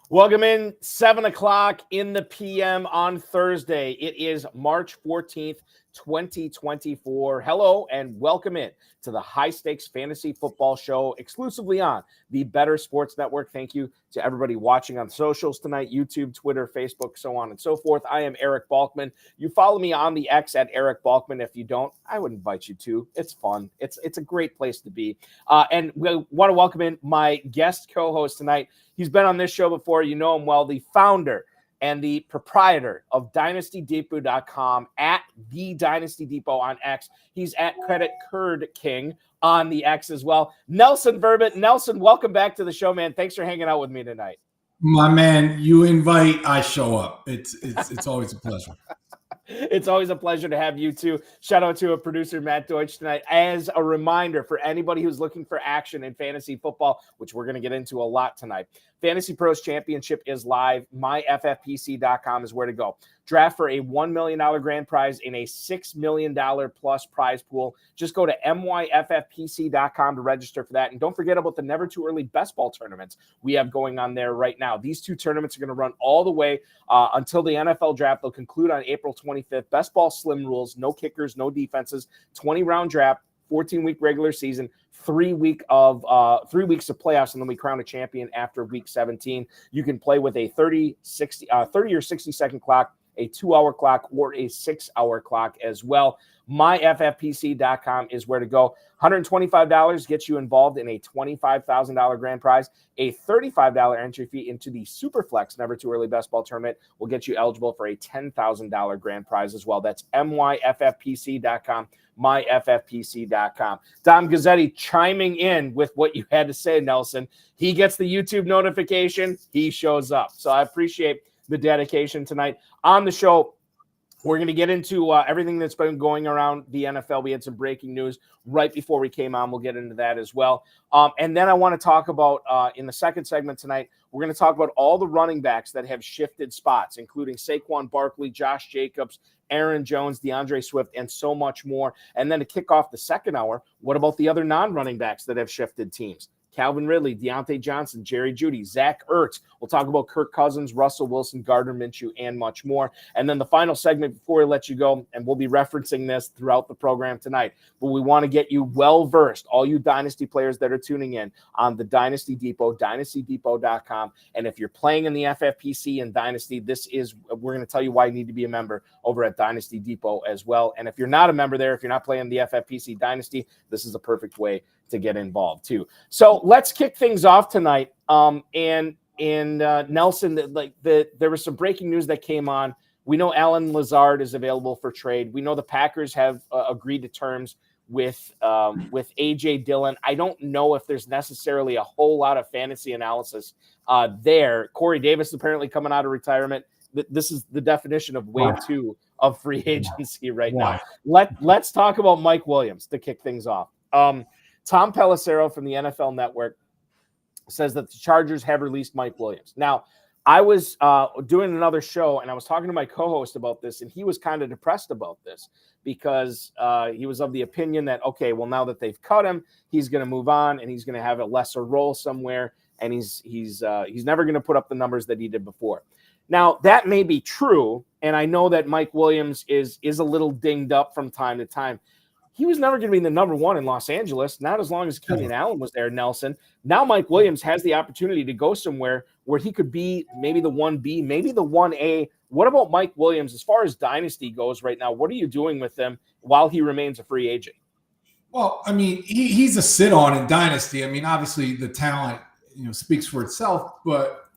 Welcome in 7 o'clock in the PM on Thursday. It is March 14th, 2024. Hello and welcome in to the High Stakes Fantasy Football Show exclusively on the Better Sports Network. Thank you to everybody watching on socials tonight, YouTube, Twitter, Facebook, so on and so forth. I am Eric Balkman. You follow me on the X at Eric Balkman. If you don't, I would invite you to. It's fun. It's a great place to be. And we want to welcome in my guest co-host tonight. He's been on this show before. You know him well, the founder and the proprietor of DynastyDepot.com, at the Dynasty Depot on X. He's at Credit Curd King on the X as well. Nelson Verbit. Nelson, welcome back to the show, man. Thanks for hanging out with me tonight. My man, you invite, I show up. It's always a pleasure. It's always a pleasure to have you too. Shout out to a producer, Matt Deutsch, tonight. As a reminder for anybody who's looking for action in fantasy football, which we're going to get into a lot tonight, Fantasy Pros Championship is live. MyFFPC.com is where to go. Draft for a $1 million grand prize in a $6 million plus prize pool. Just go to MyFFPC.com to register for that. And don't forget about the Never Too Early Best Ball tournaments we have going on there right now. These two tournaments are going to run all the way until the NFL draft. They'll conclude on April 25th. Best Ball slim rules, no kickers, no defenses, 20-round draft, 14-week regular season, 3 weeks of playoffs, and then we crown a champion after week 17. You can play with a 30 or 60-second clock, a 2-hour clock, or a 6-hour clock as well. MyFFPC.com is where to go. $125 gets you involved in a $25,000 grand prize. A $35 entry fee into the Superflex Never Too Early Best Ball Tournament will get you eligible for a $10,000 grand prize as well. That's MyFFPC.com. MyFFPC.com. Dom Gazzetti chiming in with what you had to say, Nelson. He gets the YouTube notification. He shows up. So I appreciate the dedication tonight. On the show, we're going to get into everything that's been going around the NFL. We had some breaking news right before we came on. We'll get into that as well. And then I want to talk about, in the second segment tonight, we're going to talk about all the running backs that have shifted spots, including Saquon Barkley, Josh Jacobs, Aaron Jones, DeAndre Swift, and so much more. And then to kick off the second hour, what about the other non-running backs that have shifted teams? Calvin Ridley, Diontae Johnson, Jerry Jeudy, Zach Ertz. We'll talk about Kirk Cousins, Russell Wilson, Gardner Minshew, and much more. And then the final segment before we let you go, and we'll be referencing this throughout the program tonight, but we want to get you well-versed, all you Dynasty players that are tuning in, on the Dynasty Depot, DynastyDepot.com. And if you're playing in the FFPC and Dynasty, we're going to tell you why you need to be a member over at Dynasty Depot as well. And if you're not a member there, if you're not playing the FFPC Dynasty, this is a perfect way to get involved too. So let's kick things off tonight. And Nelson, there was some breaking news that came on. We know Allen Lazard is available for trade. We know the Packers have agreed to terms with AJ Dillon. I don't know if there's necessarily a whole lot of fantasy analysis there. Corey Davis apparently coming out of retirement. This is the definition of wave two of free agency right now. Let's talk about Mike Williams to kick things off. Tom Pelissero from the NFL Network says that the Chargers have released Mike Williams. Now, I was doing another show, and I was talking to my co-host about this, and he was kind of depressed about this because he was of the opinion that, okay, well, now that they've cut him, he's going to move on, and he's going to have a lesser role somewhere, and he's never going to put up the numbers that he did before. Now, that may be true, and I know that Mike Williams is a little dinged up from time to time. He was never going to be the number one in Los Angeles, not as long as Keenan Allen was there, Nelson. Now Mike Williams has the opportunity to go somewhere where he could be maybe the 1B, maybe the 1A. What about Mike Williams as far as Dynasty goes right now? What are you doing with him while he remains a free agent? Well, I mean, he's a sit-on in Dynasty. I mean, obviously the talent, speaks for itself, but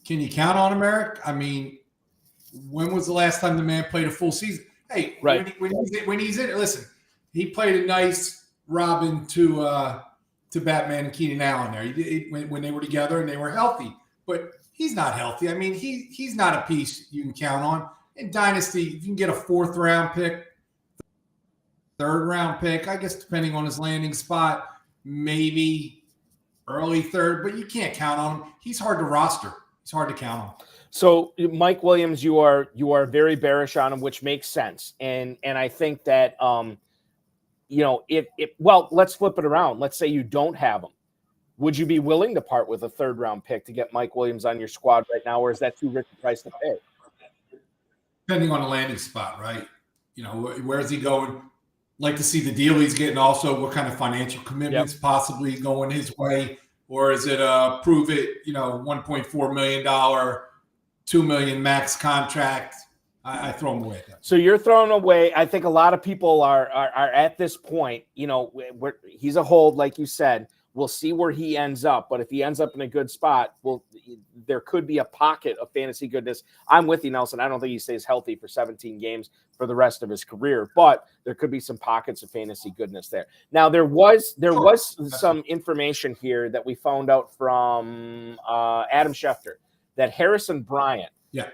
can you count on him, Eric? I mean, when was the last time the man played a full season? Hey, right. when he's in it, listen, he played a nice Robin to Batman and Keenan Allen there when they were together and they were healthy. But he's not healthy. I mean, he's not a piece you can count on. In Dynasty, you can get a 4th-round pick, 3rd-round pick, I guess depending on his landing spot, maybe early 3rd, but you can't count on him. He's hard to roster. He's hard to count on. So Mike Williams, you are very bearish on him, which makes sense. And I think that let's flip it around. Let's say you don't have him. Would you be willing to part with a 3rd-round pick to get Mike Williams on your squad right now, or is that too rich a price to pay? Depending on the landing spot, right? Where's he going? Like to see the deal he's getting. Also, what kind of financial commitments possibly going his way, or is it a prove it? $1.4 million, $2 million max contract. I throw him away. So you're throwing away. I think a lot of people are at this point. He's a hold, like you said. We'll see where he ends up, but if he ends up in a good spot, there could be a pocket of fantasy goodness. I'm with you, Nelson. I don't think he stays healthy for 17 games for the rest of his career, but there could be some pockets of fantasy goodness there. Now, there was some information here that we found out from Adam Schefter that Harrison Bryant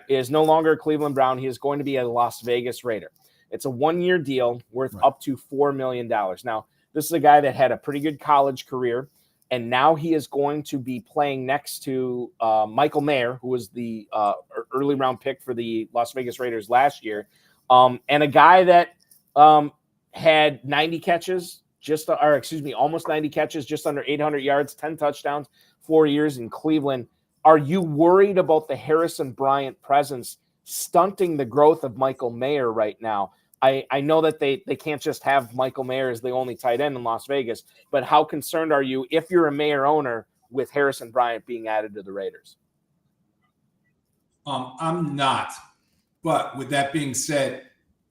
is no longer a Cleveland Brown. He is going to be a Las Vegas Raider. It's a 1-year deal worth up to $4 million. Now, this is a guy that had a pretty good college career, and now he is going to be playing next to Michael Mayer, who was the early round pick for the Las Vegas Raiders last year, and a guy that had 90 catches, almost 90 catches, just under 800 yards, 10 touchdowns, 4 years in Cleveland. Are you worried about the Harrison Bryant presence stunting the growth of Michael Mayer right now? I know that they can't just have Michael Mayer as the only tight end in Las Vegas, but how concerned are you, if you're a Mayer owner, with Harrison Bryant being added to the Raiders? I'm not. But with that being said,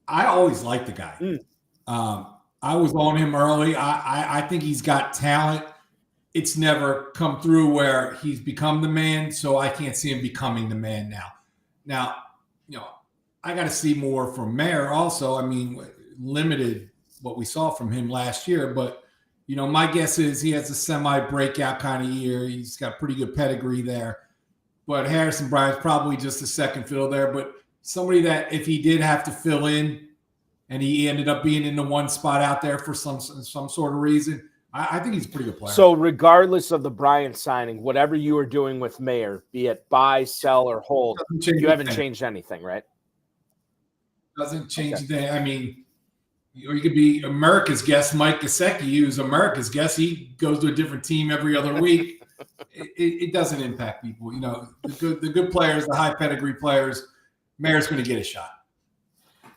I always liked the guy. I was on him early. I think he's got talent. It's never come through where he's become the man, so I can't see him becoming the man now. Now, I got to see more from Mayer also. I mean, limited what we saw from him last year, but my guess is he has a semi-breakout kind of year. He's got pretty good pedigree there. But Harrison Bryant's probably just a second fiddle there. But somebody that if he did have to fill in and he ended up being in the one spot out there for some sort of reason, I think he's a pretty good player. So regardless of the Bryant signing, whatever you are doing with Mayer, be it buy, sell, or hold, you haven't changed anything, right? Doesn't change anything. I mean, you could be America's guest, Mike Gesicki, who's America's guest. He goes to a different team every other week. It doesn't impact people. The good players, the high pedigree players, Mayer's going to get a shot.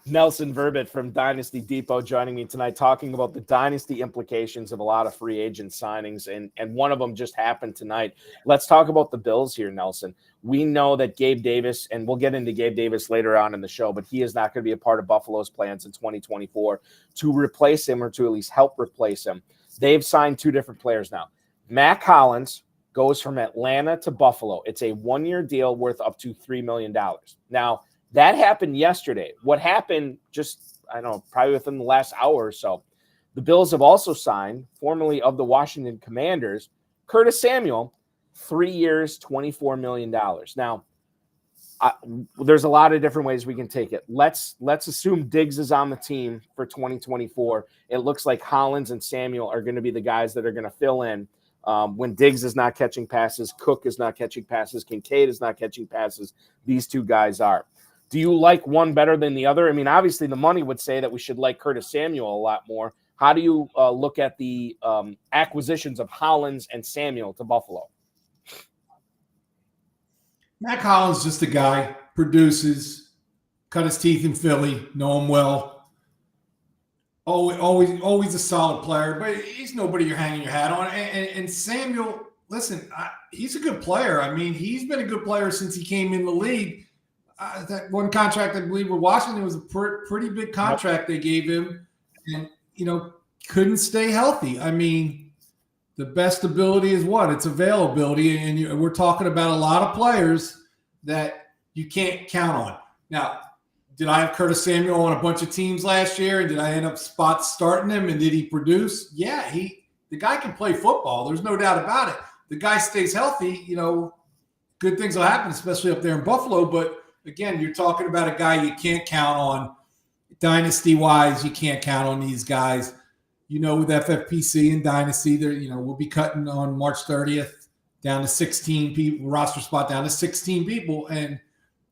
Nelson Verbit from Dynasty Depot joining me tonight, talking about the dynasty implications of a lot of free agent signings, and one of them just happened tonight. Let's talk about the Bills here, Nelson. We know that Gabe Davis, and we'll get into Gabe Davis later on in the show, but he is not going to be a part of Buffalo's plans in 2024 to replace him, or to at least help replace him. They've signed 2 different players now. Mack Hollins goes from Atlanta to Buffalo. It's a 1-year deal worth up to $3 million. Now, that happened yesterday. What happened probably within the last hour or so, the Bills have also signed, formerly of the Washington Commanders, Curtis Samuel, 3 years, $24 million. Now, there's a lot of different ways we can take it. Let's assume Diggs is on the team for 2024. It looks like Hollins and Samuel are going to be the guys that are going to fill in when Diggs is not catching passes, Cook is not catching passes, Kincaid is not catching passes. These 2 guys are. Do you like one better than the other? I mean, obviously the money would say that we should like Curtis Samuel a lot more. How do you look at the acquisitions of Hollins and Samuel to Buffalo? Mack Hollins, just a guy, produces, cut his teeth in Philly, know him well. Always a solid player, but he's nobody you're hanging your hat on. And Samuel, listen, he's a good player. I mean, he's been a good player since he came in the league. That one contract, I believe, with Washington was a pretty big contract they gave him, and couldn't stay healthy. I mean, the best ability is what? It's availability, and we're talking about a lot of players that you can't count on. Now, did I have Curtis Samuel on a bunch of teams last year, and did I end up starting him, and did he produce? Yeah, the guy can play football. There's no doubt about it. The guy stays healthy, good things will happen, especially up there in Buffalo, but again, you're talking about a guy you can't count on. Dynasty-wise, you can't count on these guys. With FFPC and Dynasty, we'll be cutting on March 30th down to 16 people, roster spot down to 16 people, and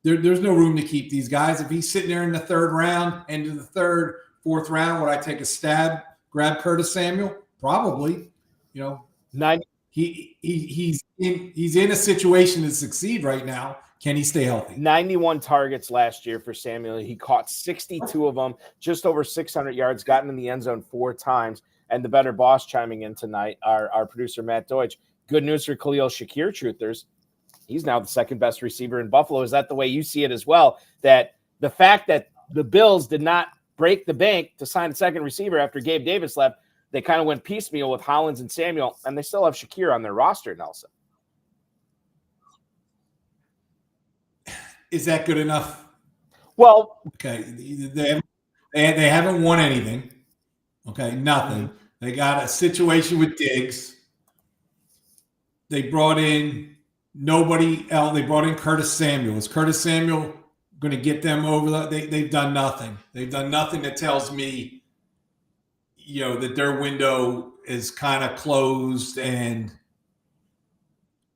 there's no room to keep these guys. If he's sitting there in the 3rd round, end of the 3rd, 4th round, would I take a stab, grab Curtis Samuel? Probably. 90 he's in a situation to succeed right now. Can he stay healthy? 91 targets last year for Samuel. He caught 62 of them, just over 600 yards, gotten in the end zone 4 times. And the better boss chiming in tonight, our producer, Matt Deutsch. Good news for Khalil Shakir truthers. He's now the second best receiver in Buffalo. Is that the way you see it as well? That the fact that the Bills did not break the bank to sign a second receiver after Gabe Davis left, they kind of went piecemeal with Hollins and Samuel, and they still have Shakir on their roster, Nelson. Is that good enough? Well, okay, they haven't won anything. Okay, nothing. Mm-hmm. They got a situation with Diggs. They brought in nobody else. They brought in Curtis Samuel. Is Curtis Samuel going to get them over? They've done nothing. They've done nothing that tells me, that their window is kind of closed and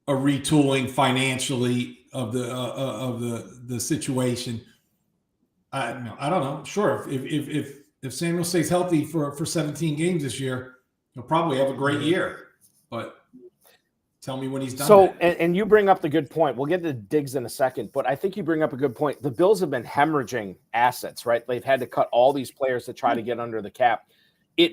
a retooling financially of the situation. I don't know. Sure, if Samuel stays healthy for 17 games this year, he'll probably have a great year. But tell me when he's done. So, and you bring up the good point. We'll get to Diggs in a second, but I think you bring up a good point. The Bills have been hemorrhaging assets, right? They've had to cut all these players to try to get under the cap.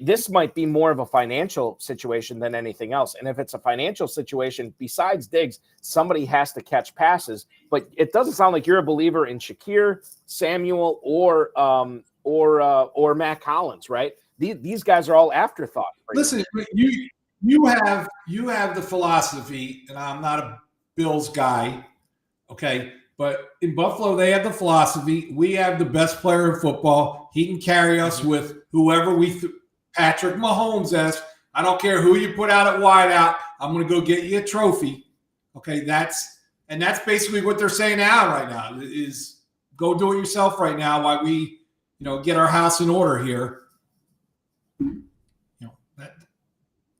This might be more of a financial situation than anything else. And if it's a financial situation, besides Diggs, somebody has to catch passes. But it doesn't sound like you're a believer in Shakir, Samuel, or Mack Hollins, right? These guys are all afterthought. Listen, you have the philosophy, and I'm not a Bills guy, okay? But in Buffalo, they have the philosophy. We have the best player in football. He can carry us with whoever Patrick Mahomes as. I don't care who you put out at wideout. I'm going to go get you a trophy. Okay, that's basically what they're saying right now is go do it yourself right now while we, get our house in order here.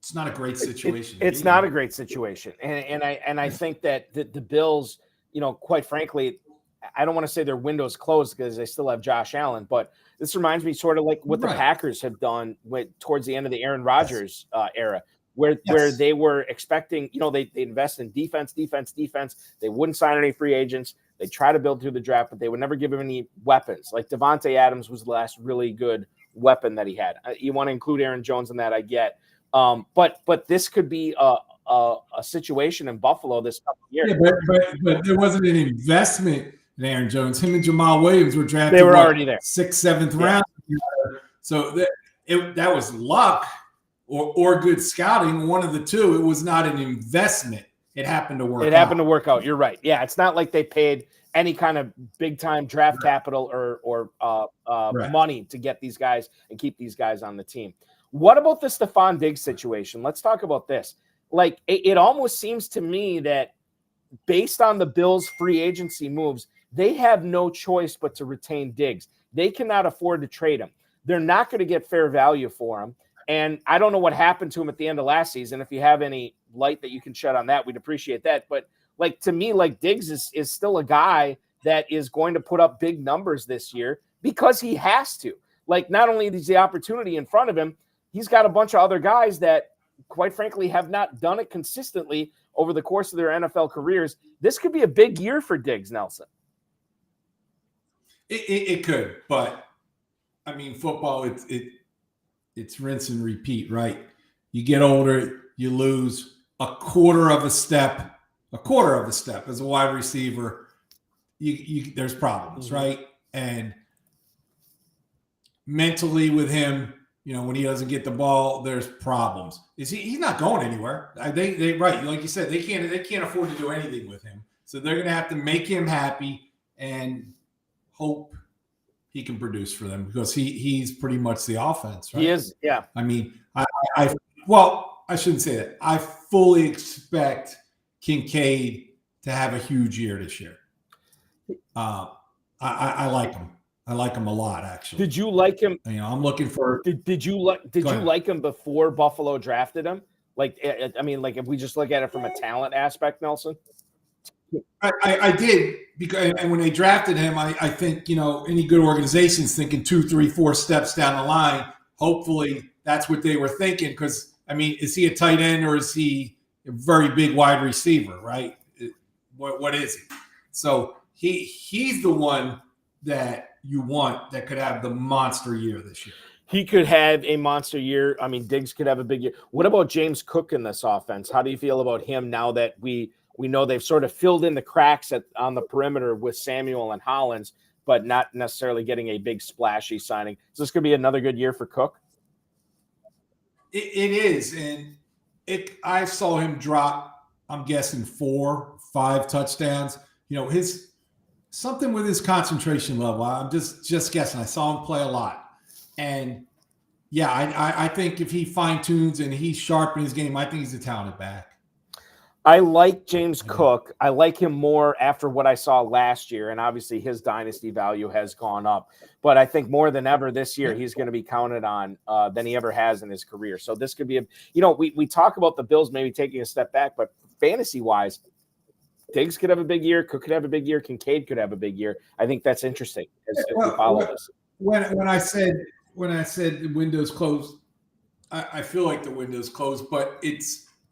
It's not a great situation. It's not a great situation, and I think that the Bills, quite frankly, I don't want to say their window's closed because they still have Josh Allen, but this reminds me sort of like what the Packers have done towards the end of the Aaron Rodgers era, where they were expecting, they invest in defense. They wouldn't sign any free agents. They try to build through the draft, but they would never give him any weapons. Like Devontae Adams was the last really good weapon that he had. You want to include Aaron Jones in that, I get. But this could be a situation in Buffalo this couple of years. Yeah, but there wasn't an investment in Aaron Jones. Him and Jamal Williams were drafted. They were already there, 6th, 7th round. So that was luck or good scouting. One of the two. It was not an investment. It happened to work. To work out. You're right. Yeah, it's not like they paid any kind of big time draft capital or money to get these guys and keep these guys on the team. What about the Stephon Diggs situation? Let's talk about this. Like, it almost seems to me that based on the Bills' free agency moves, they have no choice but to retain Diggs. They cannot afford to trade him. They're not going to get fair value for him. And I don't know what happened to him at the end of last season. If you have any light that you can shed on that, we'd appreciate that. But, to me, Diggs is still a guy that is going to put up big numbers this year because he has to. Not only is the opportunity in front of him, he's got a bunch of other guys that, quite frankly, have not done it consistently over the course of their NFL careers. This could be a big year for Diggs, Nelson. It could, but I mean, football, it's rinse and repeat, right? You get older, you lose a quarter of a step as a wide receiver. There's problems, right? And mentally with him, when he doesn't get the ball, there's problems. He's not going anywhere. They right, like you said, they can't afford to do anything with him. So they're going to have to make him happy and hope he can produce for them because he's pretty much the offense, right? He is, yeah. I mean, I shouldn't say that. I fully expect Kincaid to have a huge year this year. I like him. I like him a lot, actually. Did you like him? I'm looking for. Did you like him before Buffalo drafted him? If we just look at it from a talent aspect, Nelson. I did because, and when they drafted him, I think any good organization's thinking 2, 3, 4 steps down the line. Hopefully, that's what they were thinking. Because is he a tight end or is he a very big wide receiver, right? What is he? So he's the one that you want that could have the monster year this year. He could have a monster year. I mean, Diggs could have a big year. What about James Cook in this offense? How do you feel about him now that we know they've sort of filled in the cracks on the perimeter with Samuel and Hollins, but not necessarily getting a big splashy signing? Is this going to be another good year for Cook? It is. And I saw him drop, I'm guessing 4-5 touchdowns. Something with his concentration level. I'm just guessing. I saw him play a lot. And yeah, I think if he fine tunes and he's sharp in his game, I think he's a talented back. I like James Cook. I like him more after what I saw last year, and obviously his dynasty value has gone up. But I think more than ever this year, he's going to be counted on than he ever has in his career. So this could be we talk about the Bills maybe taking a step back, but fantasy-wise, Diggs could have a big year, Cook could have a big year, Kincaid could have a big year. I think that's interesting as we follow this. When I said the window's closed, I feel like the window's closed, but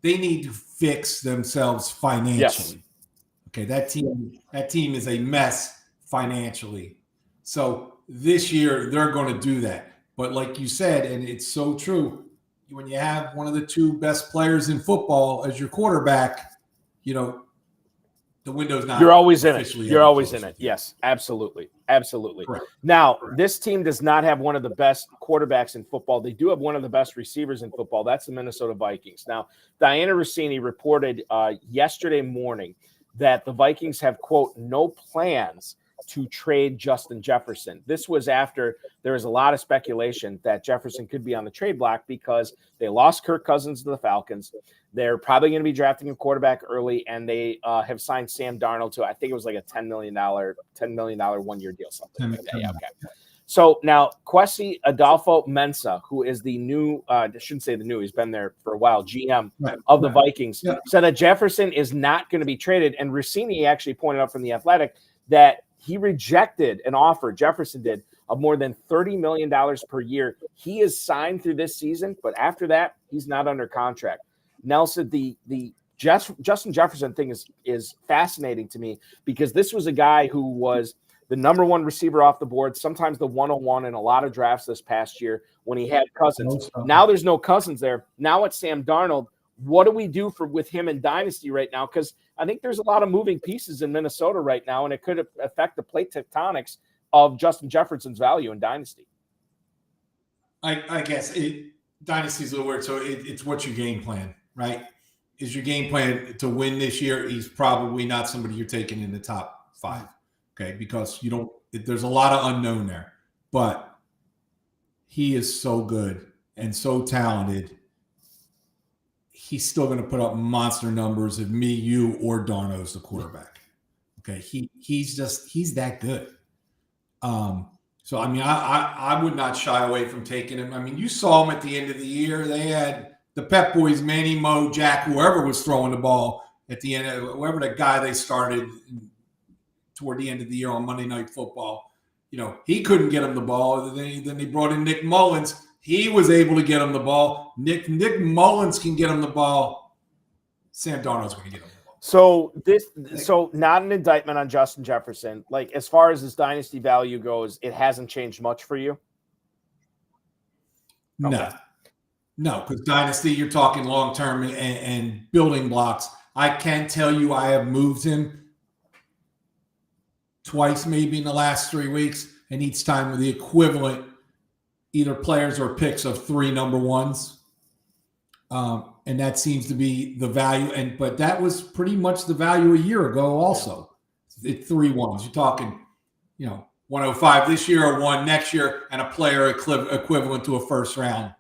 they need to fix themselves financially. Yes. Okay, that team is a mess financially. So this year they're going to do that. But like you said, and it's so true, when you have one of the two best players in football as your quarterback, the window's not. You're always in it. You're always in it. Yes, absolutely. Absolutely. Correct. Now, this team does not have one of the best quarterbacks in football. They do have one of the best receivers in football. That's the Minnesota Vikings. Now, Dianna Russini reported yesterday morning that the Vikings have, quote, no plans to trade Justin Jefferson. This was after there was a lot of speculation that Jefferson could be on the trade block because they lost Kirk Cousins to the Falcons. They're probably going to be drafting a quarterback early, and they have signed Sam Darnold to, I think it was like a $10 million 1-year deal, something like that. Yeah, okay. So now Kwesi Adolfo-Mensah, who is the new, I shouldn't say the new, he's been there for a while, GM of the Vikings, said that Jefferson is not going to be traded. And Russini actually pointed out from The Athletic that he rejected an offer, Jefferson did, of more than $30 million per year. He is signed through this season, but after that, he's not under contract. Nelson, the Justin Jefferson thing is fascinating to me because this was a guy who was the number one receiver off the board, sometimes the 101 in a lot of drafts this past year when he had Cousins. Now there's no Cousins there. Now it's Sam Darnold. What do we do with him in Dynasty right now? Because I think there's a lot of moving pieces in Minnesota right now, and it could affect the plate tectonics of Justin Jefferson's value in Dynasty. I guess Dynasty is a little weird. So it's what's your game plan, right? Is your game plan to win this year? He's probably not somebody you're taking in the top 5, okay? Because there's a lot of unknown there. But he is so good and so talented. He's still going to put up monster numbers if me, you, or Darnold's the quarterback. Okay, he's that good. So I mean, I would not shy away from taking him. I mean, you saw him at the end of the year. They had the Pep Boys, Manny, Mo, Jack, whoever was throwing the ball at the end, whoever the guy they started toward the end of the year on Monday Night Football. He couldn't get him the ball. Then they brought in Nick Mullins. He was able to get him the ball. Nick Mullins can get him the ball. Sam Darnold's going to get him the ball. So not an indictment on Justin Jefferson. Like, as far as his dynasty value goes, it hasn't changed much for you? Okay. No, because dynasty, you're talking long-term and building blocks. I can tell you I have moved him twice maybe in the last 3 weeks, and each time with the equivalent either players or picks of 3 number ones. And that seems to be the value. But that was pretty much the value a year ago also. It's 3 ones. You're talking, 105 this year or 1 next year, and a player equivalent to a first round.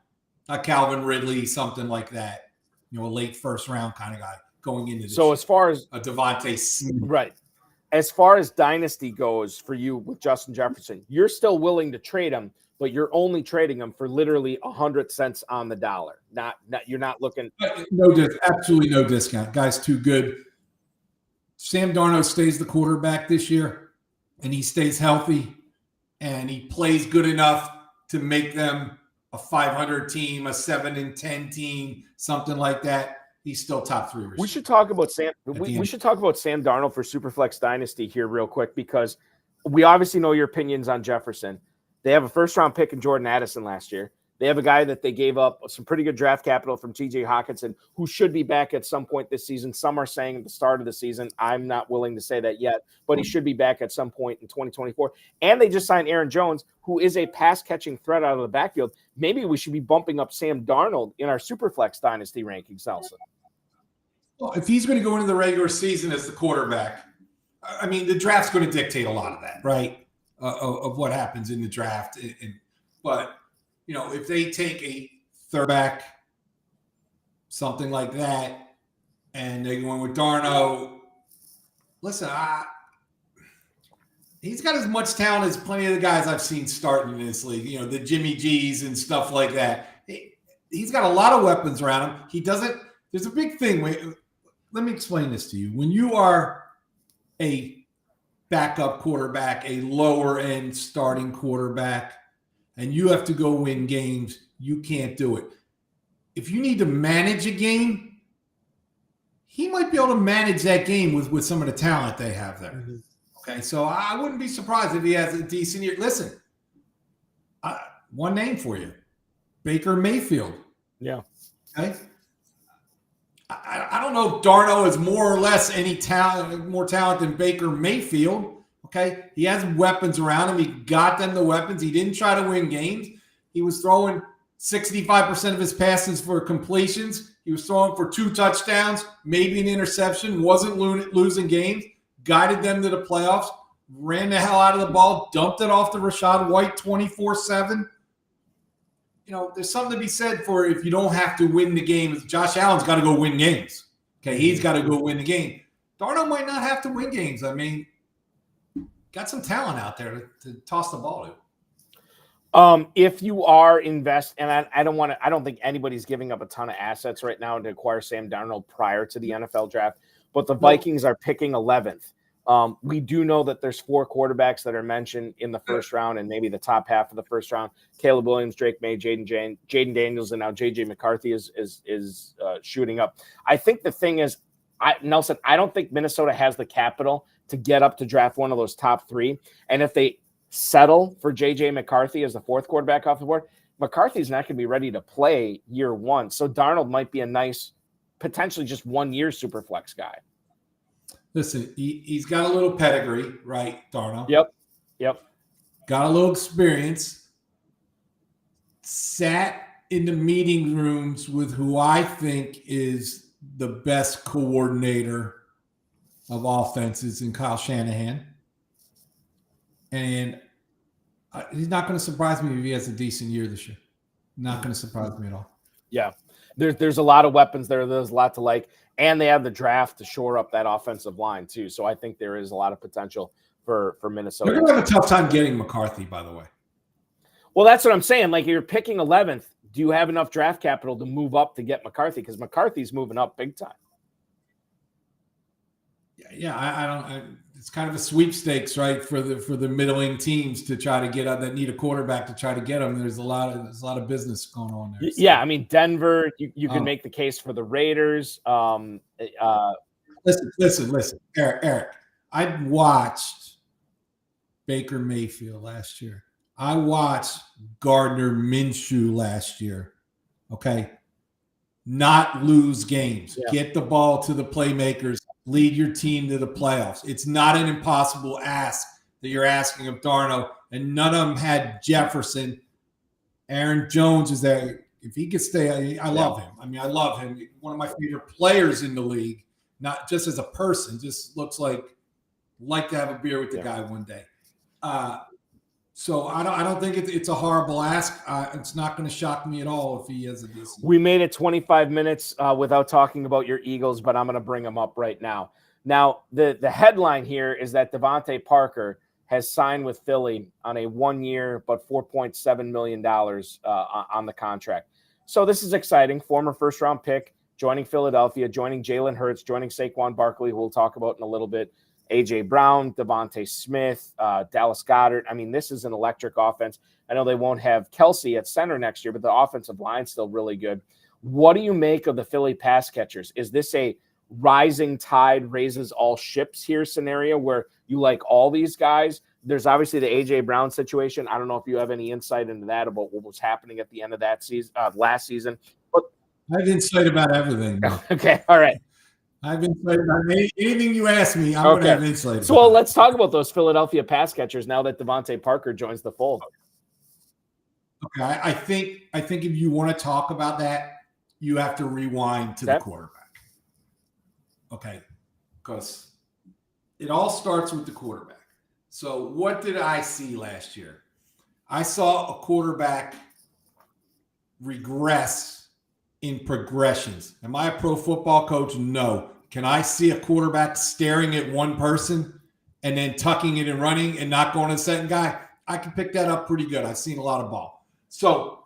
A Calvin Ridley, something like that. A late first round kind of guy going into this. So as far as a DeVonte Smith. Right. As far as dynasty goes for you with Justin Jefferson, you're still willing to trade him, but you're only trading him for literally 100 cents on the dollar. Not you're not looking. Absolutely no discount. Guy's too good. Sam Darnold stays the quarterback this year, and he stays healthy, and he plays good enough to make them a 500 team, a 7-10 team, something like that. he's still top 3 receiver. We should talk about Sam. We should talk about Sam Darnold for Superflex Dynasty here real quick, because we obviously know your opinions on Jefferson. They have a first-round pick in Jordan Addison last year. They have a guy that they gave up some pretty good draft capital from TJ Hawkinson, who should be back at some point this season. Some are saying at the start of the season. I'm not willing to say that yet, but he should be back at some point in 2024. And they just signed Aaron Jones, who is a pass-catching threat out of the backfield. Maybe we should be bumping up Sam Darnold in our Superflex Dynasty rankings, Nelson. Well, if he's going to go into the regular season as the quarterback, I mean, the draft's going to dictate a lot of that, right? Of what happens in the draft. But you know, if they take a third back, something like that, and they go in with Darno, listen, he's got as much talent as plenty of the guys I've seen starting in this league. You know, the Jimmy G's and stuff like that. He's got a lot of weapons around him. He doesn't. There's a big thing. Let me explain this to you. When you are a backup quarterback, a lower end starting quarterback, and you have to go win games, you can't do it. If you need to manage a game, he might be able to manage that game with some of the talent they have there. Mm-hmm. Okay, so I wouldn't be surprised if he has a decent year. Listen, one name for you, Baker Mayfield. Yeah. Okay. I don't know if Darno is more or less more talent than Baker Mayfield. Okay, he has weapons around him. He got them the weapons. He didn't try to win games. He was throwing 65% of his passes for completions. He was throwing for 2 touchdowns, maybe an interception, wasn't losing games, guided them to the playoffs, ran the hell out of the ball, dumped it off to Rachaad White 24/7. You know, there's something to be said for if you don't have to win the game. Josh Allen's got to go win games. Okay, he's got to go win the game. Darno might not have to win games. I mean, got some talent out there to toss the ball to. If you are and I don't think anybody's giving up a ton of assets right now to acquire Sam Darnold prior to the NFL draft, but the Vikings are picking 11th. We do know that there's 4 quarterbacks that are mentioned in the first round and maybe the top half of the first round. Caleb Williams, Drake May, Jaden Daniels, and now J.J. McCarthy is shooting up. I think the thing is, Nelson, I don't think Minnesota has the capital to get up to draft one of those top 3. And if they settle for J.J. McCarthy as the 4th quarterback off the board, McCarthy's not going to be ready to play year 1. So Darnold might be a nice, potentially just 1-year super flex guy. Listen, he's got a little pedigree, right, Darnold? Yep. Got a little experience. Sat in the meeting rooms with who I think is the best coordinator of offenses in Kyle Shanahan. And he's not going to surprise me if he has a decent year this year. Not going to surprise me at all. Yeah. There's a lot of weapons there. There's a lot to like. And they have the draft to shore up that offensive line, too. So I think there is a lot of potential for Minnesota. They're going to have a tough time getting McCarthy, by the way. Well, that's what I'm saying. Like, you're picking 11th. Do you have enough draft capital to move up to get McCarthy? Because McCarthy's moving up big time. Yeah, I don't. It's kind of a sweepstakes, right, for the middling teams to try to get out that need a quarterback to try to get them. There's a lot of business going on there. So. Yeah, I mean Denver. You can make the case for the Raiders. Listen, Eric. I watched Baker Mayfield last year. I watched Gardner Minshew last year. Okay, not lose games. Yeah. Get the ball to the playmakers. Lead your team to the playoffs. It's not an impossible ask that you're asking of Darno, and none of them had Jefferson. Aaron Jones is there. If he could stay, I love him. I mean, I love him. One of my favorite players in the league, not just as a person, just looks like to have a beer with the guy one day. So I don't think it's a horrible ask. It's not going to shock me at all if he has a decent. We made it 25 minutes without talking about your Eagles, but I'm going to bring them up right now. Now, the headline here is that DeVante Parker has signed with Philly on a 1-year, but $4.7 million on the contract. So this is exciting. Former first-round pick, joining Philadelphia, joining Jalen Hurts, joining Saquon Barkley, who we'll talk about in a little bit. A.J. Brown, Devontae Smith, Dallas Goedert. I mean, this is an electric offense. I know they won't have Kelsey at center next year, but the offensive line's still really good. What do you make of the Philly pass catchers? Is this a rising tide raises all ships here scenario where you like all these guys? There's obviously the AJ Brown situation. I don't know if you have any insight into that about what was happening at the end of that season, last season. But I have insight about everything. Okay, all right. I have insight about anything you ask me. I'm going to have insight. So well, let's talk about those Philadelphia pass catchers now that DeVante Parker joins the fold. Okay, I think if you want to talk about that, you have to rewind to the quarterback. Okay, because it all starts with the quarterback. So what did I see last year? I saw a quarterback regress in progressions. Am I a pro football coach? No. Can I see a quarterback staring at one person and then tucking it and running and not going to the second guy? I can pick that up pretty good. I've seen a lot of ball. So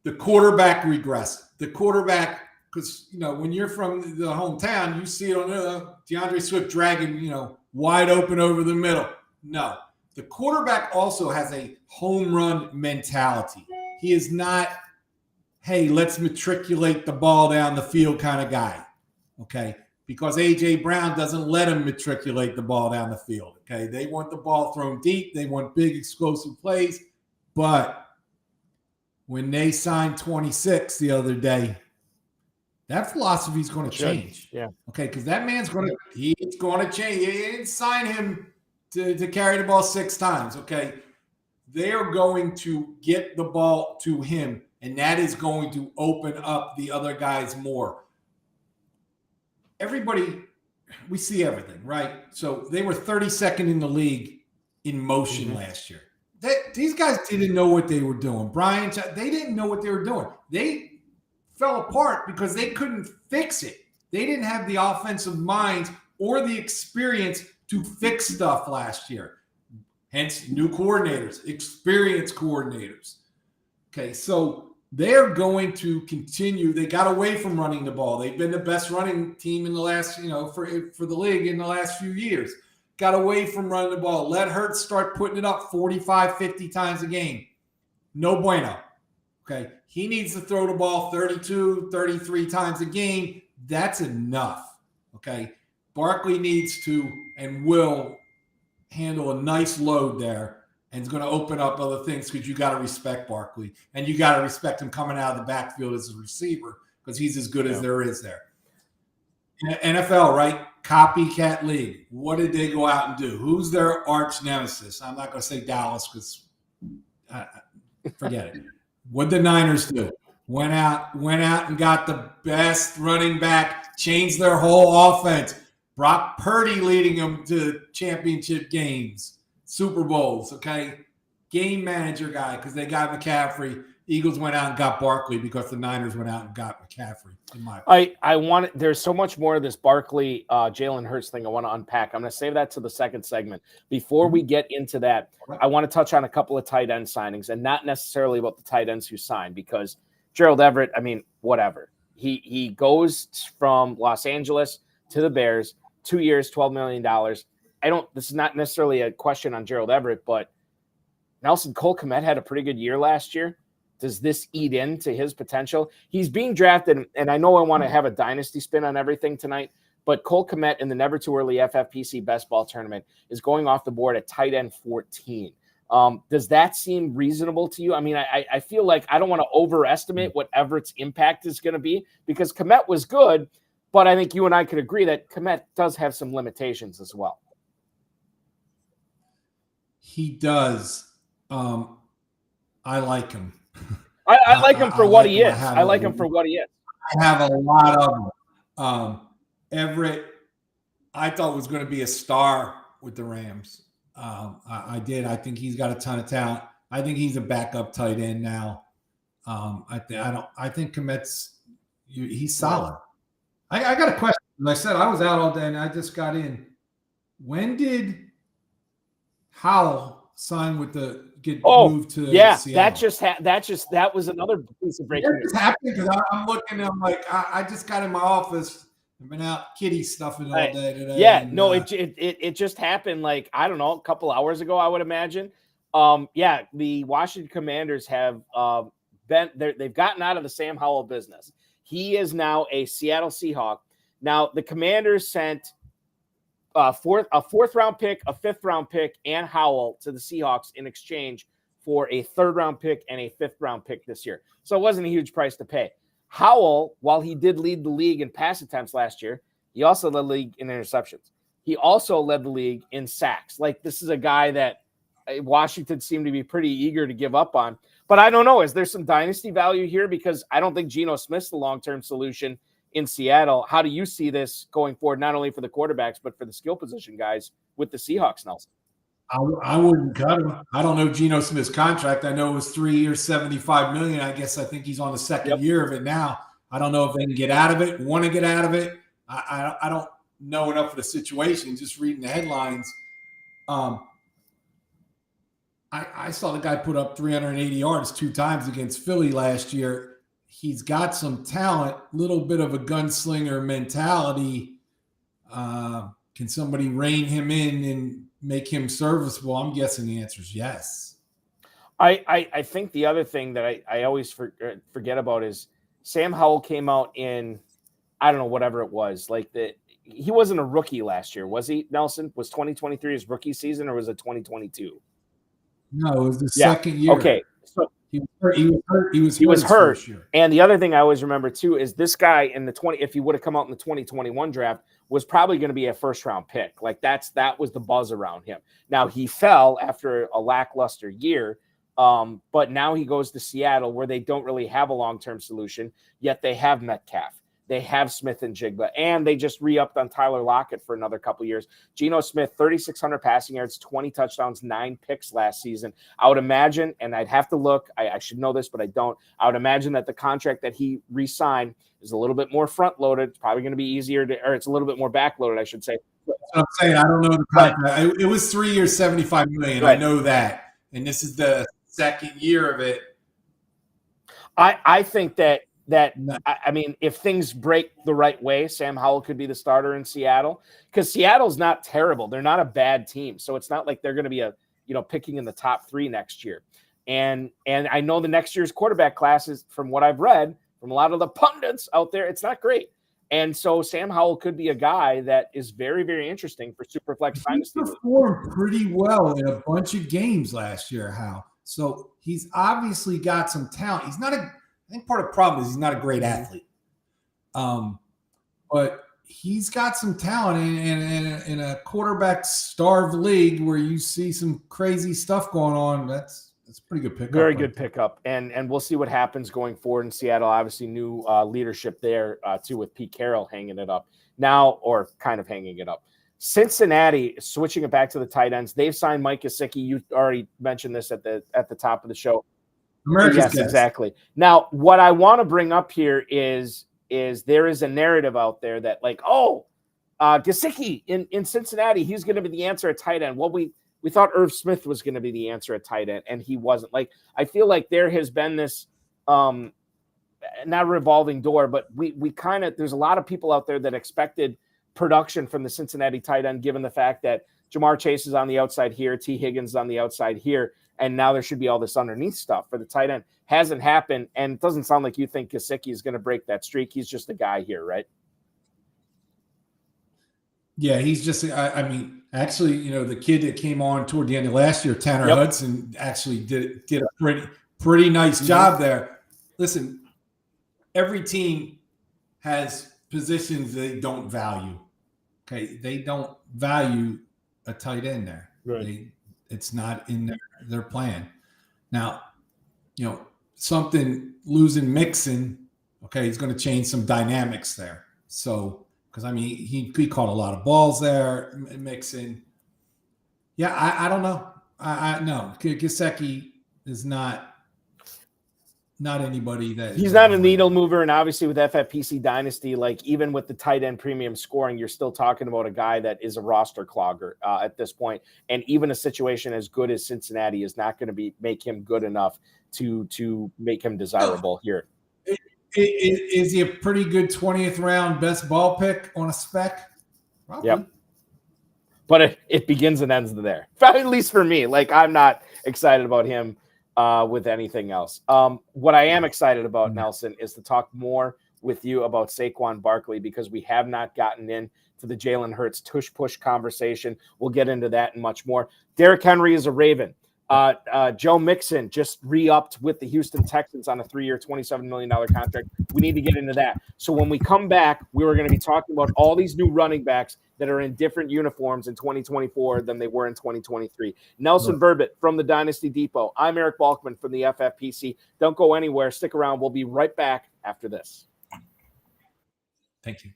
the quarterback regressed. The quarterback, because, when you're from the hometown, you see it on DeAndre Swift dragging, wide open over the middle. No. The quarterback also has a home run mentality. He is not, hey, let's matriculate the ball down the field kind of guy, okay? Because A.J. Brown doesn't let him matriculate the ball down the field, okay? They want the ball thrown deep. They want big, explosive plays. But when they signed 26 the other day, that philosophy is going to change. Yeah. Okay, because that man's going to change. He didn't sign him to carry the ball 6 times, okay? They are going to get the ball to him, and that is going to open up the other guys more. Everybody, we see everything, right? So they were 32nd in the league in motion last year. These guys didn't know what they were doing. Bryant, they didn't know what they were doing. They fell apart because they couldn't fix it. They didn't have the offensive minds or the experience to fix stuff last year. Hence, new coordinators, experienced coordinators. Okay, so they're going to continue. They got away from running the ball. They've been the best running team in the last, for the league in the last few years. Got away from running the ball. Let Hurts start putting it up 45, 50 times a game. No bueno. Okay, he needs to throw the ball 32, 33 times a game. That's enough. Okay, Barkley needs to and will handle a nice load there, and is going to open up other things because you got to respect Barkley, and you got to respect him coming out of the backfield as a receiver because he's as good as there is there. NFL, right? Copycat league. What did they go out and do? Who's their arch nemesis? I'm not going to say Dallas because forget it. What did the Niners do? Went out and got the best running back, changed their whole offense. Brock Purdy leading them to championship games, Super Bowls, okay? Game manager guy because they got McCaffrey. Eagles went out and got Barkley because the Niners went out and got McCaffrey. In my opinion. There's so much more of this Barkley, Jalen Hurts thing I want to unpack. I'm going to save that to the second segment. Before we get into that, I want to touch on a couple of tight end signings and not necessarily about the tight ends who signed because Gerald Everett, whatever. He goes from Los Angeles to the Bears, 2 years, $12 million. This is not necessarily a question on Gerald Everett, but Nelson Cole Kmet had a pretty good year last year. Does this eat into his potential? He's being drafted, and I know I want to have a dynasty spin on everything tonight, but Cole Kmet in the Never Too Early FFPC Best Ball Tournament is going off the board at tight end 14. Does that seem reasonable to you? I feel like I don't want to overestimate what Everett's impact is going to be because Kmet was good, but I think you and I could agree that Kmet does have some limitations as well. He does. I like him. I like him for what he is. I like him for what he is. I have a lot of them. Everett, I thought was going to be a star with the Rams. I did. I think he's got a ton of talent. I think he's a backup tight end now. I think Kmet's he's solid. I got a question. As I said, I was out all day and I just got in. When did Howell sign with moved to Seattle? That was another piece of breaking news. It's happening because I'm looking. I'm like, I just got in my office. I've been out kitty stuffing all day today. Yeah, it just happened. Like I don't know, a couple hours ago, I would imagine. The Washington Commanders have they've gotten out of the Sam Howell business. He is now a Seattle Seahawk. Now, the Commanders sent a fourth round pick, a fifth round pick, and Howell to the Seahawks in exchange for a third round pick and a fifth round pick this year. So it wasn't a huge price to pay. Howell, while he did lead the league in pass attempts last year, he also led the league in interceptions. He also led the league in sacks. Like, this is a guy that Washington seemed to be pretty eager to give up on. But I don't know. Is there some dynasty value here? Because I don't think Geno Smith's the long-term solution in Seattle. How do you see this going forward, not only for the quarterbacks, but for the skill position guys with the Seahawks, Nelson? I wouldn't cut him. I don't know Geno Smith's contract. I know it was 3 years, $75 million. I think he's on the second year of it now. I don't know if they can get out of it, want to get out of it. I don't know enough of the situation. Just reading the headlines. I saw the guy put up 380 yards 2 times against Philly last year. He's got some talent, little bit of a gunslinger mentality. Can somebody rein him in and make him serviceable? I'm guessing the answer is yes. I think the other thing that I always forget about is Sam Howell came out in, I don't know, whatever it was. Like, he wasn't a rookie last year, was he, Nelson? Was 2023 his rookie season, or was it 2022? No, it was the second year. Okay. So he was hurt. And the other thing I always remember too is this guy in the if he would have come out in the 2021 draft, was probably going to be a first round pick. Like, that was the buzz around him. Now, he fell after a lackluster year. But now he goes to Seattle, where they don't really have a long-term solution, yet they have Metcalf. They have Smith and Jigba, and they just re-upped on Tyler Lockett for another couple years. Geno Smith, 3,600 passing yards, 20 touchdowns, 9 picks last season. I would imagine, and I'd have to look, I should know this, but I don't. I would imagine that the contract that he re-signed is a little bit more front-loaded. It's probably going to be easier or it's a little bit more back-loaded, I should say. That's what I'm saying. I don't know the contract. It was 3 years, $75 million. Right. I know that. And this is the second year of it. I think that I mean, if things break the right way, Sam Howell could be the starter in Seattle, because Seattle's not terrible. They're not a bad team. So it's not like they're going to be picking in the top 3 next year. And I know the next year's quarterback classes, from what I've read from a lot of the pundits out there, it's not great. And so Sam Howell could be a guy that is very, very interesting for Superflex Dynasty. He performed pretty well in a bunch of games last year, Hal. So he's obviously got some talent. He's not I think part of the problem is he's not a great athlete. But he's got some talent in a quarterback-starved league where you see some crazy stuff going on. That's a pretty good pickup. Very good pickup. And we'll see what happens going forward in Seattle. Obviously, new leadership there, too, with Pete Carroll hanging it up now, or kind of hanging it up. Cincinnati, switching it back to the tight ends, they've signed Mike Gesicki. You already mentioned this at the top of the show. Yes, exactly. Now, what I want to bring up here is there is a narrative out there that, like, Gesicki in Cincinnati, he's going to be the answer at tight end. Well, we thought Irv Smith was going to be the answer at tight end, and he wasn't. Like, I feel like there has been this not revolving door, but we kind of, there's a lot of people out there that expected production from the Cincinnati tight end, given the fact that Jamar Chase is on the outside here, T. Higgins is on the outside here, and now there should be all this underneath stuff for the tight end. Hasn't happened, and it doesn't sound like you think Gesicki is going to break that streak. He's just a guy here, right? Yeah, he's just, I mean, actually, the kid that came on toward the end of last year, Tanner Hudson, actually did a pretty nice job there. Listen, every team has positions they don't value. Okay, they don't value a tight end there. Right. It's not in their plan. Now, something losing Mixon, okay, he's going to change some dynamics there. So, because I mean, he caught a lot of balls there, Mixon. Yeah, I don't know. I no, Gesicki is not anybody that he's not a needle mover, and obviously with FFPC Dynasty, like even with the tight end premium scoring, you're still talking about a guy that is a roster clogger at this point. And even a situation as good as Cincinnati is not going to make him good enough to make him desirable here. Is he a pretty good 20th round best ball pick on a spec? Probably. Yep. But it begins and ends there. At least for me. Like, I'm not excited about him with anything else. What I am excited about, Nelson, is to talk more with you about Saquon Barkley because we have not gotten into the Jalen Hurts tush-push conversation. We'll get into that and much more. Derrick Henry is a Raven. Joe Mixon just re-upped with the Houston Texans on a 3-year, $27 million contract. We need to get into that. So when we come back, we were going to be talking about all these new running backs that are in different uniforms in 2024 than they were in 2023. Nelson Verbit from the Dynasty Depot. I'm Eric Balkman from the FFPC. Don't go anywhere. Stick around. We'll be right back after this. Thank you.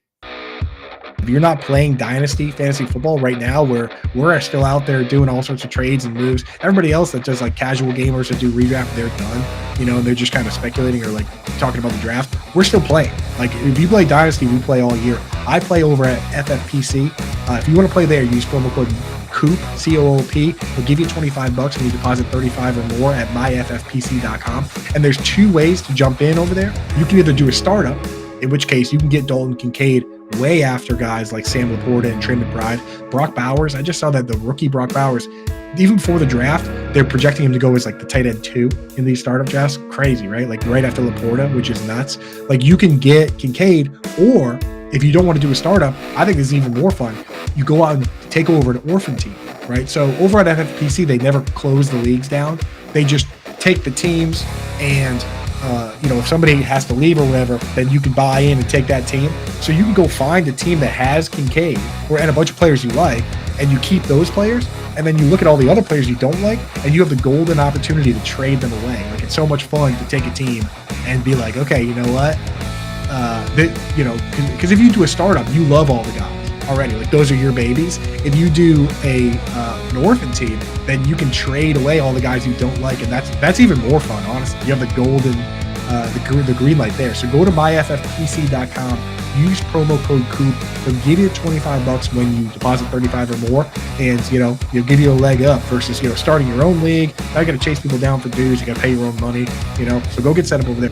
If you're not playing Dynasty fantasy football right now, where we're still out there doing all sorts of trades and moves, everybody else that does like casual gamers that do redraft, they're done, and they're just kind of speculating or like talking about the draft. We're still playing. Like if you play Dynasty, we play all year. I play over at FFPC. If you want to play there, use promo code COOP, COOP. We'll give you $25 when you deposit $35 or more at myffpc.com. And there's 2 ways to jump in over there. You can either do a startup, in which case you can get Dalton Kincaid way after guys like Sam Laporta and Trey McBride. Brock Bowers, I just saw that the rookie Brock Bowers, even before the draft, they're projecting him to go as like the tight end 2 in these startup drafts. Crazy, right? Like right after Laporta, which is nuts. Like you can get Kincaid, or if you don't want to do a startup, I think this is even more fun. You go out and take over an orphan team, right? So over at FFPC, they never close the leagues down. They just take the teams and if somebody has to leave or whatever, then you can buy in and take that team. So you can go find a team that has Kincaid and a bunch of players you like, and you keep those players, and then you look at all the other players you don't like, and you have the golden opportunity to trade them away. Like it's so much fun to take a team and be like, okay, you know what? Because if you do a startup, you love all the guys already. Like those are your babies. If you do an orphan team, then you can trade away all the guys you don't like, and that's even more fun, honestly. You have the golden, the green light there. So go to myffpc.com, use promo code COOP. They'll give you $25 when you deposit $35 or more, and you'll give you a leg up versus starting your own league. Now you got to chase people down for dues. You got to pay your own money. So go get set up over there.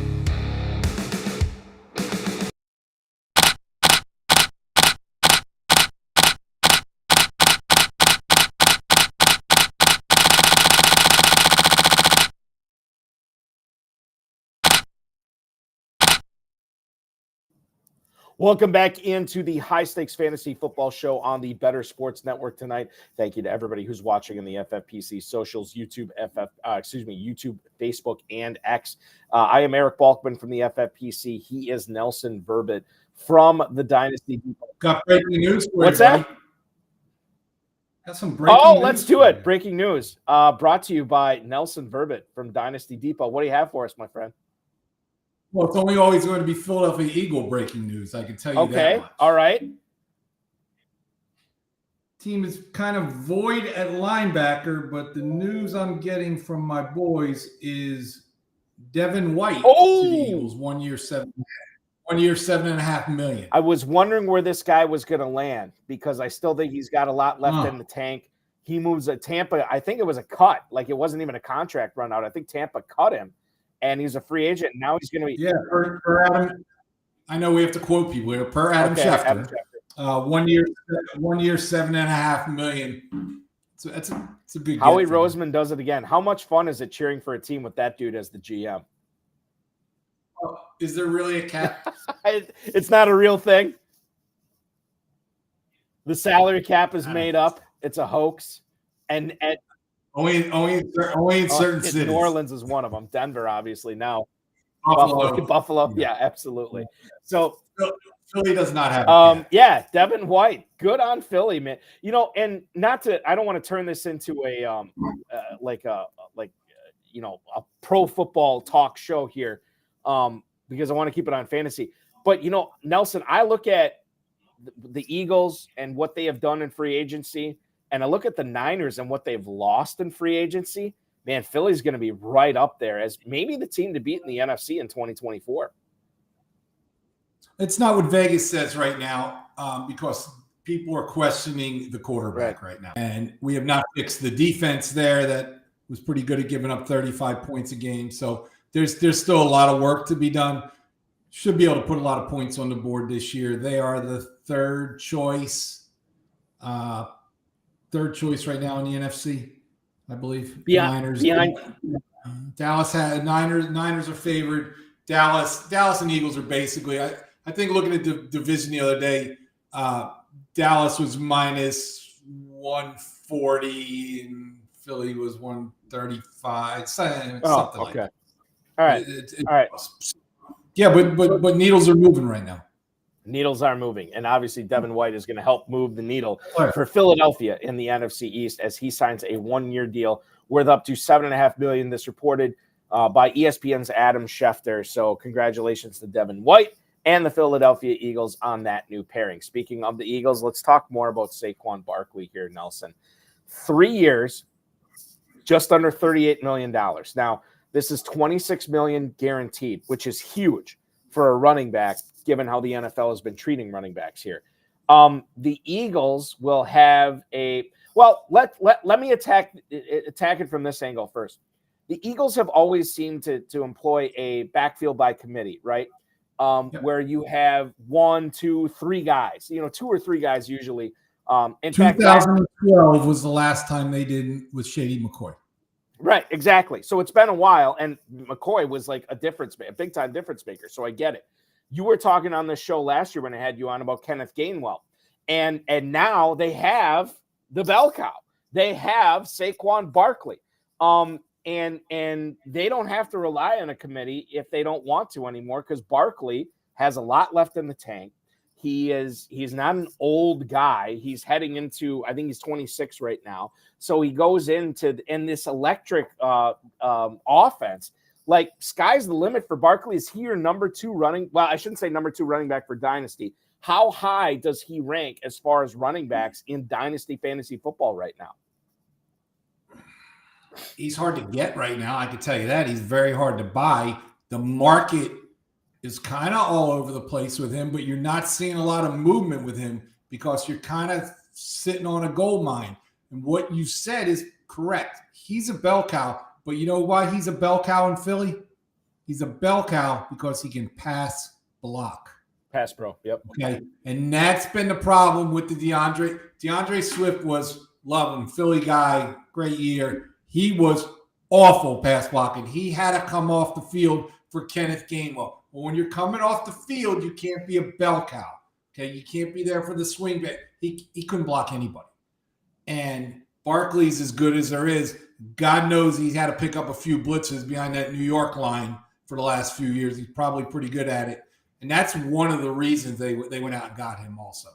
Welcome back into the High Stakes Fantasy Football Show on the Better Sports Network tonight. Thank you to everybody who's watching in the FFPC socials, YouTube, YouTube, Facebook, and X. I am Eric Balkman from the FFPC. He is Nelson Verbit from the Dynasty Depot. Got breaking news for What's you, that? buddy. Got some breaking news. Let's do it. Breaking news. Brought to you by Nelson Verbit from Dynasty Depot. What do you have for us, my friend? Well, it's only always going to be Philadelphia Eagle breaking news. I can tell you that. Okay, all right. Team is kind of void at linebacker, but the news I'm getting from my boys is Devin White to the Eagles, 1 year, $7.5 million. I was wondering where this guy was going to land because I still think he's got a lot left in the tank. He moves at Tampa. I think it was a cut. Like it wasn't even a contract run out. I think Tampa cut him. And he's a free agent. Now he's going to be. Yeah, per Adam. I know we have to quote people here. Per Adam Schefter. 1 year, $7.5 million. So it's a big. Howie Roseman does it again. How much fun is it cheering for a team with that dude as the GM? Is there really a cap? It's not a real thing. The salary cap is made up. It's a hoax. And only in certain cities. New Orleans is one of them. Denver, obviously, now. Buffalo. Yeah, absolutely. So Philly does not have Devin White. Good on Philly, man. And I don't want to turn this into a pro football talk show here, because I want to keep it on fantasy. But Nelson, I look at the Eagles and what they have done in free agency, and I look at the Niners and what they've lost in free agency. Man, Philly's going to be right up there as maybe the team to beat in the NFC in 2024. It's not what Vegas says right now, because people are questioning the quarterback right now. And we have not fixed the defense there that was pretty good at giving up 35 points a game. So there's still a lot of work to be done. Should be able to put a lot of points on the board this year. They are the third choice right now in the NFC, I believe. Yeah, Niners. behind. Dallas had Niners are favored. Dallas and Eagles are basically. I think looking at the division the other day, Dallas was minus 140 and Philly was 135. Something like that. All right. All right. Yeah, but needles are moving right now. Needles are moving, and obviously Devin White is going to help move the needle for Philadelphia in the NFC East as he signs a 1-year deal worth up to $7.5 million. This reported by ESPN's Adam Schefter. So congratulations to Devin White and the Philadelphia Eagles on that new pairing. Speaking of the Eagles, let's talk more about Saquon Barkley here, Nelson. 3 years, just under $38 million. Now, this is $26 million guaranteed, which is huge for a running back, given how the NFL has been treating running backs here. The Eagles will have let me attack it from this angle first. The Eagles have always seemed to employ a backfield by committee, right? Where you have 1, 2, 3 guys, 2 or 3 guys usually. In 2012 was the last time they did it with Shady McCoy. Right, exactly. So it's been a while, and McCoy was like a big-time difference maker, so I get it. You were talking on this show last year when I had you on about Kenneth Gainwell, and now they have the bell cow. They have Saquon Barkley, and they don't have to rely on a committee if they don't want to anymore because Barkley has a lot left in the tank. He's not an old guy. He's heading into, I think he's 26 right now. So he goes in this electric offense. Like, sky's the limit for Barkley. Is he your number 2 running? Well, I shouldn't say number 2 running back for Dynasty. How high does he rank as far as running backs in Dynasty fantasy football right now? He's hard to get right now. I can tell you that. He's very hard to buy. The market is kind of all over the place with him, but you're not seeing a lot of movement with him because you're kind of sitting on a gold mine. And what you said is correct. He's a bell cow, but you know why he's a bell cow in Philly? He's a bell cow because he can pass block. Pass pro, yep. Okay, and that's been the problem with the DeAndre Swift was loving Philly guy, great year. He was awful pass blocking. He had to come off the field for Kenneth Gainwell. But when you're coming off the field, you can't be a bell cow. Okay, you can't be there for the swing back. He couldn't block anybody. And Barkley's as good as there is. God knows he's had to pick up a few blitzes behind that New York line for the last few years. He's probably pretty good at it. And that's one of the reasons they went out and got him also.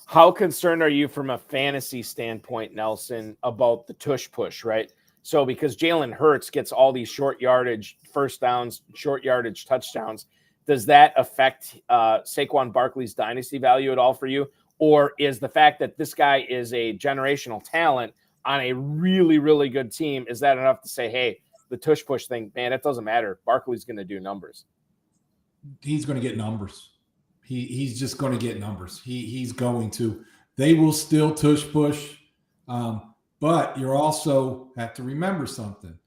How concerned are you from a fantasy standpoint, Nelson, about the tush push, right? So because Jalen Hurts gets all these short yardage first downs, short yardage touchdowns, does that affect Saquon Barkley's dynasty value at all for you? Or is the fact that this guy is a generational talent on a really, really good team, is that enough to say, hey, the tush push thing, man, it doesn't matter. Barkley's going to do numbers. He's going to get numbers. He's just going to get numbers. He's going to. They will still tush push. But you also have to remember something.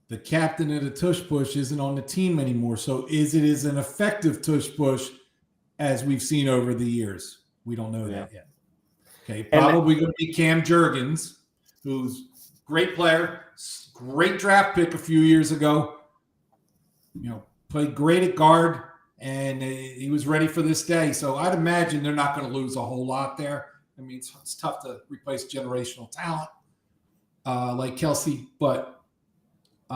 The captain of the tush push isn't on the team anymore. So is it as an effective tush push as we've seen over the years? We don't know that yet. Okay, probably going to be Cam Jurgens, who's a great player, great draft pick a few years ago. Played great at guard, and he was ready for this day. So I'd imagine they're not going to lose a whole lot there. I mean, it's tough to replace generational talent like Kelsey, but we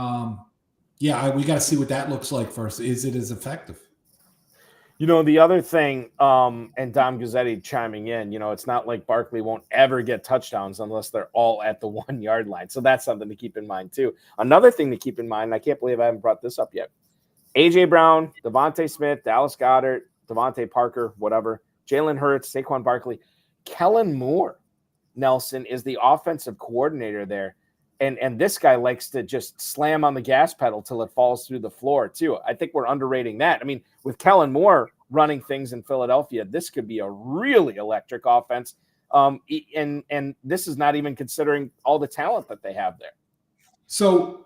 got to see what that looks like first. Is it as effective? The other thing, and Dom Gazzetti chiming in, it's not like Barkley won't ever get touchdowns unless they're all at the 1 yard line. So that's something to keep in mind too. Another thing to keep in mind, and I can't believe I haven't brought this up yet. A.J. Brown, Devontae Smith, Dallas Goedert, DeVante Parker, whatever, Jalen Hurts, Saquon Barkley, Kellen Moore, Nelson, is the offensive coordinator there. And this guy likes to just slam on the gas pedal till it falls through the floor, too. I think we're underrating that. I mean, with Kellen Moore running things in Philadelphia, this could be a really electric offense. And this is not even considering all the talent that they have there. So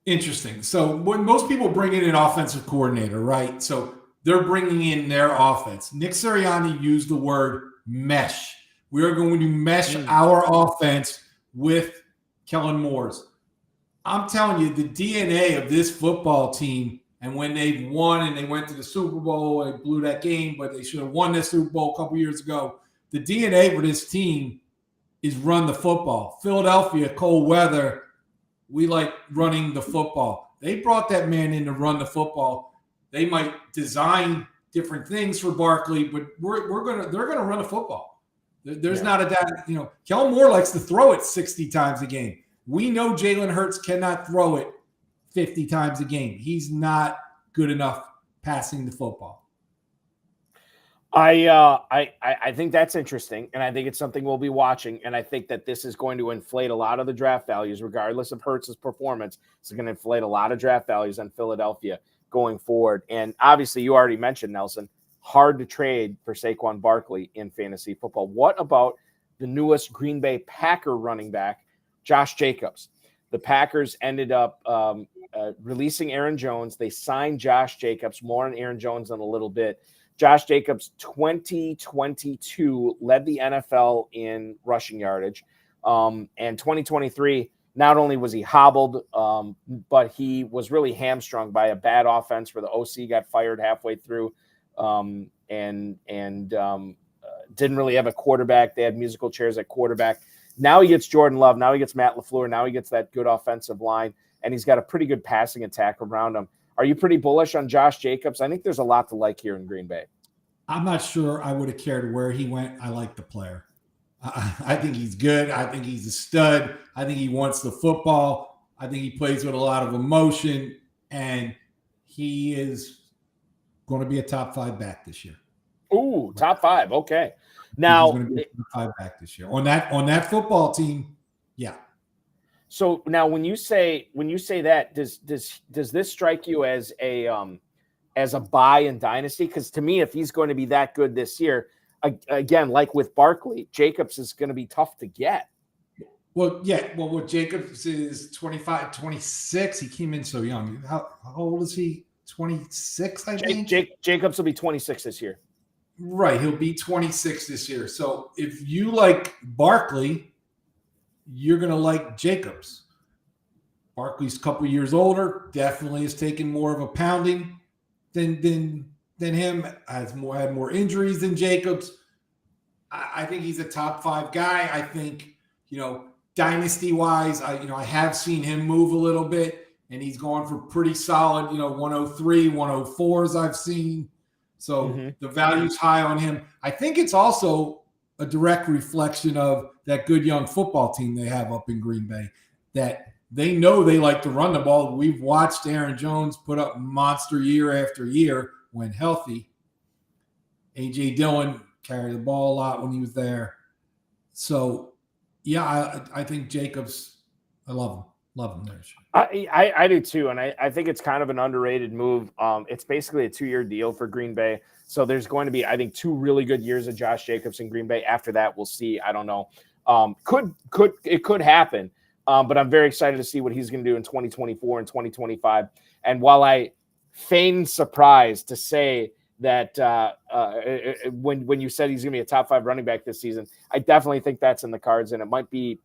interesting. So when most people bring in an offensive coordinator, right? So they're bringing in their offense. Nick Sirianni used the word mesh. We are going to mesh our offense with Kellen Moore's. I'm telling you, the DNA of this football team, And when they've won and they went to the Super Bowl, they blew that game, but they should have won this Super Bowl a couple years ago. The DNA for this team is run the football. Philadelphia, cold weather, we like running the football. They brought that man in to run the football. They might design different things for Barkley, but they're gonna run the football. There's not a doubt. Kellen Moore likes to throw it 60 times a game. We know Jalen Hurts cannot throw it 50 times a game. He's not good enough passing the football. I think that's interesting, and I think it's something we'll be watching, and I think that this is going to inflate a lot of the draft values, regardless of Hurts' performance. It's going to inflate a lot of draft values on Philadelphia going forward. And obviously, you already mentioned, Nelson, hard to trade for Saquon Barkley in fantasy football. What about the newest Green Bay Packer running back, Josh Jacobs? The Packers ended up releasing Aaron Jones. They signed Josh Jacobs. More on Aaron Jones in a little bit. Josh Jacobs, 2022, led the NFL in rushing yardage. And 2023, not only was he hobbled, but he was really hamstrung by a bad offense where the OC got fired halfway through and didn't really have a quarterback. They had musical chairs at quarterback. Now he gets Jordan Love. Now he gets Matt LaFleur. Now he gets that good offensive line, and he's got a pretty good passing attack around him. Are you pretty bullish on Josh Jacobs? I think there's a lot to like here in Green Bay. I'm not sure I would have cared where he went. I like the player. I think he's good. I think he's a stud. I think he wants the football. I think he plays with a lot of emotion, and he is going to be a top 5 back this year. Ooh, top 5. Okay. Now, he's going to be a top 5 back this year on that football team. Yeah. So now, when you say that, does this strike you as a buy in Dynasty? Because to me, if he's going to be that good this year, again, like with Barkley, Jacobs is going to be tough to get. Well, yeah. Well, what Jacobs is 25, 26. He came in so young. How old is he? 26, I think. Jacobs will be 26 this year. Right. He'll be 26 this year. So if you like Barkley, you're going to like Jacobs. Barkley's a couple years older, definitely has taken more of a pounding than him, had more injuries than Jacobs. I think he's a top 5 guy. I think, dynasty-wise, I have seen him move a little bit, and he's gone for pretty solid, 103, 104s I've seen. So the value's high on him. I think it's also a direct reflection of that good young football team they have up in Green Bay, that they know they like to run the ball. We've watched Aaron Jones put up monster year after year when healthy. A.J. Dillon carried the ball a lot when he was there. So, yeah, I think Jacobs, I love him. Love him there. I do too, and I think it's kind of an underrated move. It's basically a 2-year deal for Green Bay. So there's going to be, I think, 2 really good years of Josh Jacobs in Green Bay. After that, we'll see. I don't know. It could happen, but I'm very excited to see what he's going to do in 2024 and 2025. And while I feign surprise to say that when you said he's going to be a top 5 running back this season, I definitely think that's in the cards, and it might be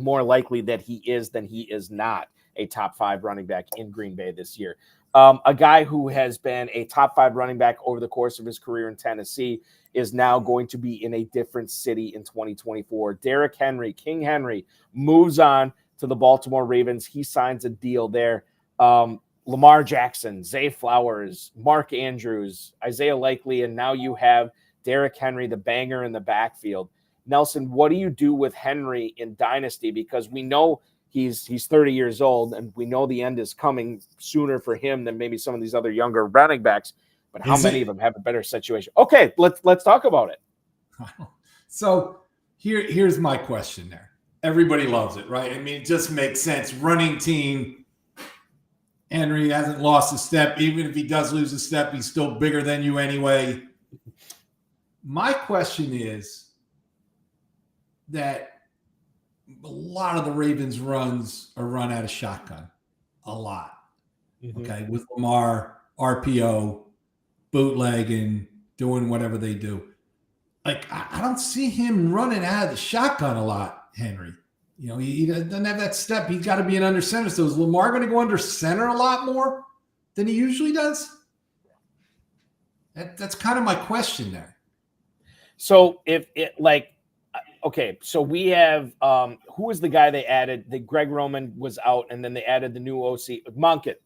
more likely that he is than he is not a top 5 running back in Green Bay this year. A guy who has been a top 5 running back over the course of his career in Tennessee is now going to be in a different city in 2024. Derrick Henry, King Henry, moves on to the Baltimore Ravens. He signs a deal there. Lamar Jackson, Zay Flowers, Mark Andrews, Isaiah Likely, and now you have Derrick Henry, the banger in the backfield. Nelson, what do you do with Henry in Dynasty? Because we know he's 30 years old, and we know the end is coming sooner for him than maybe some of these other younger running backs. But how many of them have a better situation? Okay, let's talk about it. So here's my question there. Everybody loves it, right? I mean, it just makes sense. Running team, Henry hasn't lost a step. Even if he does lose a step, he's still bigger than you anyway. My question is that a lot of the Ravens runs are run out of shotgun. A lot. Okay, with Lamar, RPO, bootlegging, doing whatever they do. Like, I don't see him running out of the shotgun a lot, Henry. He doesn't have that step. He's got to be an under center. So is Lamar going to go under center a lot more than he usually does? That's kind of my question there. So so we have who was the guy they added? The Greg Roman was out, and then they added the new OC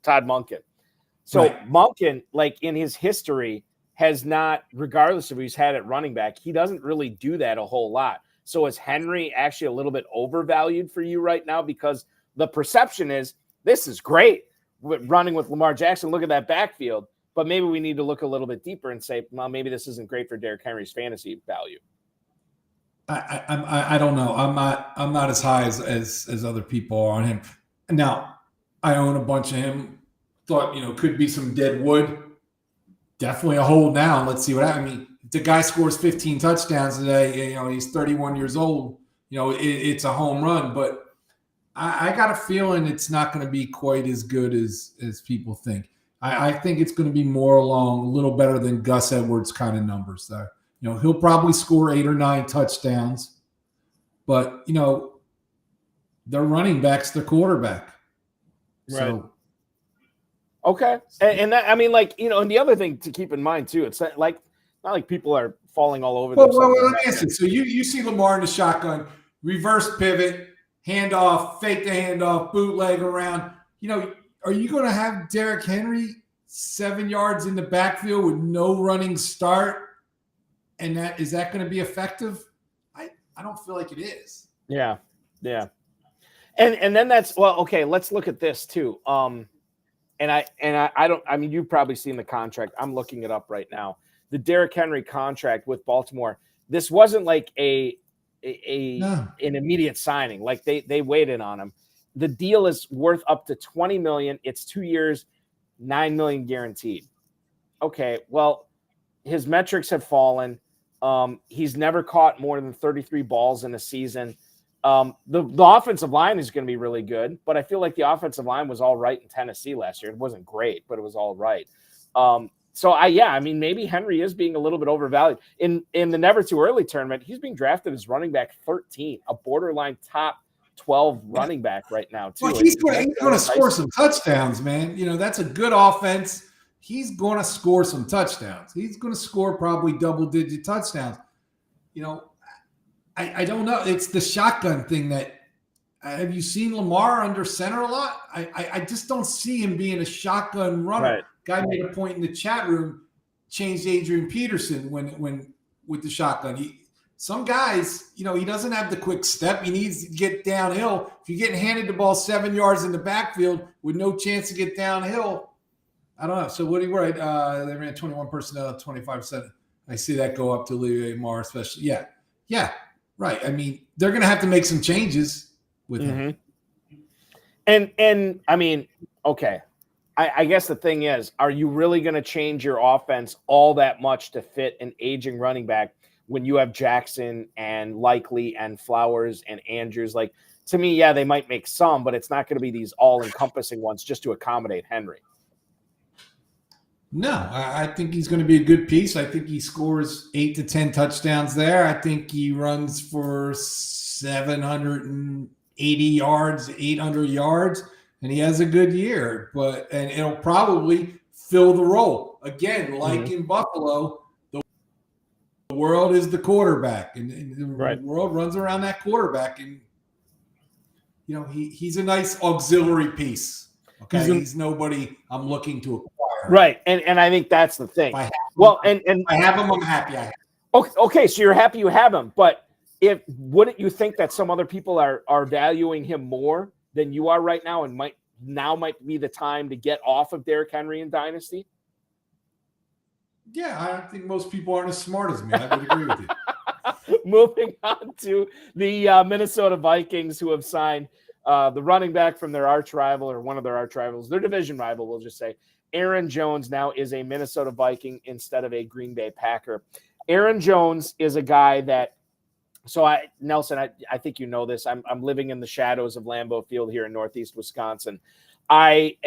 Todd Monken. So right. Monken, like in his history, has not, regardless of who he's had at running back, he doesn't really do that a whole lot. So is Henry actually a little bit overvalued for you right now? Because the perception is this is great running with Lamar Jackson. Look at that backfield. But maybe we need to look a little bit deeper and say, well, maybe this isn't great for Derrick Henry's fantasy value. I don't know. I'm not as high as other people are on him. Now, I own a bunch of him. Thought, could be some dead wood. Definitely a hold now. Let's see what happens. I mean, the guy scores 15 touchdowns today. He's 31 years old. It's a home run. But I got a feeling it's not going to be quite as good as people think. I think it's going to be more along a little better than Gus Edwards kind of numbers there. He'll probably score 8 or 9 touchdowns. But, their running back's their quarterback. Right. So, okay. And that, I mean, and the other thing to keep in mind, too, it's not like people are falling all over themselves. Well, let me ask you. So you see Lamar in the shotgun, reverse pivot, handoff, fake the handoff, bootleg around. Are you going to have Derrick Henry 7 yards in the backfield with no running start? And is that going to be effective? I don't feel like it is. Yeah. Yeah. And then okay, let's look at this too. You've probably seen the contract. I'm looking it up right now. The Derrick Henry contract with Baltimore. This wasn't like an immediate signing. Like they waited on him. The deal is worth up to $20 million. It's 2 years, $9 million guaranteed. Okay, well, his metrics have fallen. He's never caught more than 33 balls in a season. The offensive line is going to be really good, but I feel like the offensive line was all right in Tennessee last year. It wasn't great, but it was all right. Maybe Henry is being a little bit overvalued. In the Never Too Early tournament, he's being drafted as running back 13, a borderline top 12 running back right now, too. Well, he's going to score some touchdowns, man. That's a good offense. He's going to score some touchdowns. He's going to score probably double-digit touchdowns. I don't know. It's the shotgun thing that have you seen Lamar under center a lot? I just don't see him being a shotgun runner. Right. Guy made a point in the chat room, changed Adrian Peterson when with the shotgun. Some guys, he doesn't have the quick step. He needs to get downhill. If you're getting handed the ball 7 yards in the backfield with no chance to get downhill, I don't know. So what do you write? They ran 21 personnel, 25%. I see that go up to Olivier Marr, especially. Yeah, right. I mean, they're going to have to make some changes with him. And I mean, okay. I guess the thing is, are you really going to change your offense all that much to fit an aging running back when you have Jackson and Likely and Flowers and Andrews? Like, to me, yeah, they might make some, but it's not going to be these all-encompassing ones just to accommodate Henry. No, I think he's going to be a good piece. I think he scores 8 to 10 touchdowns there. I think he runs for 780 yards, 800 yards, and he has a good year. And it'll probably fill the role. Again, like in Buffalo, the world is the quarterback, and the world runs around that quarterback. And, he's a nice auxiliary piece. Okay, he's nobody I'm looking to acquire. Right, and I think that's the thing. I have him. I'm happy. I have him. Okay, so you're happy you have him, but wouldn't you think that some other people are valuing him more than you are right now, and might be the time to get off of Derrick Henry in Dynasty? Yeah, I think most people aren't as smart as me. I would agree with you. Moving on to the Minnesota Vikings, who have signed the running back from their arch rival, or one of their arch rivals, their division rival, we'll just say. Aaron Jones now is a Minnesota Viking instead of a Green Bay Packer. Aaron Jones is a guy that, Nelson, I think you know this. I'm living in the shadows of Lambeau Field here in Northeast Wisconsin. I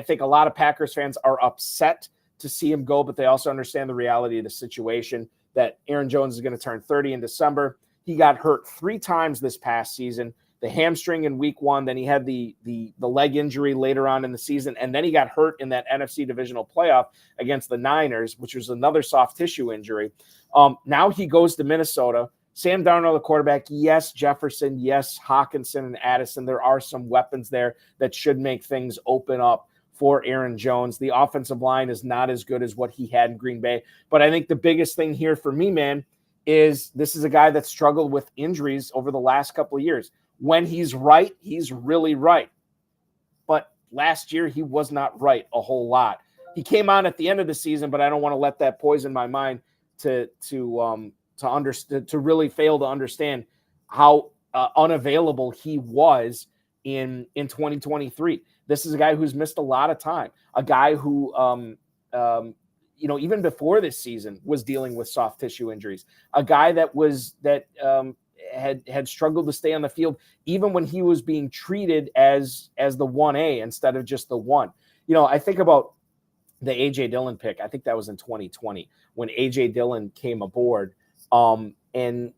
think a lot of Packers fans are upset to see him go, but they also understand the reality of the situation that Aaron Jones is going to turn 30 in December. He got hurt 3 times this past season. The hamstring in week 1, then he had the leg injury later on in the season, and then he got hurt in that NFC divisional playoff against the Niners, which was another soft tissue injury. Now he goes to Minnesota. Sam Darnold, the quarterback, yes, Jefferson, yes, Hockenson and Addison. There are some weapons there that should make things open up for Aaron Jones. The offensive line is not as good as what he had in Green Bay, but I think the biggest thing here for me, man, is this is a guy that struggled with injuries over the last couple of years. When he's right, he's really right. But last year, he was not right a whole lot. He came on at the end of the season, but I don't want to let that poison my mind to really fail to understand how unavailable he was in 2023. This is a guy who's missed a lot of time, a guy who, even before this season was dealing with soft tissue injuries, a guy that had struggled to stay on the field, even when he was being treated as the 1A instead of just the 1. I think about the A.J. Dillon pick. I think that was in 2020 when A.J. Dillon came aboard. And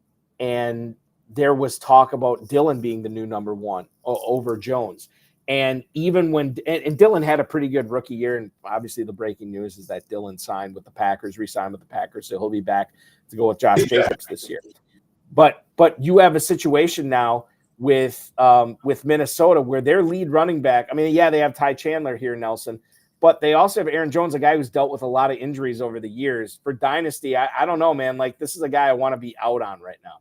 there was talk about Dillon being the new number 1 over Jones. And even when Dillon had a pretty good rookie year, and obviously the breaking news is that Dillon signed with the Packers, re-signed with the Packers, so he'll be back to go with Josh Jacobs this year. But you have a situation now with Minnesota where their lead running back, they have Ty Chandler here, Nelson, but they also have Aaron Jones, a guy who's dealt with a lot of injuries over the years. For Dynasty, I don't know, man. Like, this is a guy I want to be out on right now.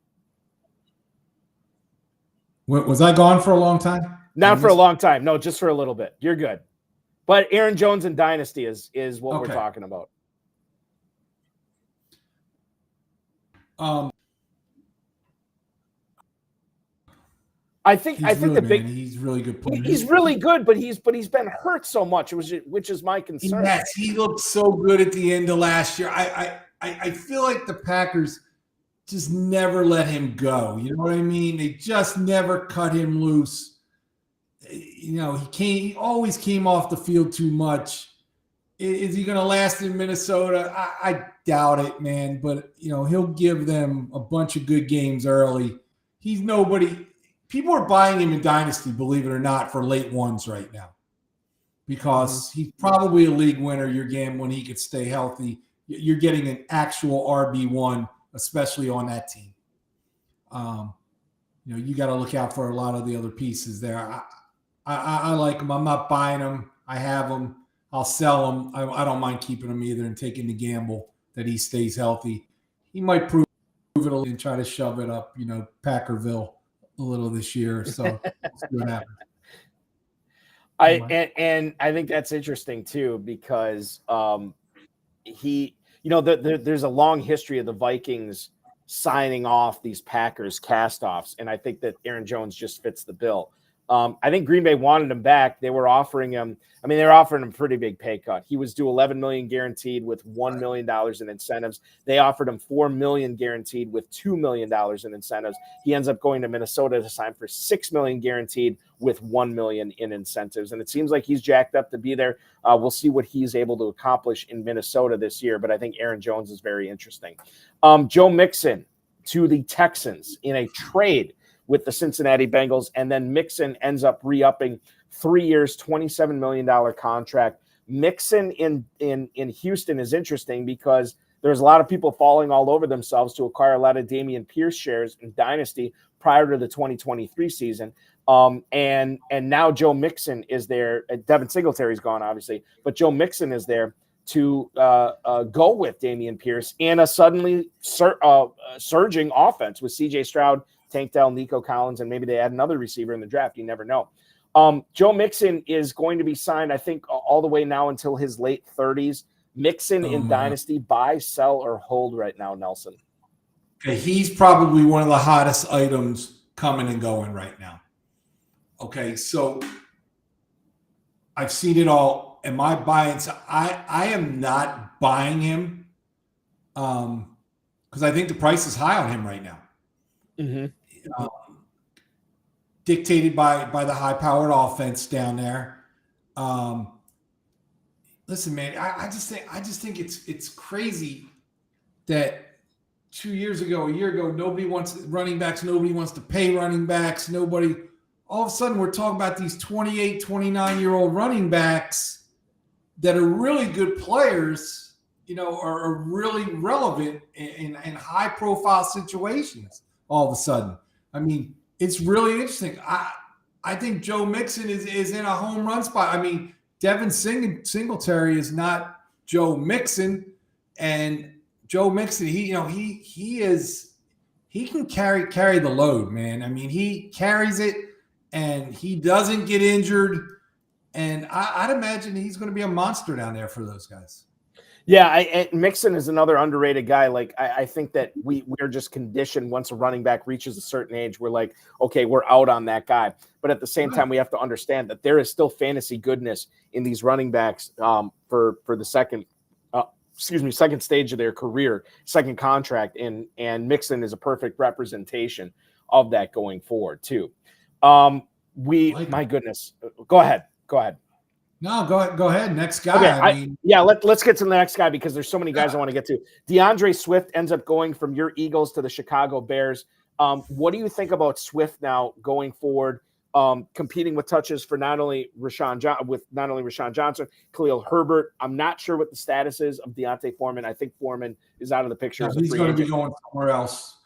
Was I gone for a long time? Not for a long time. No, just for a little bit. You're good. But Aaron Jones and Dynasty is what we're talking about. I think he's really good player. He's really good, but he's been hurt so much, which is my concern. Yes, he looked so good at the end of last year. I feel like the Packers just never let him go. You know what I mean? They just never cut him loose. He always came off the field too much. Is he going to last in Minnesota? I doubt it, man. But he'll give them a bunch of good games early. He's nobody. People are buying him in Dynasty, believe it or not, for late ones right now, because he's probably a league winner. You're getting when he could stay healthy. You're getting an actual RB1, especially on that team. You got to look out for a lot of the other pieces there. I like him. I'm not buying him. I have him. I'll sell him. I don't mind keeping him either and taking the gamble that he stays healthy. He might prove it and try to shove it up, Packerville a little this year. So let's see what happens. I think that's interesting too, because there's a long history of the Vikings signing off these Packers cast-offs, and I think that Aaron Jones just fits the bill. I think Green Bay wanted him back. They were offering him. They were offering him a pretty big pay cut. He was due $11 million guaranteed with $1 million in incentives. They offered him $4 million guaranteed with $2 million in incentives. He ends up going to Minnesota to sign for $6 million guaranteed with $1 million in incentives. And it seems like he's jacked up to be there. We'll see what he's able to accomplish in Minnesota this year. But I think Aaron Jones is very interesting. Joe Mixon to the Texans in a trade with the Cincinnati Bengals, and then Mixon ends up re-upping 3 years, $27 million contract. Mixon in Houston is interesting because there's a lot of people falling all over themselves to acquire a lot of Dameon Pierce shares in Dynasty prior to the 2023 season. And now Joe Mixon is there. Devin Singletary's gone, obviously, but Joe Mixon is there to go with Dameon Pierce in a suddenly surging offense with C.J. Stroud, Tank Dell, Nico Collins, and maybe they add another receiver in the draft. You never know. Joe Mixon is going to be signed, I think, all the way now until his late 30s. Mixon in Dynasty, buy, sell, or hold right now, Nelson? Okay, he's probably one of the hottest items coming and going right now. Okay, so I've seen it all. Am I buying? So I am not buying him because I think the price is high on him right now. Mm-hmm. Dictated by the high-powered offense down there. Listen, man, I just think it's crazy that 2 years ago, a year ago, nobody wants running backs. Nobody wants to pay running backs. Nobody. All of a sudden, we're talking about these 28, 29-year-old running backs that are really good players, are really relevant in high-profile situations all of a sudden. I mean, it's really interesting. I think Joe Mixon is in a home run spot. I mean, Devin Singletary is not Joe Mixon, and Joe Mixon, he can carry the load, man. I mean, he carries it, and he doesn't get injured. And I'd imagine he's going to be a monster down there for those guys. Yeah, Mixon is another underrated guy. Like, I think that we're just conditioned once a running back reaches a certain age, we're like, okay, we're out on that guy. But at the same time, we have to understand that there is still fantasy goodness in these running backs for the second stage of their career, second contract, and Mixon is a perfect representation of that going forward too. My goodness, go ahead. No, go ahead. Next guy. Okay, let's get to the next guy because there's so many guys I want to get to. DeAndre Swift ends up going from your Eagles to the Chicago Bears. What do you think about Swift now going forward, competing with touches for not only Rashawn Johnson, Khalil Herbert? I'm not sure what the status is of D'Onta Foreman. I think Foreman is out of the picture. He's going to be going somewhere else.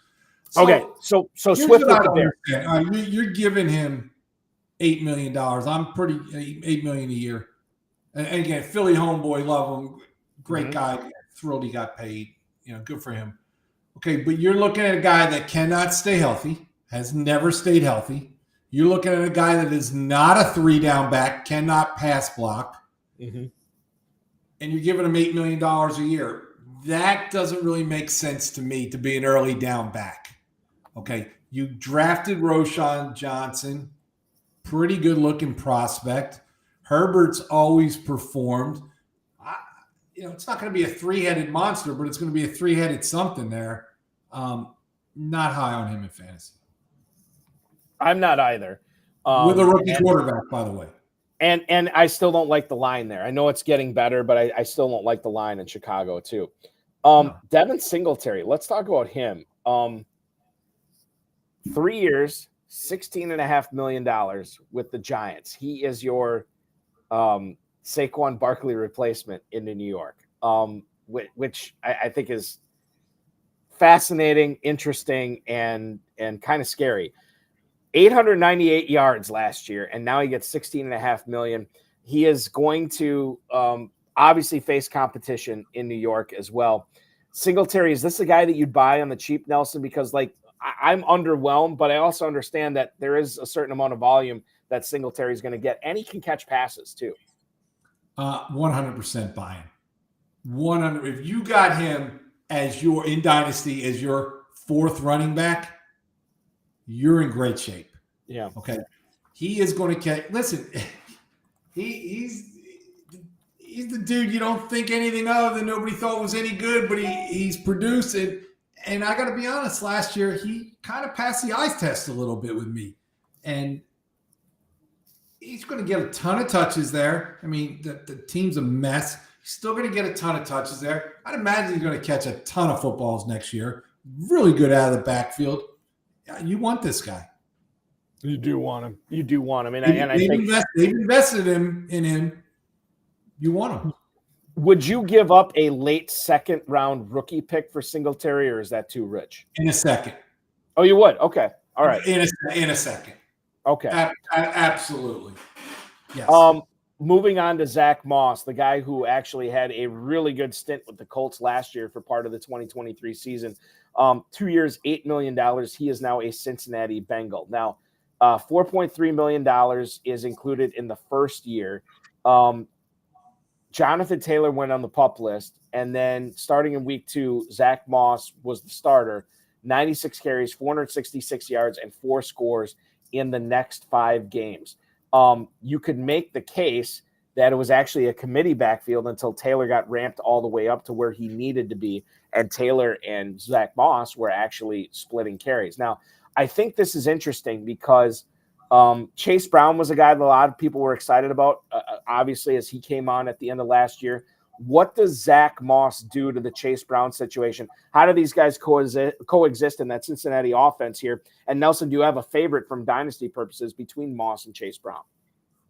So Swift with the Bears. You're giving him $8 million. I'm pretty $8 million a year. And again, Philly homeboy, love him. Great guy. Thrilled he got paid. Good for him. Okay, but you're looking at a guy that cannot stay healthy, has never stayed healthy. You're looking at a guy that is not a 3-down back, cannot pass block, and you're giving him $8 million a year. That doesn't really make sense to me to be an early down back. Okay, you drafted Rashawn Johnson. Pretty good looking prospect. Herbert's always performed. It's not going to be a 3-headed monster, but it's going to be a 3-headed something there. Not high on him in fantasy. I'm not either. With a rookie quarterback, by the way. And I still don't like the line there. I know it's getting better, but I still don't like the line in Chicago too. Devin Singletary, let's talk about him. 3 years, $16.5 million with the Giants. He is your Saquon Barkley replacement in New York, which I think is fascinating, interesting, and kind of scary. 898 yards last year, and now he gets $16.5 million. He is going to obviously face competition in New York as well. Singletary, is this a guy that you'd buy on the cheap, Nelson? Because I'm underwhelmed, but I also understand that there is a certain amount of volume that Singletary is going to get, and he can catch passes too. 100% buying. 100. If you got him as your in Dynasty as your fourth running back, you're in great shape. Yeah. Okay. He is going to catch. Listen, he's the dude you don't think anything of, and nobody thought was any good, but he's produced it. And I got to be honest, last year he kind of passed the eye test a little bit with me. And he's going to get a ton of touches there. I mean, the team's a mess. He's still going to get a ton of touches there. I'd imagine he's going to catch a ton of footballs next year. Really good out of the backfield. You want this guy. You do want him. You do want him. They've invested in him. You want him. Would you give up a late second round rookie pick for Singletary, or is that too rich? In a second. Oh, you would? Okay. All right. In a second. Okay. Absolutely. Yes. Moving on to Zack Moss, the guy who actually had a really good stint with the Colts last year for part of the 2023 season. 2 years, $8 million. He is now a Cincinnati Bengal. Now, $4.3 million is included in the first year. Jonathan Taylor went on the PUP list, and then starting in week 2, Zack Moss was the starter. 96 carries, 466 yards, and 4 scores in the next 5 games. You could make the case that it was actually a committee backfield until Taylor got ramped all the way up to where he needed to be, and Taylor and Zack Moss were actually splitting carries. Now, I think this is interesting because Chase Brown was a guy that a lot of people were excited about, obviously, as he came on at the end of last year. What does Zack Moss do to the Chase Brown situation? How do these guys coexist in that Cincinnati offense here? And Nelson, do you have a favorite from dynasty purposes between Moss and Chase Brown?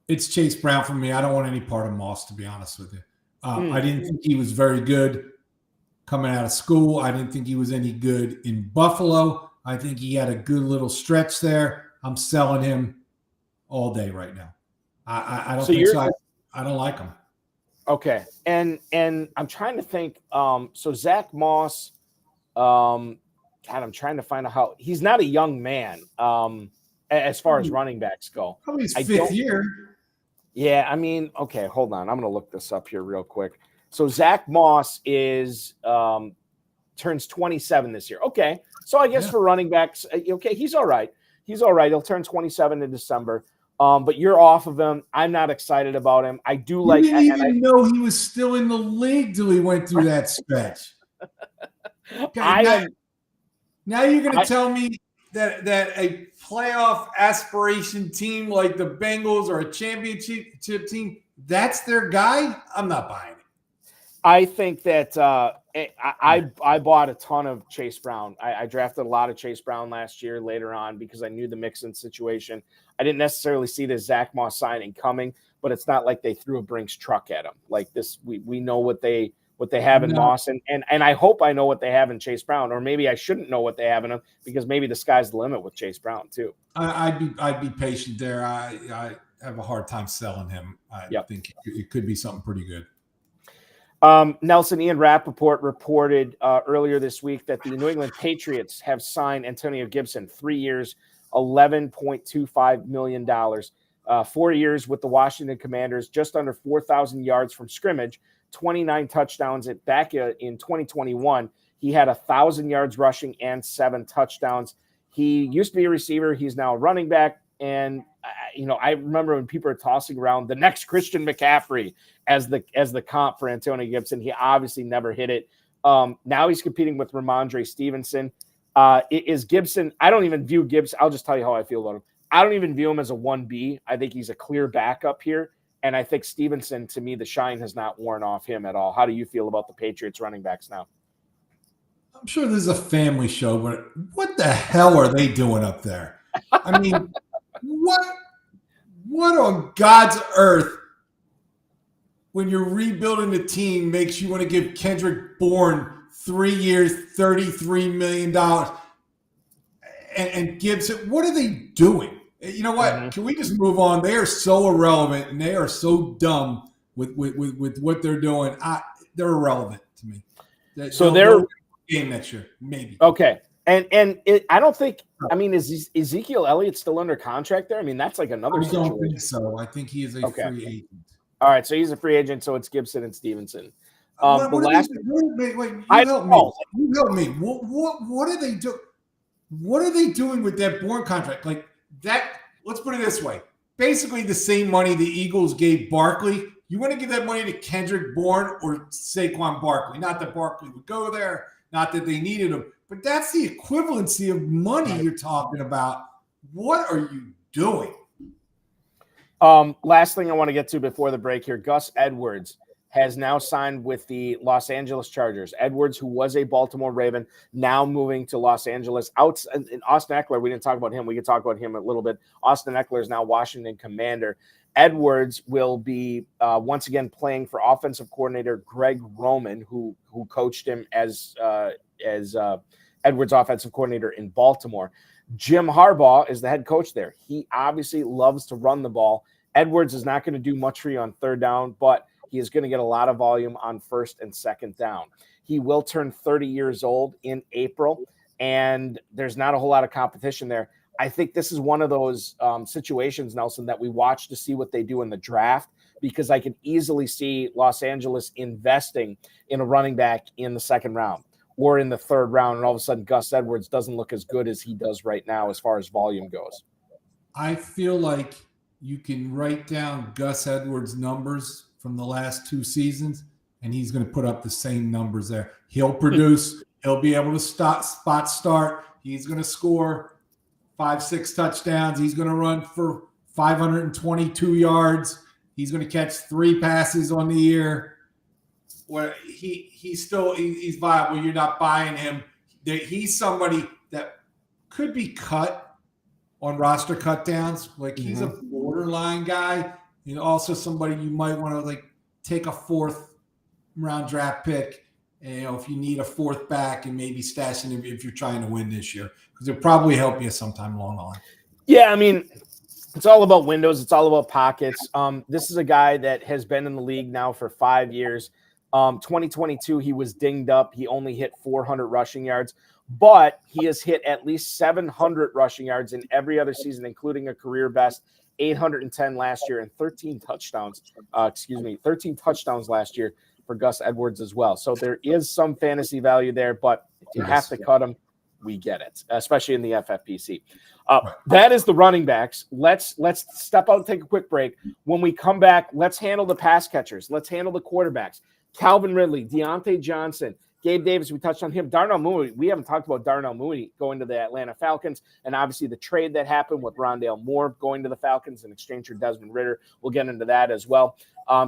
It's Chase Brown for me. I don't want any part of Moss, to be honest with you. I didn't think he was very good coming out of school. I didn't think he was any good in Buffalo. I think he had a good little stretch there. I'm selling him all day right now. I don't think so. I don't like him. Okay. And I'm trying to think. So Zack Moss, God, I'm trying to find out how he's not a young man as far as running backs go. Probably his fifth year. Yeah, I mean, okay, hold on. I'm going to look this up here real quick. So Zack Moss turns 27 this year. Okay. So I guess for running backs, okay, he's all right. He's all right. He'll turn 27 in December. But you're off of him. I'm not excited about him. I do like. You didn't even know he was still in the league till he went through that stretch. Okay, now you're going to tell me that a playoff aspiration team like the Bengals or a championship team, that's their guy? I'm not buying it. I think that I bought a ton of Chase Brown. I drafted a lot of Chase Brown last year later on because I knew the Mixon situation. I didn't necessarily see the Zack Moss signing coming, but it's not like they threw a Brinks truck at him. Like this, we know what they have in Moss, and I hope I know what they have in Chase Brown, or maybe I shouldn't know what they have in him because maybe the sky's the limit with Chase Brown too. I'd be patient there. I have a hard time selling him. I think it could be something pretty good. Nelson, Ian Rappaport reported earlier this week that the New England Patriots have signed Antonio Gibson 3 years, $11.25 million, 4 years with the Washington Commanders, just under 4,000 yards from scrimmage, 29 touchdowns. Back in 2021, he had 1,000 yards rushing and 7 touchdowns. He used to be a receiver. He's now a running back. And, I remember when people are tossing around the next Christian McCaffrey as the comp for Antonio Gibson. He obviously never hit it. Now he's competing with Rhamondre Stevenson. Is Gibson – I don't even view Gibson – I'll just tell you how I feel about him. I don't even view him as a 1B. I think he's a clear backup here. And I think Stevenson, to me, the shine has not worn off him at all. How do you feel about the Patriots running backs now? I'm sure this is a family show, but what the hell are they doing up there? I mean – What on God's earth, when you're rebuilding the team, makes you want to give Kendrick Bourne 3 years, $33 million? And Gibson, what are they doing? You know what? Mm-hmm. Can we just move on? They are so irrelevant, and they are so dumb with what they're doing. They're irrelevant to me. So they're game next year, maybe. Okay. And I don't think – I mean, is Ezekiel Elliott still under contract there? I mean, that's like another situation. I don't think so. I think he is a free agent. All right, so he's a free agent, so it's Gibson and Stevenson. Wait, you help me. What are they doing? What are they doing with that Bourne contract? Like that – let's put it this way. Basically the same money the Eagles gave Barkley. You want to give that money to Kendrick Bourne or Saquon Barkley. Not that Barkley would go there, not that they needed him. But that's the equivalency of money you're talking about. What are you doing? Last thing I want to get to before the break here, Gus Edwards has now signed with the Los Angeles Chargers. Edwards, who was a Baltimore Raven, now moving to Los Angeles. And Austin Eckler, we didn't talk about him. We could talk about him a little bit. Austin Eckler is now Washington Commander. Edwards will be once again playing for offensive coordinator Greg Roman, who coached him as Edwards' offensive coordinator in Baltimore. Jim Harbaugh is the head coach there. He obviously loves to run the ball. Edwards is not going to do much for you on third down, but he is going to get a lot of volume on first and second down. He will turn 30 years old in April, and there's not a whole lot of competition there. I think this is one of those situations, Nelson, that we watch to see what they do in the draft, because I can easily see Los Angeles investing in a running back in the second round or in the third round, and all of a sudden Gus Edwards doesn't look as good as he does right now as far as volume goes. I feel like you can write down Gus Edwards' numbers from the last 2 seasons, and he's going to put up the same numbers there. He'll produce. He'll be able to spot start. He's going to score 5-6 touchdowns. He's going to run for 522 yards. He's going to catch 3 passes on the year. where he's viable. You're not buying him. He's somebody that could be cut on roster cut downs. Like he's a borderline guy. Also somebody you might want to like take a 4th round draft pick. If you need a 4th back and maybe stashing him if you're trying to win this year, because it'll probably help you sometime along the line. Yeah, I mean, it's all about windows. It's all about pockets. This is a guy that has been in the league now for 5 years. 2022, he was dinged up. He only hit 400 rushing yards, but he has hit at least 700 rushing yards in every other season, including a career best 810 last year and 13 touchdowns. 13 touchdowns last year for Gus Edwards as well. So there is some fantasy value there, but if you have to cut him, we get it, especially in the FFPC. That is the running backs. Let's step out and take a quick break. When we come back, let's handle the pass catchers. Let's handle the quarterbacks. Calvin Ridley, Diontae Johnson, Gabe Davis, we touched on him. Darnell Mooney, we haven't talked about Darnell Mooney going to the Atlanta Falcons, and obviously the trade that happened with Rondale Moore going to the Falcons in exchange for Desmond Ridder. We'll get into that as well.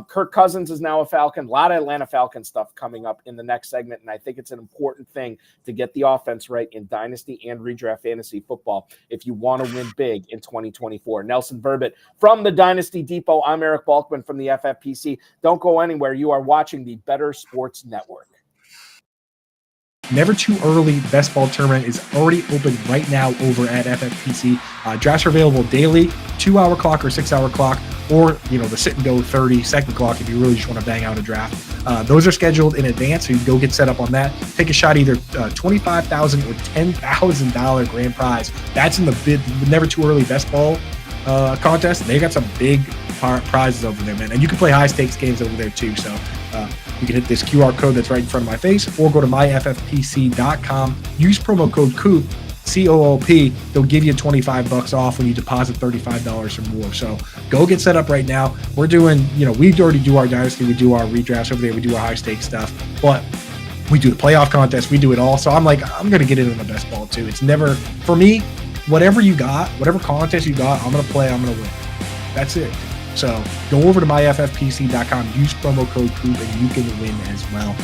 Kirk Cousins is now a Falcon. A lot of Atlanta Falcon stuff coming up in the next segment, and I think it's an important thing to get the offense right in Dynasty and Redraft Fantasy Football if you want to win big in 2024. Nelson Verbit from the Dynasty Depot. I'm Eric Balkman from the FFPC. Don't go anywhere. You are watching the Better Sports Network. Never Too Early Best Ball Tournament is already open right now over at FFPC. Drafts are available daily, 2-hour clock or 6-hour clock, or the sit and go 30-second clock if you really just want to bang out a draft. Those are scheduled in advance, so you can go get set up on that. Take a shot, either $25,000 or $10,000 grand prize. That's in the Never Too Early Best Ball contest. They got some big prizes over there, man, and you can play high stakes games over there too. So you can hit this QR code that's right in front of my face, or go to myffpc.com. Use promo code COOP, COOP. They'll give you $25 off when you deposit $35 or more. So go get set up right now. We're doing, we already do our Dynasty, we do our redrafts over there, we do our high stakes stuff, but we do the playoff contest, we do it all. So I'm going to get in on the best ball too. It's never, for me, whatever you got, whatever contest you got, I'm going to play, I'm going to win. That's it. So go over to myffpc.com, use promo code COOP, and you can win as well.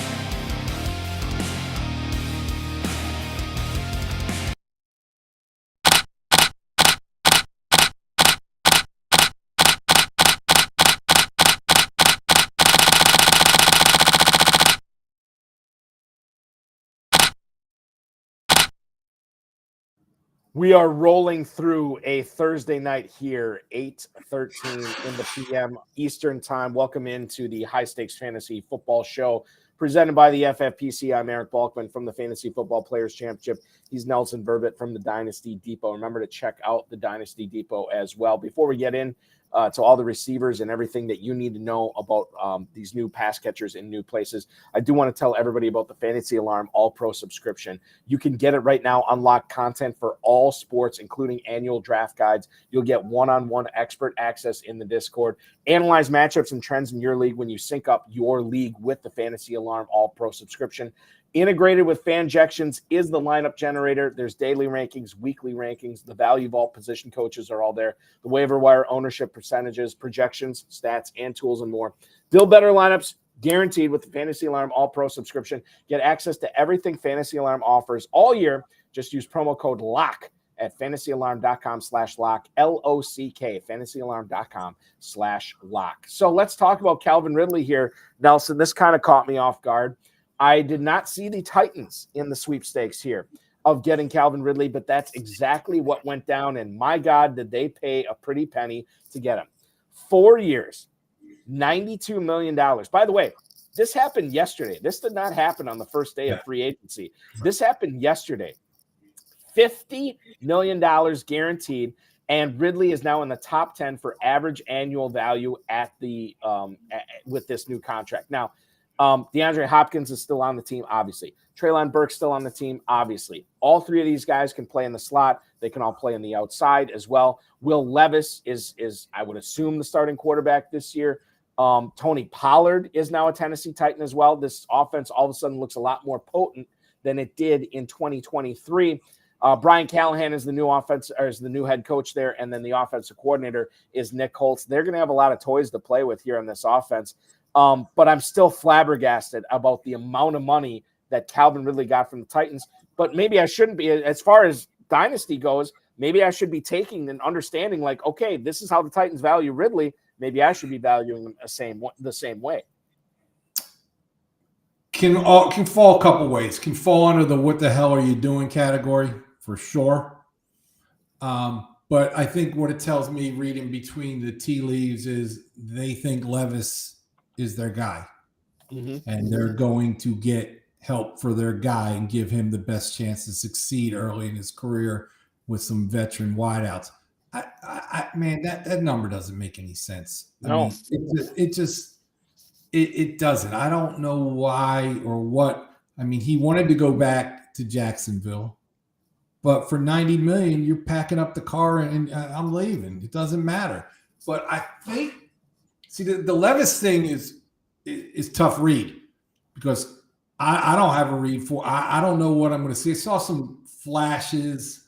We are rolling through a Thursday night here, 8:13 in the PM Eastern Time. Welcome into the High Stakes Fantasy Football Show presented by the FFPC. I'm Eric Balkman from the Fantasy Football Players Championship. He's Nelson Verbit from the Dynasty Depot. Remember to check out the Dynasty Depot as well. Before we get in to all the receivers and everything that you need to know about these new pass catchers in new places, I do want to tell everybody about the Fantasy Alarm All-Pro subscription. You can get it right now, unlock content for all sports, including annual draft guides. You'll get one-on-one expert access in the Discord, analyze matchups and trends in your league when you sync up your league with the Fantasy Alarm All-Pro subscription. Integrated with Fanjections is the lineup generator. There's daily rankings, weekly rankings. The value vault position coaches are all there. The waiver wire ownership percentages, projections, stats, and tools and more. Build better lineups, guaranteed with the Fantasy Alarm All-Pro subscription. Get access to everything Fantasy Alarm offers all year. Just use promo code LOCK at fantasyalarm.com/lock, LOCK, fantasyalarm.com/lock. So let's talk about Calvin Ridley here, Nelson. This kind of caught me off guard. I did not see the Titans in the sweepstakes here of getting Calvin Ridley, but that's exactly what went down. And my God, did they pay a pretty penny to get him. 4 years, $92 million. By the way, this happened yesterday. This did not happen on the first day of free agency. This happened yesterday. $50 million guaranteed. And Ridley is now in the top 10 for average annual value at the with this new contract. Now, DeAndre Hopkins is still on the team, obviously. Treylon Burks still on the team, obviously. All three of these guys can play in the slot. They can all play on the outside as well. Will Levis is I would assume, the starting quarterback this year. Tony Pollard is now a Tennessee Titan as well. This offense all of a sudden looks a lot more potent than it did in 2023. Brian Callahan is the new head coach there, and then the offensive coordinator is Nick Holtz. They're going to have a lot of toys to play with here on this offense. But I'm still flabbergasted about the amount of money that Calvin Ridley got from the Titans. But maybe I shouldn't be. As far as dynasty goes, maybe I should be taking and understanding, like, okay, this is how the Titans value Ridley. Maybe I should be valuing him the same way. Can fall a couple ways. Can fall under the "what the hell are you doing" category for sure. But I think what it tells me, reading between the tea leaves, is they think Levis is their guy, and they're going to get help for their guy and give him the best chance to succeed early in his career with some veteran wideouts. Man, that number doesn't make any sense. No, it doesn't. I don't know why or what. I mean, he wanted to go back to Jacksonville, but for $90 million, you're packing up the car and I'm leaving. It doesn't matter. But I think, see, the Levis thing is tough read because I don't have a read for. I don't know what I'm going to see. I saw some flashes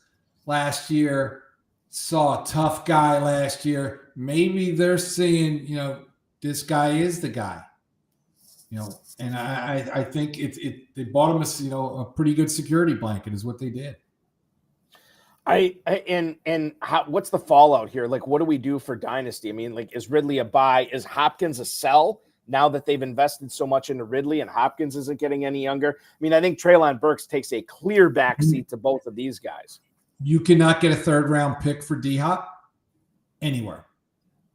last year. Saw a tough guy last year. Maybe they're seeing, this guy is the guy. And I think they bought him a pretty good security blanket is what they did. What's the fallout here? Like, what do we do for dynasty? I mean, like, is Ridley a buy? Is Hopkins a sell now that they've invested so much into Ridley and Hopkins isn't getting any younger? I mean, I think Treylon Burks takes a clear backseat to both of these guys. You cannot get a third-round pick for D-Hop anywhere.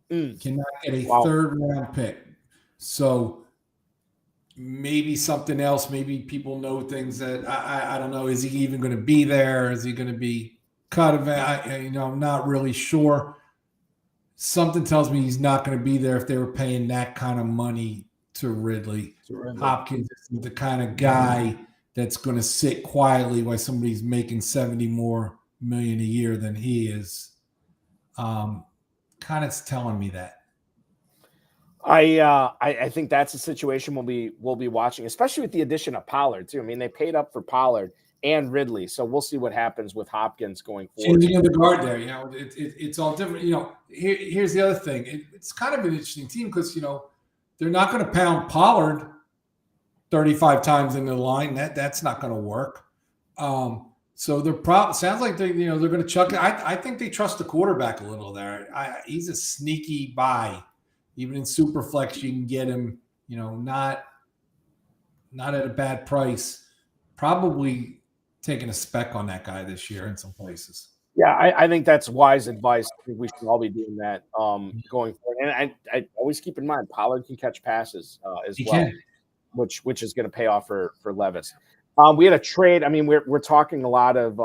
Cannot get a third-round pick. So maybe something else. Maybe people know things that I don't know. Is he even going to be there? Is he going to be cut? I'm not really sure. Something tells me he's not going to be there if they were paying that kind of money to Ridley. Hopkins is the kind of guy that's going to sit quietly while somebody's making $70 more million a year than he is. Kind of telling me that. I think that's a situation we'll be watching, especially with the addition of Pollard too. I mean, they paid up for Pollard and Ridley, so we'll see what happens with Hopkins going forward. Changing of the guard there, it's all different. Here's the other thing. It's kind of an interesting team because they're not going to pound Pollard 35 times in the line. That's not going to work. So sounds like they're going to chuck it. I think they trust the quarterback a little there. He's a sneaky buy. Even in Superflex, you can get him, not at a bad price. Probably taking a spec on that guy this year in some places. Yeah, I think that's wise advice. I think we should all be doing that going forward. And I always keep in mind Pollard can catch passes as well, which is going to pay off for Levis. We had a trade. I mean, we're talking a lot of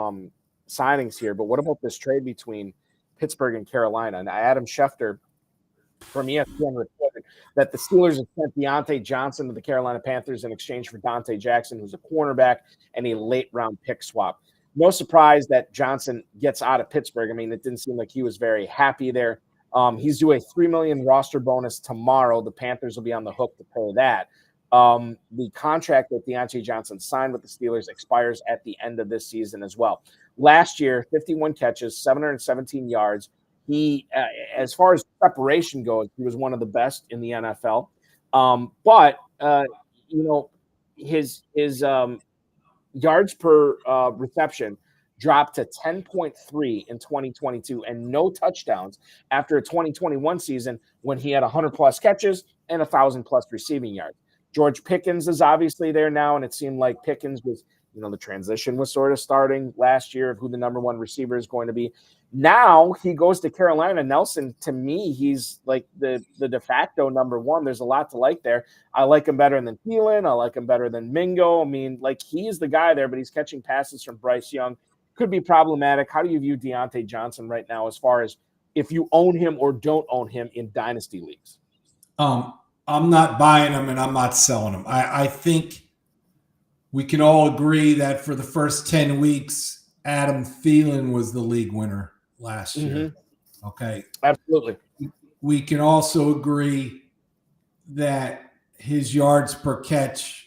signings here, but what about this trade between Pittsburgh and Carolina? And Adam Schefter from ESPN reported that the Steelers have sent Diontae Johnson to the Carolina Panthers in exchange for Dante Jackson, who's a cornerback, and a late-round pick swap. No surprise that Johnson gets out of Pittsburgh. I mean, it didn't seem like he was very happy there. He's due a $3 million roster bonus tomorrow. The Panthers will be on the hook to pay that. The contract that Diontae Johnson signed with the Steelers expires at the end of this season as well. Last year, 51 catches, 717 yards. He, as far as preparation goes, he was one of the best in the NFL. But his yards per reception dropped to 10.3 in 2022 and no touchdowns after a 2021 season when he had 100-plus catches and 1,000-plus receiving yards. George Pickens is obviously there now, and it seemed like Pickens was, the transition was sort of starting last year of who the number one receiver is going to be. Now he goes to Carolina. Nelson, to me, he's like the de facto number one. There's a lot to like there. I like him better than Thielen. I like him better than Mingo. I mean, like, he's the guy there, but he's catching passes from Bryce Young. Could be problematic. How do you view Diontae Johnson right now as far as if you own him or don't own him in dynasty leagues? I'm not buying him and I'm not selling him. I think we can all agree that for the first 10 weeks, Adam Thielen was the league winner last year. Okay. Absolutely. We can also agree that his yards per catch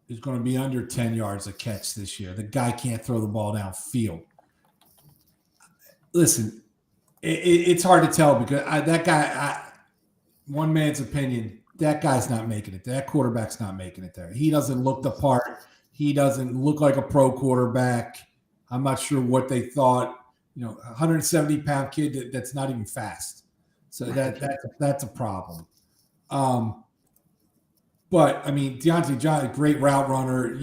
is going to be under 10 yards a catch this year. The guy can't throw the ball downfield. Listen, it's hard to tell because that guy, one man's opinion, that guy's not making it. That quarterback's not making it there. He doesn't look the part. He doesn't look like a pro quarterback. I'm not sure what they thought. 170-pound kid that's not even fast. So that's a problem. But I mean, Diontae Johnson, great route runner.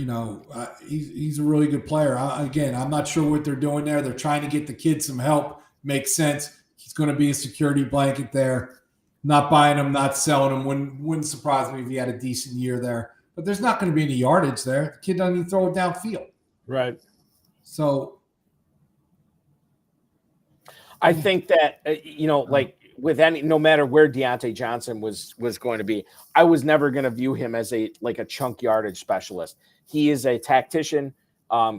He's a really good player. I'm not sure what they're doing there. They're trying to get the kid some help. Makes sense. He's going to be a security blanket there. Not buying him, not selling him. Wouldn't surprise me if he had a decent year there. But there's not going to be any yardage there. The kid doesn't even throw it downfield. Right. So I think that with no matter where Diontae Johnson was going to be, I was never going to view him as a chunk yardage specialist. He is a tactician.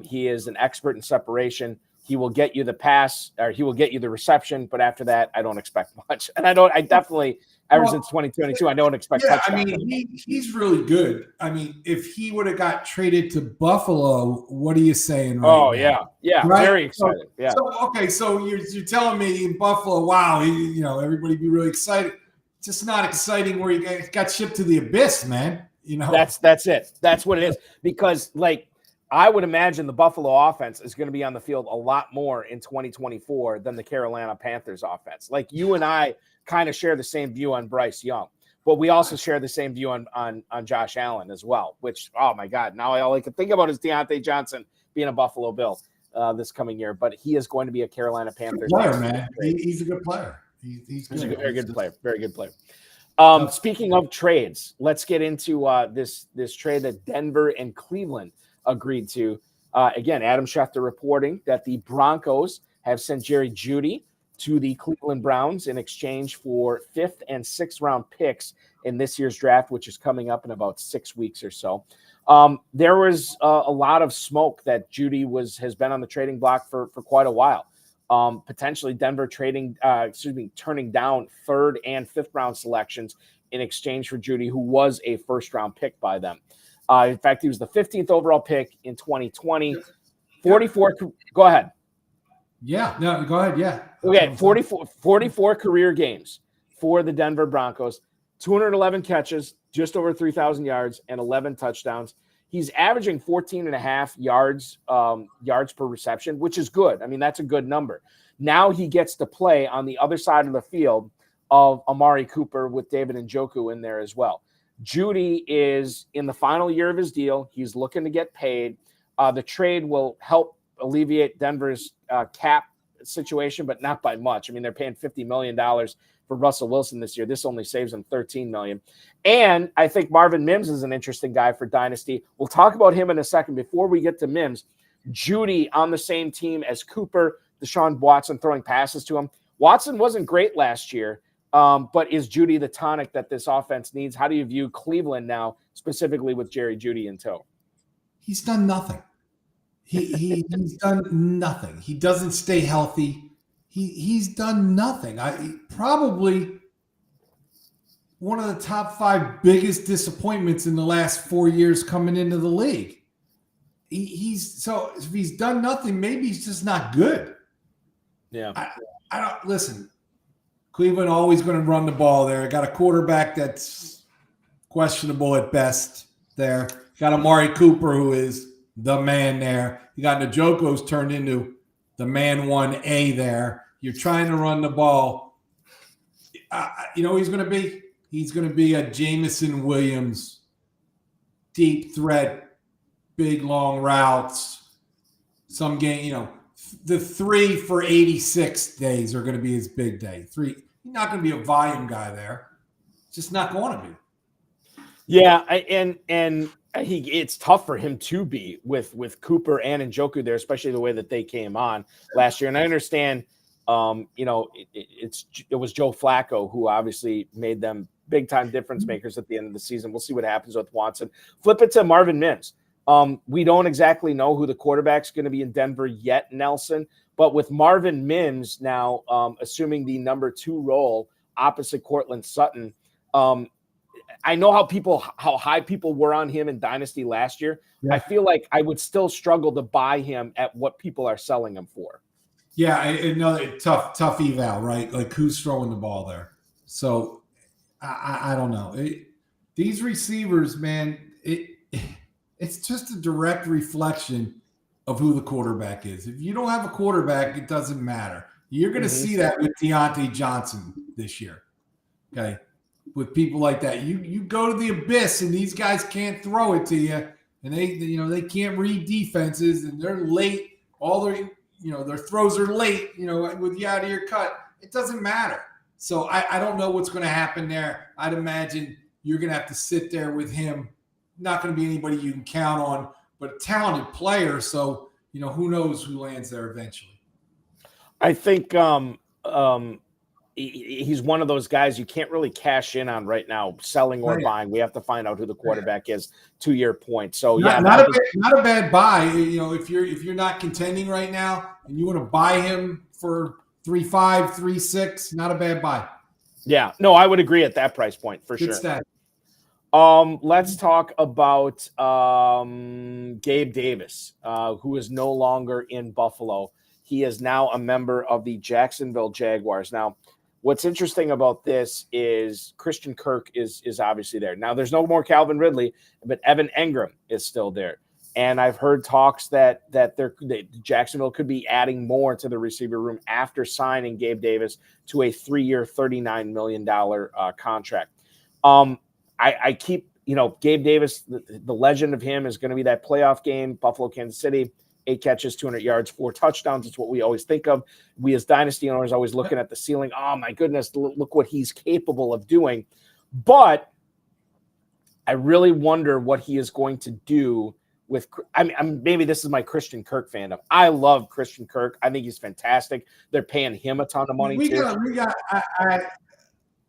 He is an expert in separation. He will get you the pass, or he will get you the reception. But after that, I don't expect much. And I definitely, since 2022, I don't expect much. I mean, he's really good. I mean, if he would have got traded to Buffalo, what are you saying right now? Yeah. Right? Very excited. So you're telling me in Buffalo, wow, everybody be really excited. It's just not exciting where he got shipped to the abyss, man. That's it. That's what it is. Because I would imagine the Buffalo offense is going to be on the field a lot more in 2024 than the Carolina Panthers offense. You and I kind of share the same view on Bryce Young, but we also share the same view on Josh Allen as well, which, oh my God, now all I can think about is Diontae Johnson being a Buffalo Bill this coming year, but he is going to be a Carolina Panthers player, man. He's a good player. He's a very good player. Very good player. Speaking of trades, let's get into this trade that Denver and Cleveland agreed to. Again, Adam Schefter reporting that the Broncos have sent Jerry Jeudy to the Cleveland Browns in exchange for 5th and 6th round picks in this year's draft, which is coming up in about 6 weeks or so. There was a lot of smoke that Jeudy has been on the trading block for quite a while. Potentially Denver turning down 3rd and 5th round selections in exchange for Jeudy, who was a 1st round pick by them. In fact, he was the 15th overall pick in 2020. 44. Go ahead. Yeah. No, go ahead. Yeah. Okay. 44 career games for the Denver Broncos, 211 catches, just over 3,000 yards, and 11 touchdowns. He's averaging 14.5 yards per reception, which is good. I mean, that's a good number. Now he gets to play on the other side of the field of Amari Cooper with David Njoku in there as well. Jeudy is in the final year of his deal. He's looking to get paid. The trade will help alleviate Denver's cap situation, but not by much. I mean, they're paying $50 million for Russell Wilson this year. This only saves them $13 million. And I think Marvin Mims is an interesting guy for Dynasty. We'll talk about him in a second. Before we get to Mims, Jeudy on the same team as Cooper, Deshaun Watson throwing passes to him. Watson wasn't great last year. But is Jeudy the tonic that this offense needs? How do you view Cleveland now, specifically with Jerry Jeudy in tow? He's done nothing. He's done nothing. He doesn't stay healthy. He's done nothing. Probably one of the top 5 biggest disappointments in the last 4 years coming into the league. So if he's done nothing, maybe he's just not good. Yeah. I don't listen. Cleveland always going to run the ball there. Got a quarterback that's questionable at best there. Got Amari Cooper, who is the man there. You got Njoku's turned into the man 1A there. You're trying to run the ball. He's going to be? He's going to be a Jameson Williams, deep threat, big long routes. Some game, the 3 for 86 days are going to be his big day. 3. He's not going to be a volume guy there. Just not going to be. Yeah, it's tough for him to be with Cooper and Njoku there, especially the way that they came on last year. And I understand, it was Joe Flacco who obviously made them big time difference makers at the end of the season. We'll see what happens with Watson. Flip it to Marvin Mims. We don't exactly know who the quarterback's going to be in Denver yet, Nelson. But with Marvin Mims now assuming the number 2 role opposite Courtland Sutton, I know how high people were on him in Dynasty last year. Yeah. I feel like I would still struggle to buy him at what people are selling him for. Yeah, another tough eval, right? Like who's throwing the ball there? So I don't know. these receivers, man, it's just a direct reflection of who the quarterback is. If you don't have a quarterback, it doesn't matter. You're going to see that with Diontae Johnson this year. Okay. With people like that, you go to the abyss and these guys can't throw it to you, and they can't read defenses, and they're late. All their throws are late, with you out of your cut. It doesn't matter. So I don't know what's going to happen there. I'd imagine you're going to have to sit there with him. Not going to be anybody you can count on, but a talented player. So, who knows who lands there eventually. I think he's one of those guys you can't really cash in on right now, selling or buying. We have to find out who the quarterback is, to your point. So not a bad buy. If you're not contending right now and you want to buy him for 3.5, 3.6, not a bad buy. Yeah, no, I would agree at that price point for Good sure. Stat. Let's talk about Gabe Davis, who is no longer in Buffalo. He is now a member of the Jacksonville Jaguars. Now, what's interesting about this is Christian Kirk is obviously there. Now, there's no more Calvin Ridley, but Evan Engram is still there. And I've heard talks that Jacksonville could be adding more to the receiver room after signing Gabe Davis to a 3-year, $39 million contract. I keep, Gabe Davis, the legend of him is going to be that playoff game, Buffalo, Kansas City, 8 catches, 200 yards, 4 touchdowns. It's what we always think of. We as dynasty owners always looking at the ceiling. Oh, my goodness, look what he's capable of doing. But I really wonder what he is going to do with maybe this is my Christian Kirk fandom. I love Christian Kirk. I think he's fantastic. They're paying him a ton of money I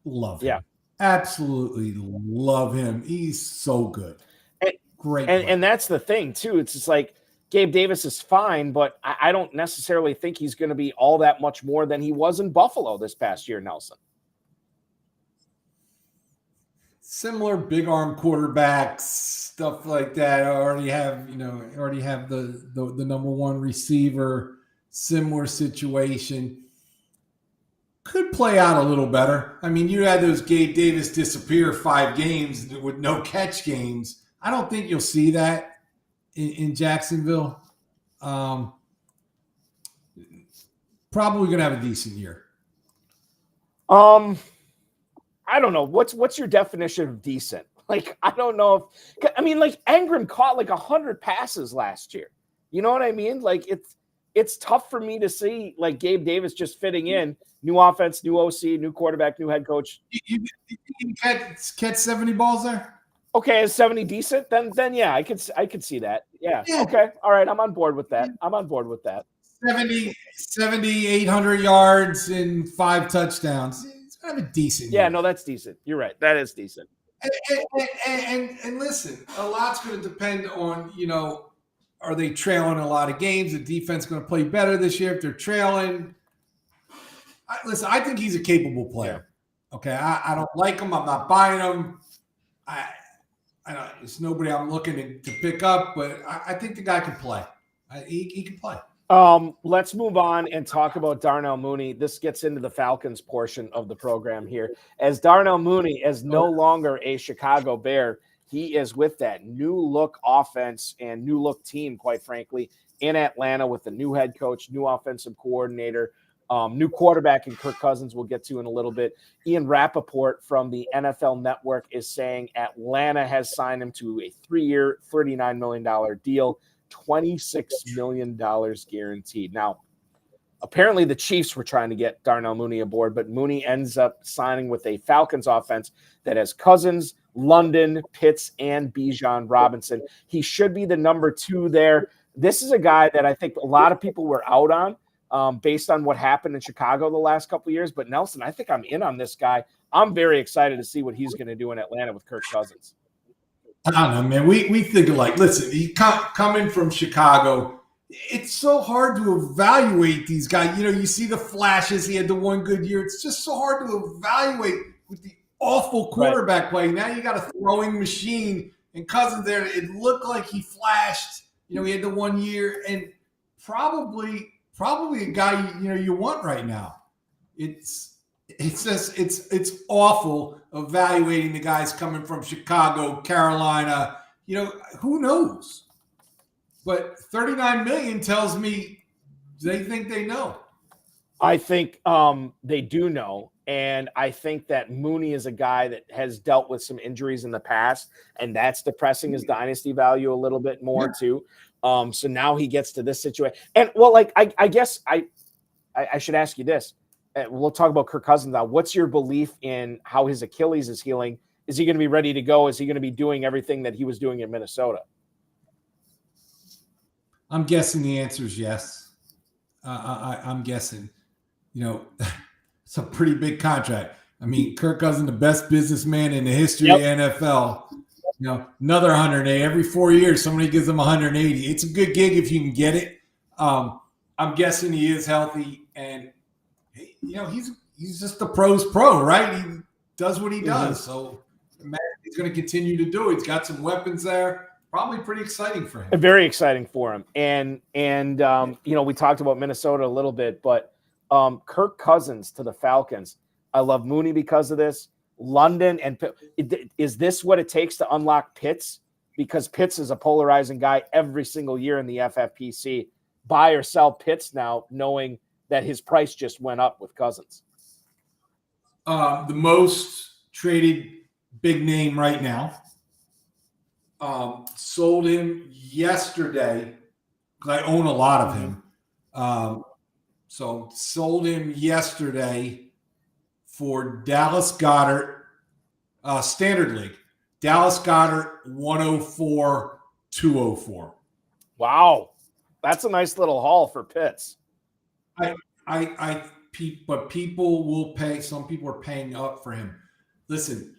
love him. Yeah. Absolutely love him. He's so good. Great. And that's the thing, too. It's just like Gabe Davis is fine, but I don't necessarily think he's going to be all that much more than he was in Buffalo this past year, Nelson. Similar big arm quarterbacks, stuff like that. Already have the number one receiver, similar situation. Could play out a little better. I mean, you had those Gabe Davis disappear 5 games with no catch games. I don't think you'll see that in Jacksonville. Probably going to have a decent year. I don't know. What's your definition of decent? Like, I don't know like Engram caught like 100 passes last year. You know what I mean? Like it's tough for me to see like Gabe Davis just fitting in. New offense, new OC, new quarterback, new head coach. You catch 70 balls there? Okay, is 70 decent? Then yeah, I could see that. Yeah. Okay. All right. I'm on board with that. 70, 800 yards and 5 touchdowns. It's kind of a decent year. Yeah, no, that's decent. You're right. That is decent. And listen, a lot's going to depend on, are they trailing a lot of games? The defense going to play better this year if they're trailing? I think he's a capable player. Yeah. Okay, I don't like him. I'm not buying him. It's nobody I'm looking to pick up, but I think the guy can play. He can play. Let's move on and talk about Darnell Mooney. This gets into the Falcons portion of the program here. As Darnell Mooney is no longer a Chicago Bear, he is with that new look offense and new look team, quite frankly, in Atlanta with the new head coach, new offensive coordinator, new quarterback in Kirk Cousins we'll get to in a little bit. Ian Rappaport from the NFL Network is saying Atlanta has signed him to a 3-year, $39 million deal, $26 million guaranteed. Now, apparently the Chiefs were trying to get Darnell Mooney aboard, but Mooney ends up signing with a Falcons offense that has Cousins, London, Pitts, and Bijan Robinson. He should be the number 2 there. This is a guy that I think a lot of people were out on based on what happened in Chicago the last couple of years. But Nelson, I think I'm in on this guy. I'm very excited to see what he's going to do in Atlanta with Kirk Cousins. I don't know, man. We think like, listen, he coming from Chicago, it's so hard to evaluate these guys. You see the flashes. He had the one good year. It's just so hard to evaluate with the awful quarterback play. Now you got a throwing machine and Cousins there. It looked like he flashed. He had the 1 year and probably a guy you want right now. It's it's just it's awful evaluating the guys coming from Chicago, Carolina. Who knows? But $39 million tells me they think they know. I think they do know. And I think that Mooney is a guy that has dealt with some injuries in the past, and that's depressing his dynasty value a little bit more too. So now he gets to this situation. And I guess I should ask you this. We'll talk about Kirk Cousins now. What's your belief in how his Achilles is healing? Is he going to be ready to go? Is he going to be doing everything that he was doing in Minnesota? I'm guessing the answer is yes. I'm guessing. It's a pretty big contract. I mean, Kirk Cousins, the best businessman in the history of the NFL. Another 180 every 4 years. Somebody gives him 180. It's a good gig if you can get it. I'm guessing he is healthy, and he's just the pro's pro, right? He does what he does. So he's going to continue to do it. He's got some weapons there. Probably pretty exciting for him. Very exciting for him. And we talked about Minnesota a little bit, but Kirk Cousins to the Falcons. I love Mooney because of this. London and is this what it takes to unlock Pitts? Because Pitts is a polarizing guy every single year in the FFPC. Buy or sell Pitts now, knowing that his price just went up with Cousins. The most traded big name right now. Sold him yesterday because I own a lot of him. So sold him yesterday for Dallas Goedert, Standard League. Dallas Goedert 104,204. Wow, that's a nice little haul for Pitts. But people will pay. Some people are paying up for him. Listen,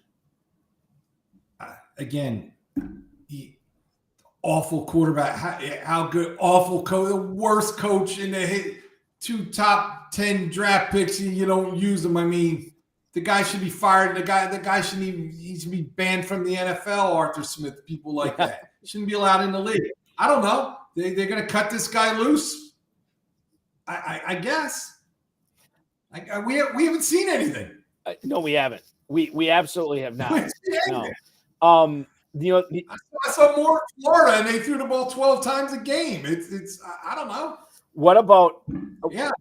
again, awful quarterback. How good? Awful coach. The worst coach in the 2 top 10 draft picks. You don't use them. I mean, the guy should be fired. The guy shouldn't even. He should be banned from the NFL. Arthur Smith. People like that shouldn't be allowed in the league. I don't know. They're going to cut this guy loose. I guess. We haven't seen anything. No, we haven't. We absolutely have not. No. I saw more in Florida, and they threw the ball 12 times a game. It's I don't know. What about yeah?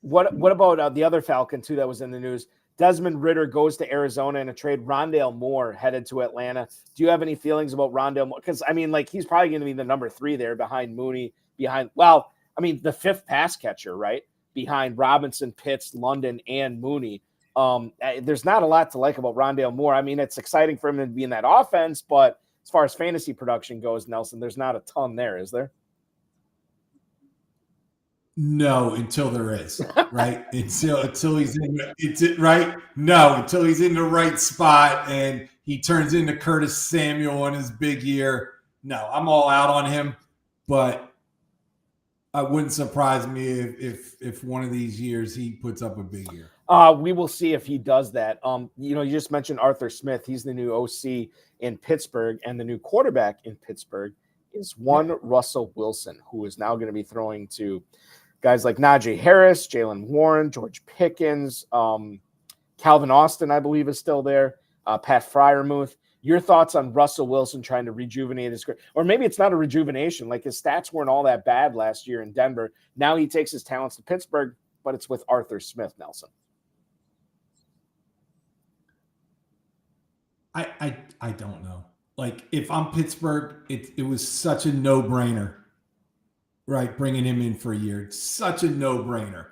What about the other Falcon too that was in the news? Desmond Ridder goes to Arizona in a trade. Rondale Moore headed to Atlanta. Do you have any feelings about Rondale Moore? Because he's probably going to be the number 3 there behind Mooney, the 5th pass catcher, right? Behind Robinson, Pitts, London, and Mooney. There's not a lot to like about Rondale Moore. I mean, it's exciting for him to be in that offense, but as far as fantasy production goes, Nelson, there's not a ton there, is there? No, until there is, right? until he's in right? No, until he's in the right spot and he turns into Curtis Samuel in his big year. No, I'm all out on him, but it wouldn't surprise me if one of these years he puts up a big year. We will see if he does that. You just mentioned Arthur Smith. He's the new OC in Pittsburgh, and the new quarterback in Pittsburgh is Russell Wilson, who is now going to be throwing to guys like Najee Harris, Jalen Warren, George Pickens, Calvin Austin, I believe, is still there, Pat Freiermuth. Your thoughts on Russell Wilson trying to rejuvenate his career? Or maybe it's not a rejuvenation. Like, his stats weren't all that bad last year in Denver. Now he takes his talents to Pittsburgh, but it's with Arthur Smith, Nelson. I don't know. Like, if I'm Pittsburgh, it was such a no-brainer, right? Bringing him in for a year. It's such a no-brainer.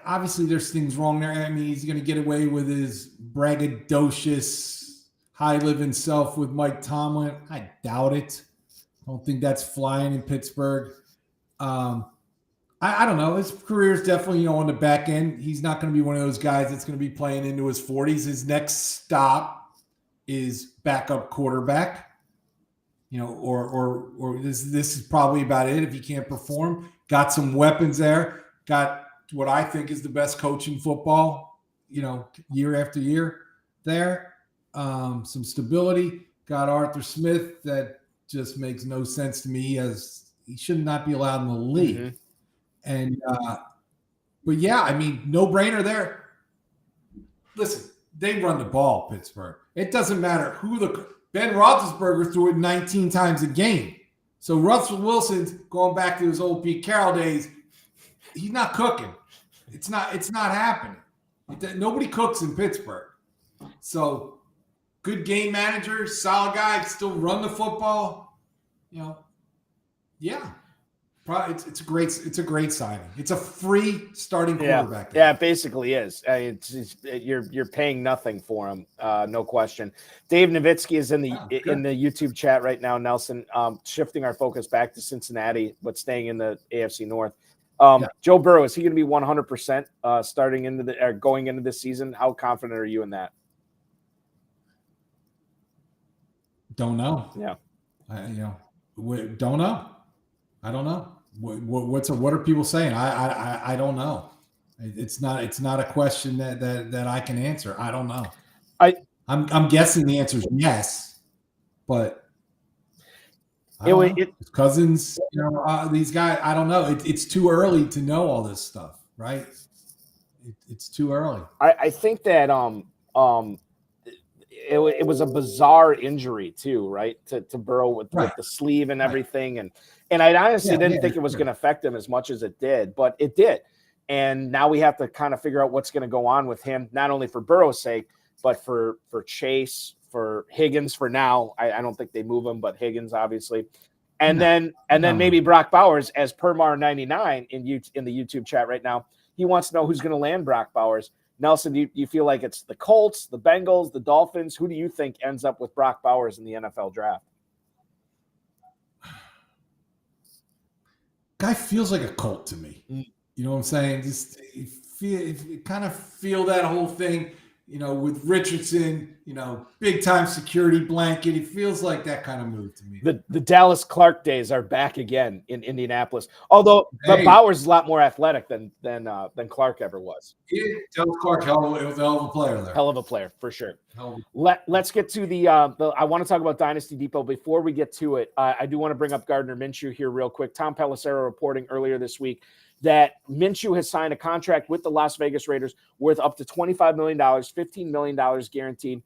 Obviously, there's things wrong there. I mean, he's going to get away with his braggadocious, high-living self with Mike Tomlin. I doubt it. I don't think that's flying in Pittsburgh. I don't know. His career is definitely, on the back end. He's not going to be one of those guys that's going to be playing into his 40s. His next stop is backup quarterback. Or this is probably about it if he can't perform. Got some weapons there. Got what I think is the best coach in football, year after year there. Some stability. Got Arthur Smith that just makes no sense to me, as he should not be allowed in the league. Mm-hmm. And But yeah, I mean, no brainer there. Listen, they run the ball, Pittsburgh. It doesn't matter who Ben Roethlisberger threw it 19 times a game. So Russell Wilson's going back to his old Pete Carroll days. He's not cooking. It's not happening. Nobody cooks in Pittsburgh. So good game manager, solid guy, still run the football. Yeah. Probably it's a great signing. It's a free starting quarterback. Yeah, it basically is. You're paying nothing for him, no question. Dave Nowitzki is in the YouTube chat right now. Nelson, shifting our focus back to Cincinnati, but staying in the AFC North. Joe Burrow, is he going to be 100% starting going into this season? How confident are you in that? Don't know. Yeah. Don't know. I don't know. What are people saying? I don't know. It's not a question that I can answer. I don't know. I'm guessing the answer is yes, but Cousins, these guys, I don't know. It's too early to know all this stuff, right? It's too early. I think that it was a bizarre injury too, right? To Burrow with the sleeve and everything, and I honestly didn't think it was going to affect him as much as it did, but it did. And now we have to kind of figure out what's going to go on with him, not only for Burrow's sake, but for Chase, for Higgins. For now, I don't think they move him, but Higgins obviously, and then maybe Brock Bowers, as per Mar99 in the YouTube chat right now. He wants to know who's going to land Brock Bowers. Nelson, do you feel like it's the Colts, the Bengals, the Dolphins? Who do you think ends up with Brock Bowers in the NFL draft? Guy feels like a Colt to me. You know what I'm saying? Just you kind of feel that whole thing, with Richardson, big time security blanket. He feels like that kind of move to me. The Dallas Clark days are back again in Indianapolis. Although Bowers is a lot more athletic than Clark ever was. Yeah, Dallas Clark, was a hell of a player there. Hell of a player for sure. Let's get to the I want to talk about Dynasty Depot. Before we get to it, I do want to bring up Gardner Minshew here real quick. Tom Pelissero reporting earlier this week that Minshew has signed a contract with the Las Vegas Raiders worth up to $25 million, $15 million guaranteed.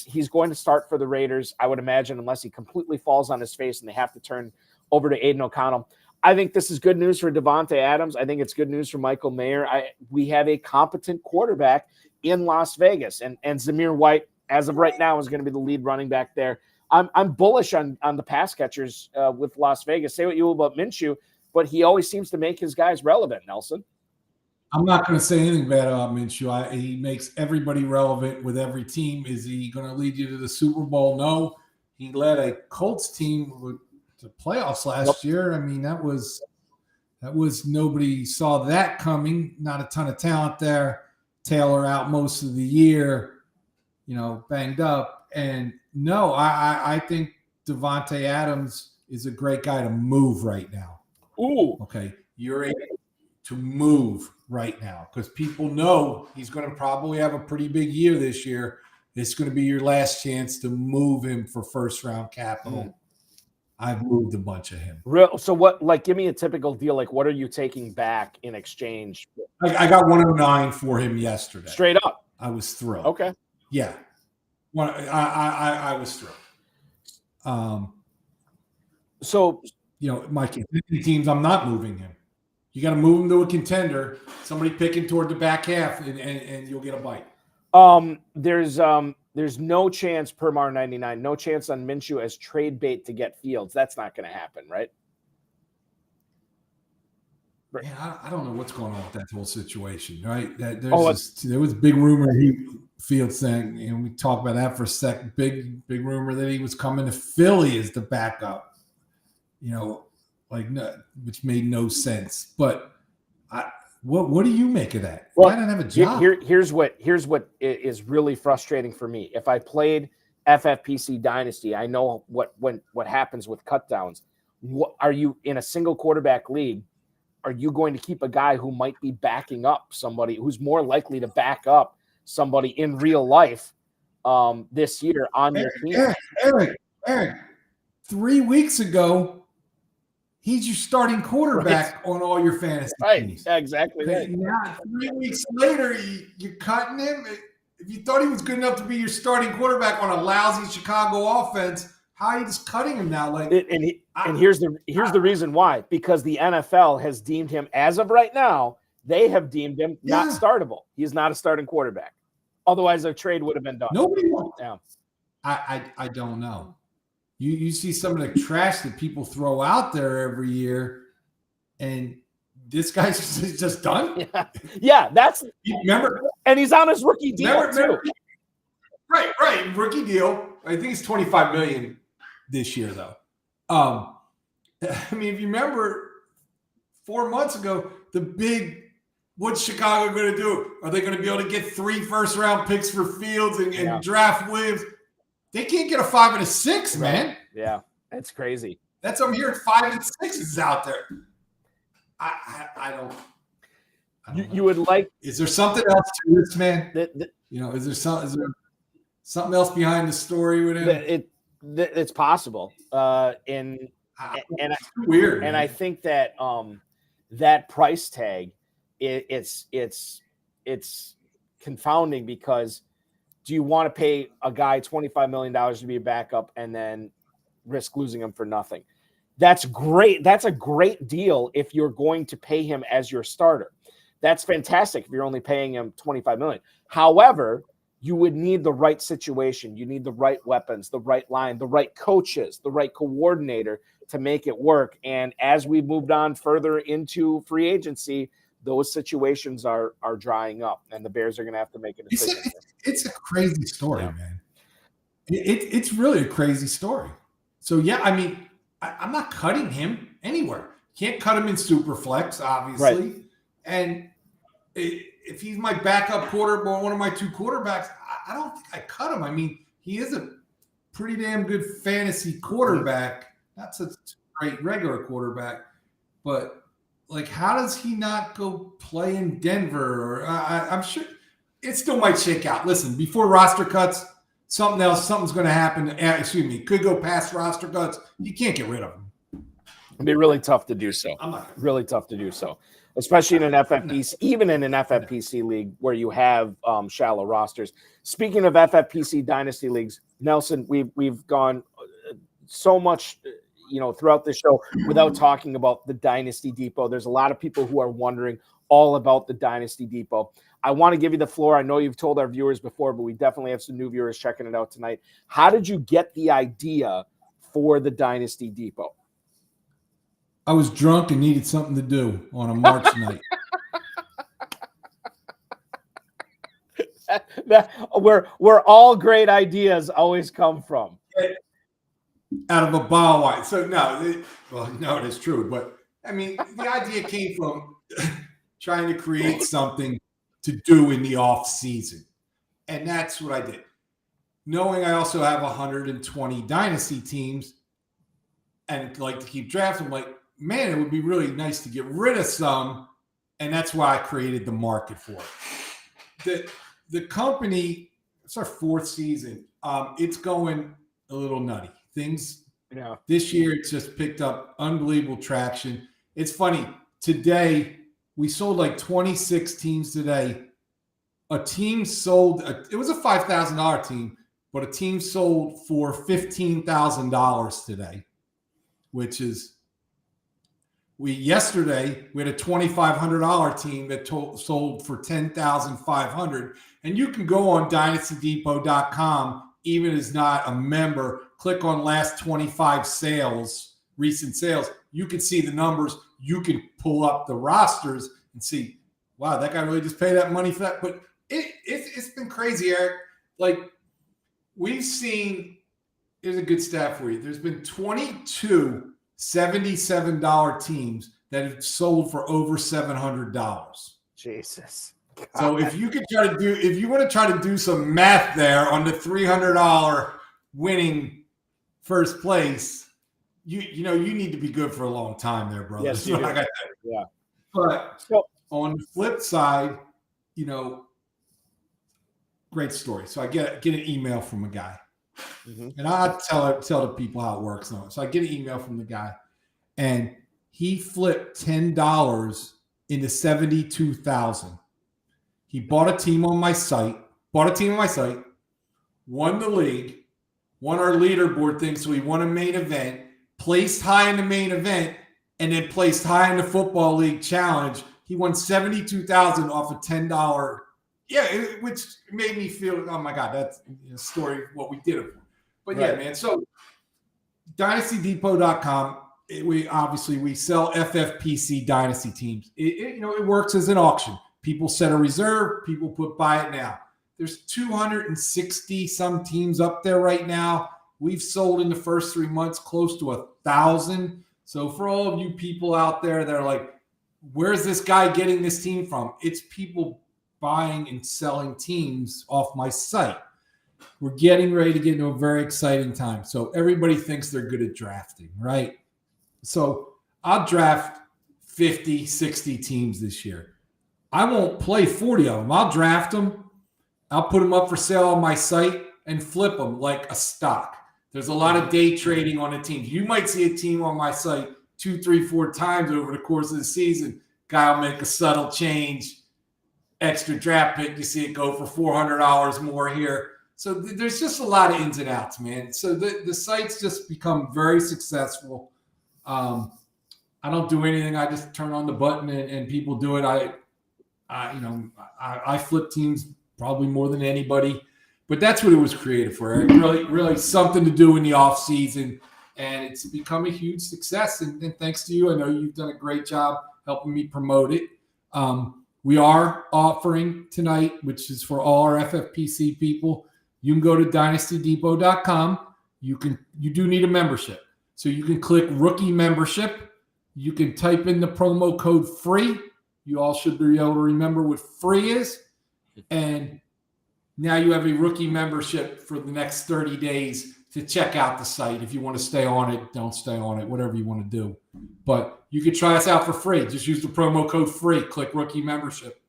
He's going to start for the Raiders, I would imagine, unless he completely falls on his face and they have to turn over to Aiden O'Connell. I think this is good news for Devontae Adams. I think it's good news for Michael Mayer. We have a competent quarterback in Las Vegas, and Zamir White, as of right now, is going to be the lead running back there. I'm bullish on the pass catchers with Las Vegas. Say what you will about Minshew, but he always seems to make his guys relevant, Nelson. I'm not going to say anything bad about Minshew. He makes everybody relevant with every team. Is he going to lead you to the Super Bowl? No. He led a Colts team to playoffs last year. I mean, that was nobody saw that coming. Not a ton of talent there. Taylor out most of the year, banged up. And no, I think Devontae Adams is a great guy to move right now. Ooh. Okay. You're able to move right now because people know he's going to probably have a pretty big year this year. It's going to be your last chance to move him for first round capital. I've moved a bunch of him. So what, give me a typical deal. Like, what are you taking back in exchange? I got 109 for him yesterday. Straight up. I was thrilled. Okay. Yeah. I was thrilled. So, my teams, I'm not moving him. You got to move him to a contender, somebody picking toward the back half, and you'll get a bite. There's no chance per Mar99, no chance on Minshew as trade bait to get Fields. That's not going to happen, right? Yeah, I don't know what's going on with that whole situation, right? There was big rumor Fields saying, we talked about that for a second. Big rumor that he was coming to Philly as the backup. Which made no sense. But what do you make of that? Well, I don't have a job. Here's what is really frustrating for me. If I played FFPC Dynasty, I know what happens with cutdowns. Are you in a single quarterback league? Are you going to keep a guy who might be backing up somebody who's more likely to back up somebody in real life this year on your team? Eric, 3 weeks ago, he's your starting quarterback on all your fantasy teams. Exactly right. Now, 3 weeks later, you're cutting him. If you thought he was good enough to be your starting quarterback on a lousy Chicago offense, how are you just cutting him now? Here's the reason why. Because the NFL has deemed him, as of right now, they have deemed him not startable. He's not a starting quarterback. Otherwise, a trade would have been done. Nobody wants. Yeah. I don't know. You see some of the trash that people throw out there every year, and this guy's just done. Yeah, that's remember, and he's on his rookie deal too. Right, rookie deal. I think it's $25 million this year, though. I mean, if you remember 4 months ago, what's Chicago going to do? Are they going to be able to get 3 first-round picks for Fields and draft Williams? They can't get a 5 and a 6, man. Yeah, that's crazy. That's I'm hearing 5 and 6s out there. I don't. You would like? Is there something else to this, man? Is there something else behind the story with him? It's possible. It's weird. And I think that that price tag, it's confounding because. Do you want to pay a guy $25 million to be a backup and then risk losing him for nothing? That's great. That's a great deal if you're going to pay him as your starter. That's fantastic if you're only paying him $25 million. However, you would need the right situation. You need the right weapons, the right line, the right coaches, the right coordinator to make it work. And as we moved on further into free agency, those situations are drying up, and the Bears are going to have to make a decision. It's a crazy story, man. It's really a crazy story. So, yeah, I mean, I'm not cutting him anywhere. Can't cut him in Superflex, obviously. Right. And if he's my backup quarterback, one of my 2 quarterbacks, I don't think I cut him. I mean, he is a pretty damn good fantasy quarterback. Not such a great regular quarterback, but – how does he not go play in Denver? Or I'm sure it still might shake out. Listen, before roster cuts, something's going to happen. Could go past roster cuts. You can't get rid of him. It'd be really tough to do so. Really tough to do so, especially in an FFPC, even in an FFPC league where you have shallow rosters. Speaking of FFPC dynasty leagues, Nelson, we've gone so much. Throughout the show without talking about the Dynasty Depot. There's a lot of people who are wondering all about the Dynasty Depot. I want to give you the floor. I know you've told our viewers before, but we definitely have some new viewers checking it out tonight. How did you get the idea for the Dynasty Depot? I was drunk and needed something to do on a March night. Where all great ideas always come from. Out of a bottle of wine. So no, it is true. But I mean, the idea came from trying to create something to do in the off season. And that's what I did. Knowing I also have 120 dynasty teams and like to keep drafts, I'm like, man, it would be really nice to get rid of some. And that's why I created the market for it. The company, it's our 4th season. It's going a little nutty. Things this year, it's just picked up unbelievable traction. It's funny. Today, we sold like 26 teams today. A team sold, it was a $5,000 team, but a team sold for $15,000 today, which is, yesterday, we had a $2,500 team that sold for $10,500. And you can go on dynastydepot.com, even as not a member, click on last 25 sales, recent sales. You can see the numbers. You can pull up the rosters and see, wow, that guy really just paid that money for that. But it's been crazy, Eric. Like, we've seen, here's a good stat for you. There's been 22 $77 teams that have sold for over $700. Jesus. God. So if you want to try to do some math there on the $300 winning first place, you need to be good for a long time there, brother. Yes, you do. Yeah. But on the flip side, great story. So I get an email from a guy. Mm-hmm. And I tell the people how it works. So I get an email from the guy, and he flipped $10 into $72,000. He bought a team on my site, won the league, won our leaderboard thing, so he won a main event, placed high in the main event, and then placed high in the Football League Challenge. He won $72,000 off a $10. Yeah, which made me feel, oh my God, that's a story of what we did it for. But right. Yeah, man. So DynastyDepot.com, we sell FFPC Dynasty teams. It works as an auction. People set a reserve, people buy it now. There's 260 some teams up there right now. We've sold in the first 3 months close to 1,000. So for all of you people out there that are like, where's this guy getting this team from? It's people buying and selling teams off my site. We're getting ready to get into a very exciting time. So everybody thinks they're good at drafting, right? So I'll draft 50, 60 teams this year. I won't play 40 of them. I'll draft them. I'll put them up for sale on my site and flip them like a stock. There's a lot of day trading on the teams. You might see a team on my site 2, 3, 4 times over the course of the season. Guy will make a subtle change, extra draft pick. You see it go for $400 more here. So there's just a lot of ins and outs, man. So the site's just become very successful. I don't do anything. I just turn on the button and people do it. I flip teams probably more than anybody, but that's what it was created for. Really, really something to do in the off season, and it's become a huge success. And thanks to you, I know you've done a great job helping me promote it. We are offering tonight, which is for all our FFPC people. You can go to DynastyDepot.com. You do need a membership, so you can click rookie membership. You can type in the promo code FREE. You all should be able to remember what free is. And now you have a rookie membership for the next 30 days to check out the site. If you want to stay on it, don't stay on it, whatever you want to do. But you can try us out for free. Just use the promo code FREE. Click rookie membership.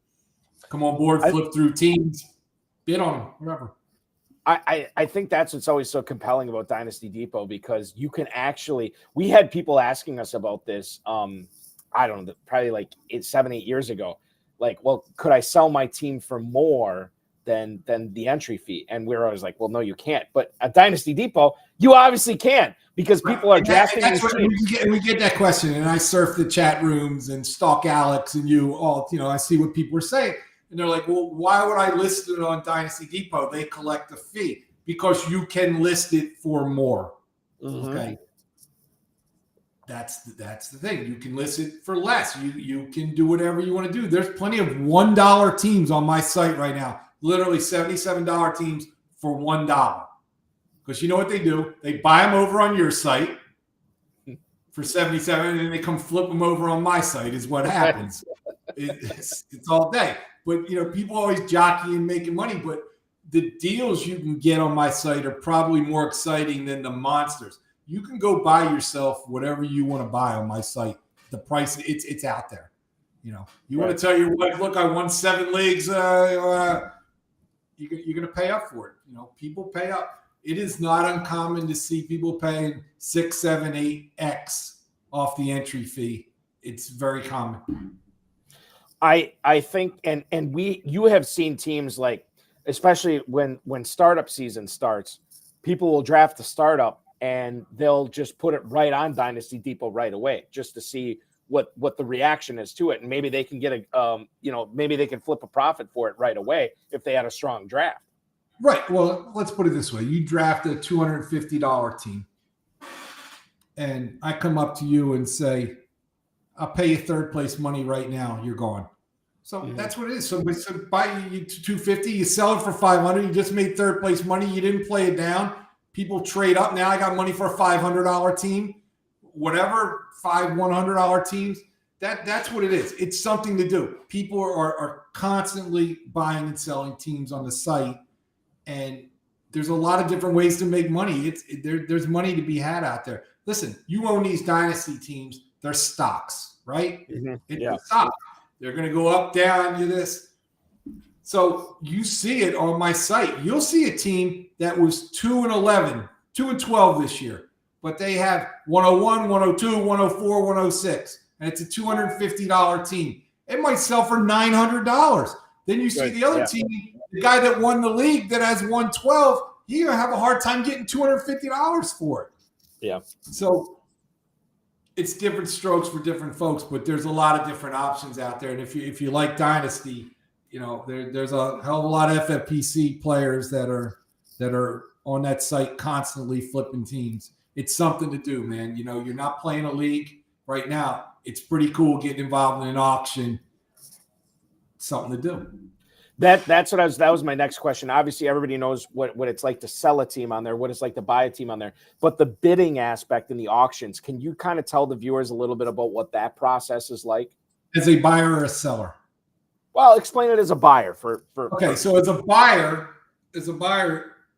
Come on board, flip through teams, bid on them, whatever. I think that's what's always so compelling about Dynasty Depot, because you can actually – we had people asking us about this I don't know, probably like 7-8 years ago. Like, well, could I sell my team for more than the entry fee? And we're always like, well, no, you can't. But at Dynasty Depot, you obviously can, because people are drafting these teams. We get that question, and I surf the chat rooms and stalk Alex and you all. I see what people are saying, and they're like, well, why would I list it on Dynasty Depot? They collect a fee. Because you can list it for more. Mm-hmm. Okay. That's the thing. You can list it for less. You can do whatever you want to do. There's plenty of $1 teams on my site right now. Literally $77 teams for $1. Because you know what they do? They buy them over on your site for $77, and then they come flip them over on my site is what happens. It's all day. But, people always jockey and making money. But the deals you can get on my site are probably more exciting than the monsters. You can go buy yourself whatever you want to buy on my site. The price, it's out there. You want to tell your wife, look, I won 7 leagues. You're going to pay up for it. People pay up. It is not uncommon to see people paying 6, 7, 8x off the entry fee. It's very common. I think, and you have seen teams like, especially when startup season starts, people will draft the startup and they'll just put it right on Dynasty Depot right away, just to see what the reaction is to it, and maybe they can get maybe they can flip a profit for it right away if they had a strong draft. Right. Well, let's put it this way: you draft a $250 team, and I come up to you and say, "I'll pay you third place money right now. You're gone." So that's what it is. So buy you $250, you sell it for $500. You just made third place money. You didn't play it down. People trade up. Now I got money for a $500 team, whatever, 5 $100 teams. That's what it is. It's something to do. People are constantly buying and selling teams on the site, and there's a lot of different ways to make money. There's money to be had out there. Listen, you own these dynasty teams. They're stocks, right? Mm-hmm. It's a stock. They're going to go up, down, do this. So you see it on my site. You'll see a team that was 2-11, 2-12 this year, but they have 101, 102, 104, 106. and it's a $250 team. It might sell for $900. Then you see the other team, the guy that won the league that has 112, he's going to have a hard time getting $250 for it. Yeah. So it's different strokes for different folks, but there's a lot of different options out there. And if you like Dynasty, there's a hell of a lot of FFPC players that are on that site constantly flipping teams. It's something to do, man. You're not playing a league right now. It's pretty cool getting involved in an auction. Something to do. That was my next question. Obviously, everybody knows what it's like to sell a team on there, what it's like to buy a team on there. But the bidding aspect in the auctions, can you kind of tell the viewers a little bit about what that process is like? As a buyer or a seller? Well, explain it as a buyer Okay, so as a buyer,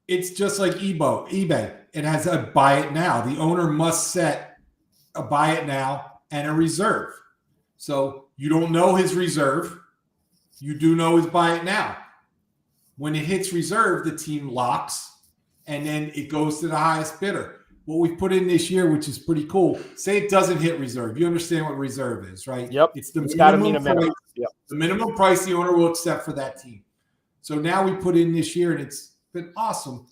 it's just like eBay. It has a buy it now. The owner must set a buy it now and a reserve. So you don't know his reserve. You do know his buy it now. When it hits reserve, the team locks, and then it goes to the highest bidder. What we've put in this year, which is pretty cool, say it doesn't hit reserve. You understand what reserve is, right? Yep. It's the minimum price, yep. the minimum price the owner will accept for that team. So now we put in this year, and it's been awesome.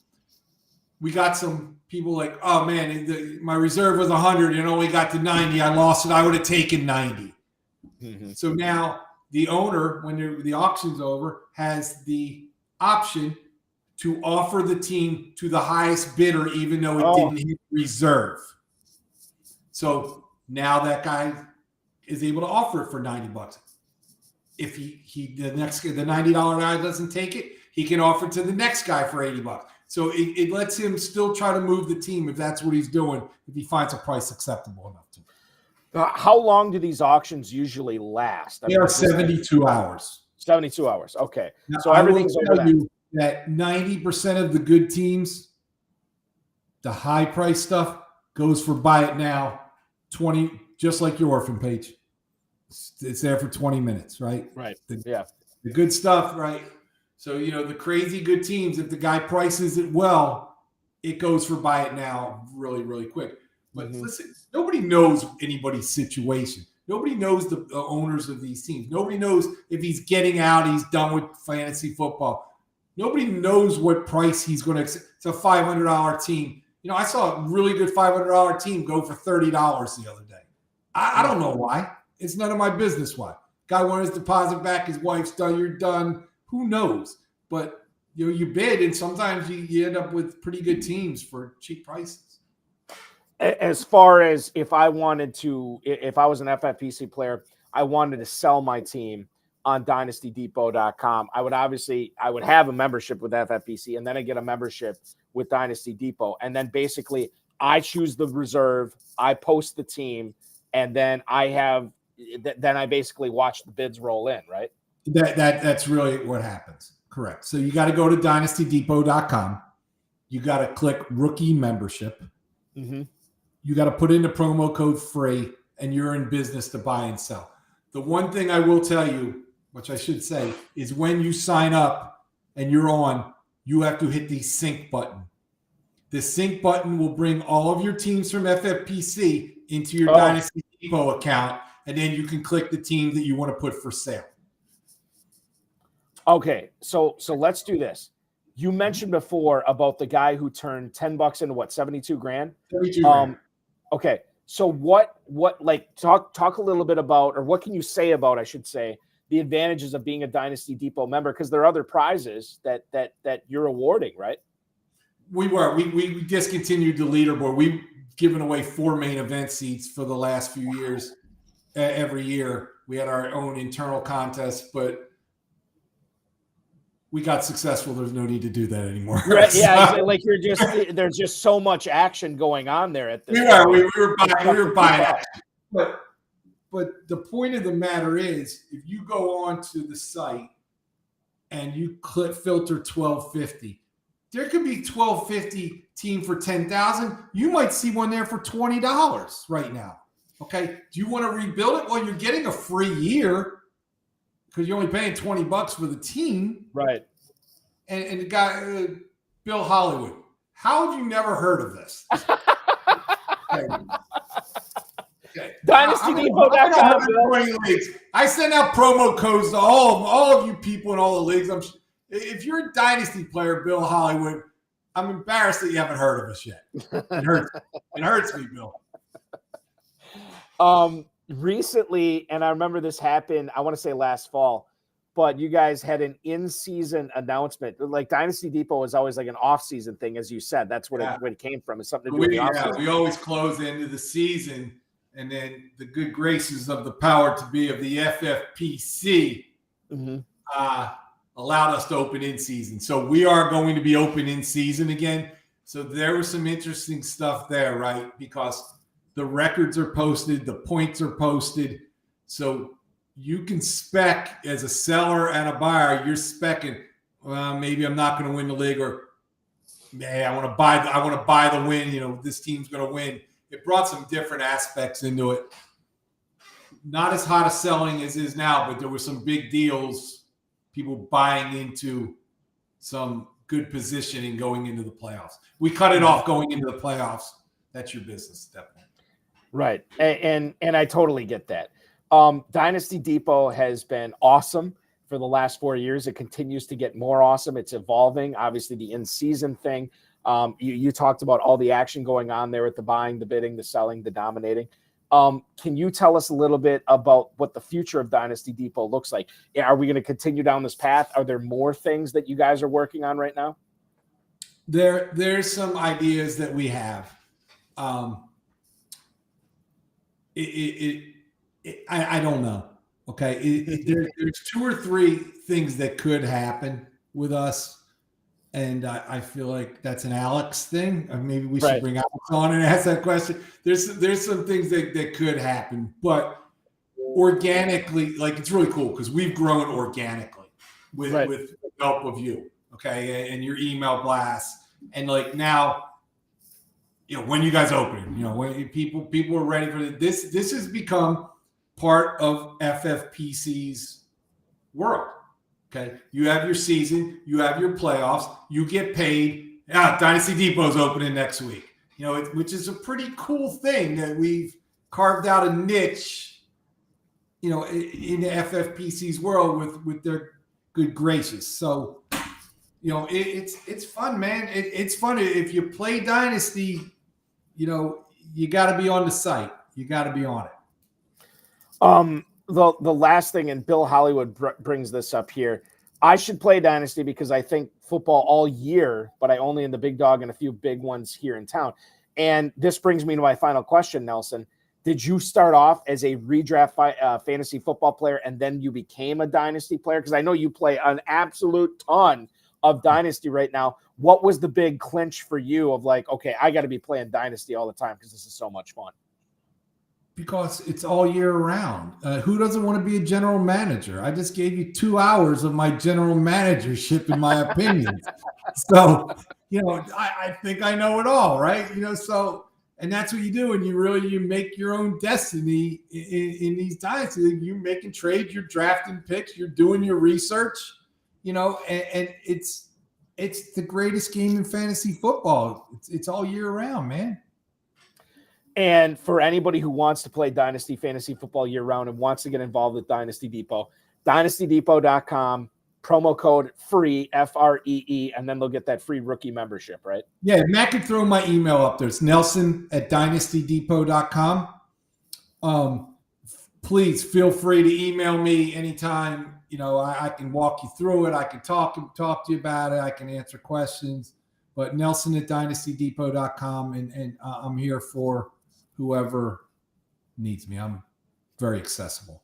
We got some people like, oh, man, my reserve was 100 and only got to 90. I lost it. I would have taken 90. Mm-hmm. So now the owner, when the auction's over, has the option to offer the team to the highest bidder, even though it didn't hit reserve. So now that guy is able to offer it for $90. If the $90 guy doesn't take it, he can offer it to the next guy for $80. So it lets him still try to move the team if that's what he's doing, if he finds a price acceptable enough to him. How long do these auctions usually last? They are 72 hours. 72 hours. Okay. Now, so everything's over that. That 90% of the good teams, the high price stuff, goes for buy it now, 20, just like your orphan page. It's there for 20 minutes, right? Right. The good stuff, right? So, the crazy good teams, if the guy prices it well, it goes for buy it now really, really quick. But listen, nobody knows anybody's situation. Nobody knows the owners of these teams. Nobody knows if he's getting out, he's done with fantasy football. Nobody knows what price he's going to accept. It's a $500 team. I saw a really good $500 team go for $30 the other day. I don't know why. It's none of my business why. Guy wanted his deposit back. His wife's done. You're done. Who knows? But you bid, and sometimes you end up with pretty good teams for cheap prices. As far as if I was an FFPC player, I wanted to sell my team on DynastyDepot.com. I would have a membership with FFPC, and then I get a membership with Dynasty Depot. And then basically I choose the reserve, I post the team, and then I basically watch the bids roll in, right? That's really what happens. Correct. So you got to go to DynastyDepot.com. You got to click rookie membership. Mm-hmm. You got to put in the promo code free, and you're in business to buy and sell. The one thing I will tell you, which I should say, is when you sign up and you're on, you have to hit the sync button. The sync button will bring all of your teams from FFPC into your Dynasty Depot account, and then you can click the team that you want to put for sale. Okay, so let's do this. You mentioned before about the guy who turned $10 into what, 72 grand? 72 grand. Okay, so what talk a little bit about, or what can you say about, I should say, the advantages of being a Dynasty Depot member? Because there are other prizes that you're awarding, right? We discontinued the leaderboard. We've given away 4 main event seats for the last few years. Every year we had our own internal contest, but we got successful. There's no need to do that anymore. Right, yeah, like there's just so much action going on there at this point. We were buying action. But the point of the matter is, if you go onto the site and you click filter 1250, there could be 1250 team for 10,000. You might see one there for $20 right now. Okay. Do you want to rebuild it? Well, you're getting a free year because you're only paying $20 for the team. Right. And the guy, Bill Hollywood, how have you never heard of this? Okay. DynastyDepot.com. I send out promo codes to all of you people in all the leagues. If you're a Dynasty player, Bill Hollywood, I'm embarrassed that you haven't heard of us yet. It hurts. It hurts me, Bill. Recently, and I remember this happened, I want to say last fall, but you guys had an in-season announcement. Like Dynasty Depot was always like an off-season thing, as you said. That's what it came from. It's something to do with the off-season. We always close the end of the season, and then the good graces of the power to be of the FFPC allowed us to open in season. So we are going to be open in season again. So there was some interesting stuff there, right? Because the records are posted, the points are posted. So you can spec as a seller and a buyer. You're specking, well, maybe I'm not going to win the league, or hey, I want to buy the win. You know, this team's going to win. It brought some different aspects into it. Not as hot a selling as is now, but there were some big deals, people buying into some good positioning going into the playoffs. We cut it off going into the playoffs. That's your business at that point. Right. And I totally get that. Dynasty Depot has been awesome for the last 4 years. It continues to get more awesome. It's evolving. Obviously, the in-season thing. You talked about all the action going on there with the buying, the bidding, the selling, the dominating. Can you tell us a little bit about what the future of Dynasty Depot looks like? Are we going to continue down this path? Are there more things that you guys are working on right now? There's some ideas that we have. I don't know. Okay. There's 2 or 3 things that could happen with us. And I feel like that's an Alex thing. Maybe we should bring Alex on and ask that question. There's some things that could happen, but organically, like it's really cool because we've grown organically with the help of you. Okay. And your email blasts. And like now, you know, when you guys open, you know, when people are ready for this. This has become part of FFPC's world. Okay, you have your season, you have your playoffs, you get paid. Dynasty Depot's opening next week. You know, which is a pretty cool thing that we've carved out a niche. You know, in the FFPC's world with their good graces. So, you know, it's fun, man. It's fun if you play Dynasty. You know, you got to be on the site. You got to be on it. The last thing, and Bill Hollywood brings this up here, I should play Dynasty because I think football all year, but I only in the big dog and a few big ones here in town. And this brings me to my final question, Nelson. Did you start off as a redraft fantasy football player and then you became a Dynasty player? Because I know you play an absolute ton of Dynasty right now. What was the big clinch for you of like, okay, I got to be playing Dynasty all the time because this is so much fun? Because it's all year round. Who doesn't want to be a general manager? I just gave you 2 hours of my general managership, in my opinion. So, you know, I think I know it all, right? You know, so, and that's what you do. And you make your own destiny in these dynasties. You're making trades, you're drafting picks, you're doing your research, you know, and it's the greatest game in fantasy football. It's all year round, man. And for anybody who wants to play Dynasty Fantasy Football year-round and wants to get involved with Dynasty Depot, DynastyDepot.com, promo code FREE, FREE, and then they'll get that free rookie membership, right? Yeah, Matt can throw my email up there. It's Nelson@DynastyDepot.com. Please feel free to email me anytime. You know, I can walk you through it. I can talk to you about it. I can answer questions. But Nelson@DynastyDepot.com, and I'm here for whoever needs me. I'm very accessible.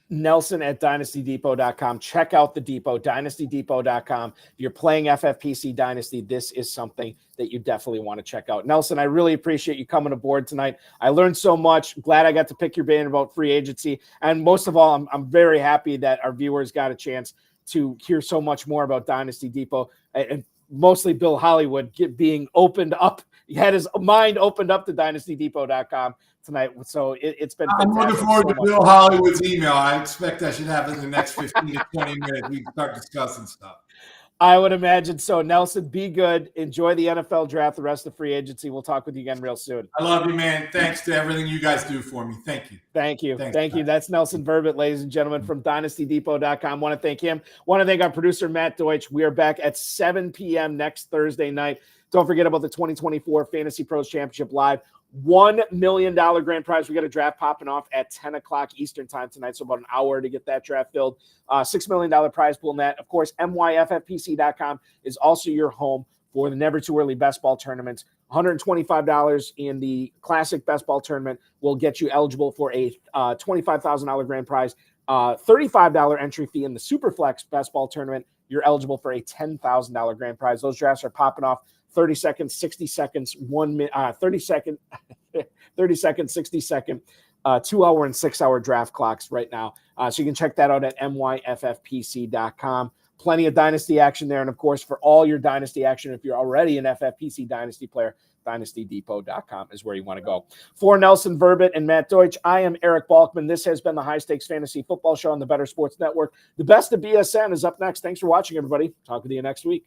Nelson@DynastyDepot.com. Check out the Depot, DynastyDepot.com. If you're playing FFPC Dynasty, this is something that you definitely want to check out. Nelson, I really appreciate you coming aboard tonight. I learned so much. Glad I got to pick your brain about free agency. And most of all, I'm very happy that our viewers got a chance to hear so much more about Dynasty Depot. And mostly Bill Hollywood being opened up. He had his mind opened up to DynastyDepot.com tonight. So it's been fantastic. I'm looking forward to Bill Hollywood's email. I expect I should have it in the next 15 to 20 minutes. We can start discussing stuff. I would imagine so. Nelson, be good. Enjoy the NFL draft, the rest of the free agency. We'll talk with you again real soon. I love you, man. Thanks to everything you guys do for me. Thank you. Thank you. Thanks, Thank you. That's Nelson Verbit, ladies and gentlemen, from DynastyDepot.com. Want to thank him. Want to thank our producer, Matt Deutsch. We are back at 7 p.m. next Thursday night. Don't forget about the 2024 Fantasy Pros Championship Live. $1 million grand prize. We got a draft popping off at 10 o'clock Eastern time tonight, so about an hour to get that draft filled. $6 million prize pool in that. Of course, myffpc.com is also your home for the Never Too Early Best Ball Tournament. $125 in the Classic Best Ball Tournament will get you eligible for a $25,000 grand prize. $35 entry fee in the Superflex Best Ball Tournament. You're eligible for a $10,000 grand prize. Those drafts are popping off 30 seconds, 60 seconds, 1 minute, 30 seconds, 60 second, 2 hour and 6 hour draft clocks right now. So you can check that out at myffpc.com. Plenty of Dynasty action there. And of course, for all your Dynasty action, if you're already an FFPC Dynasty player, DynastyDepot.com is where you want to go. For Nelson Verbit and Matt Deutsch, I am Eric Balkman. This has been the High Stakes Fantasy Football Show on the Better Sports Network. The best of BSN is up next. Thanks for watching, everybody. Talk with you next week.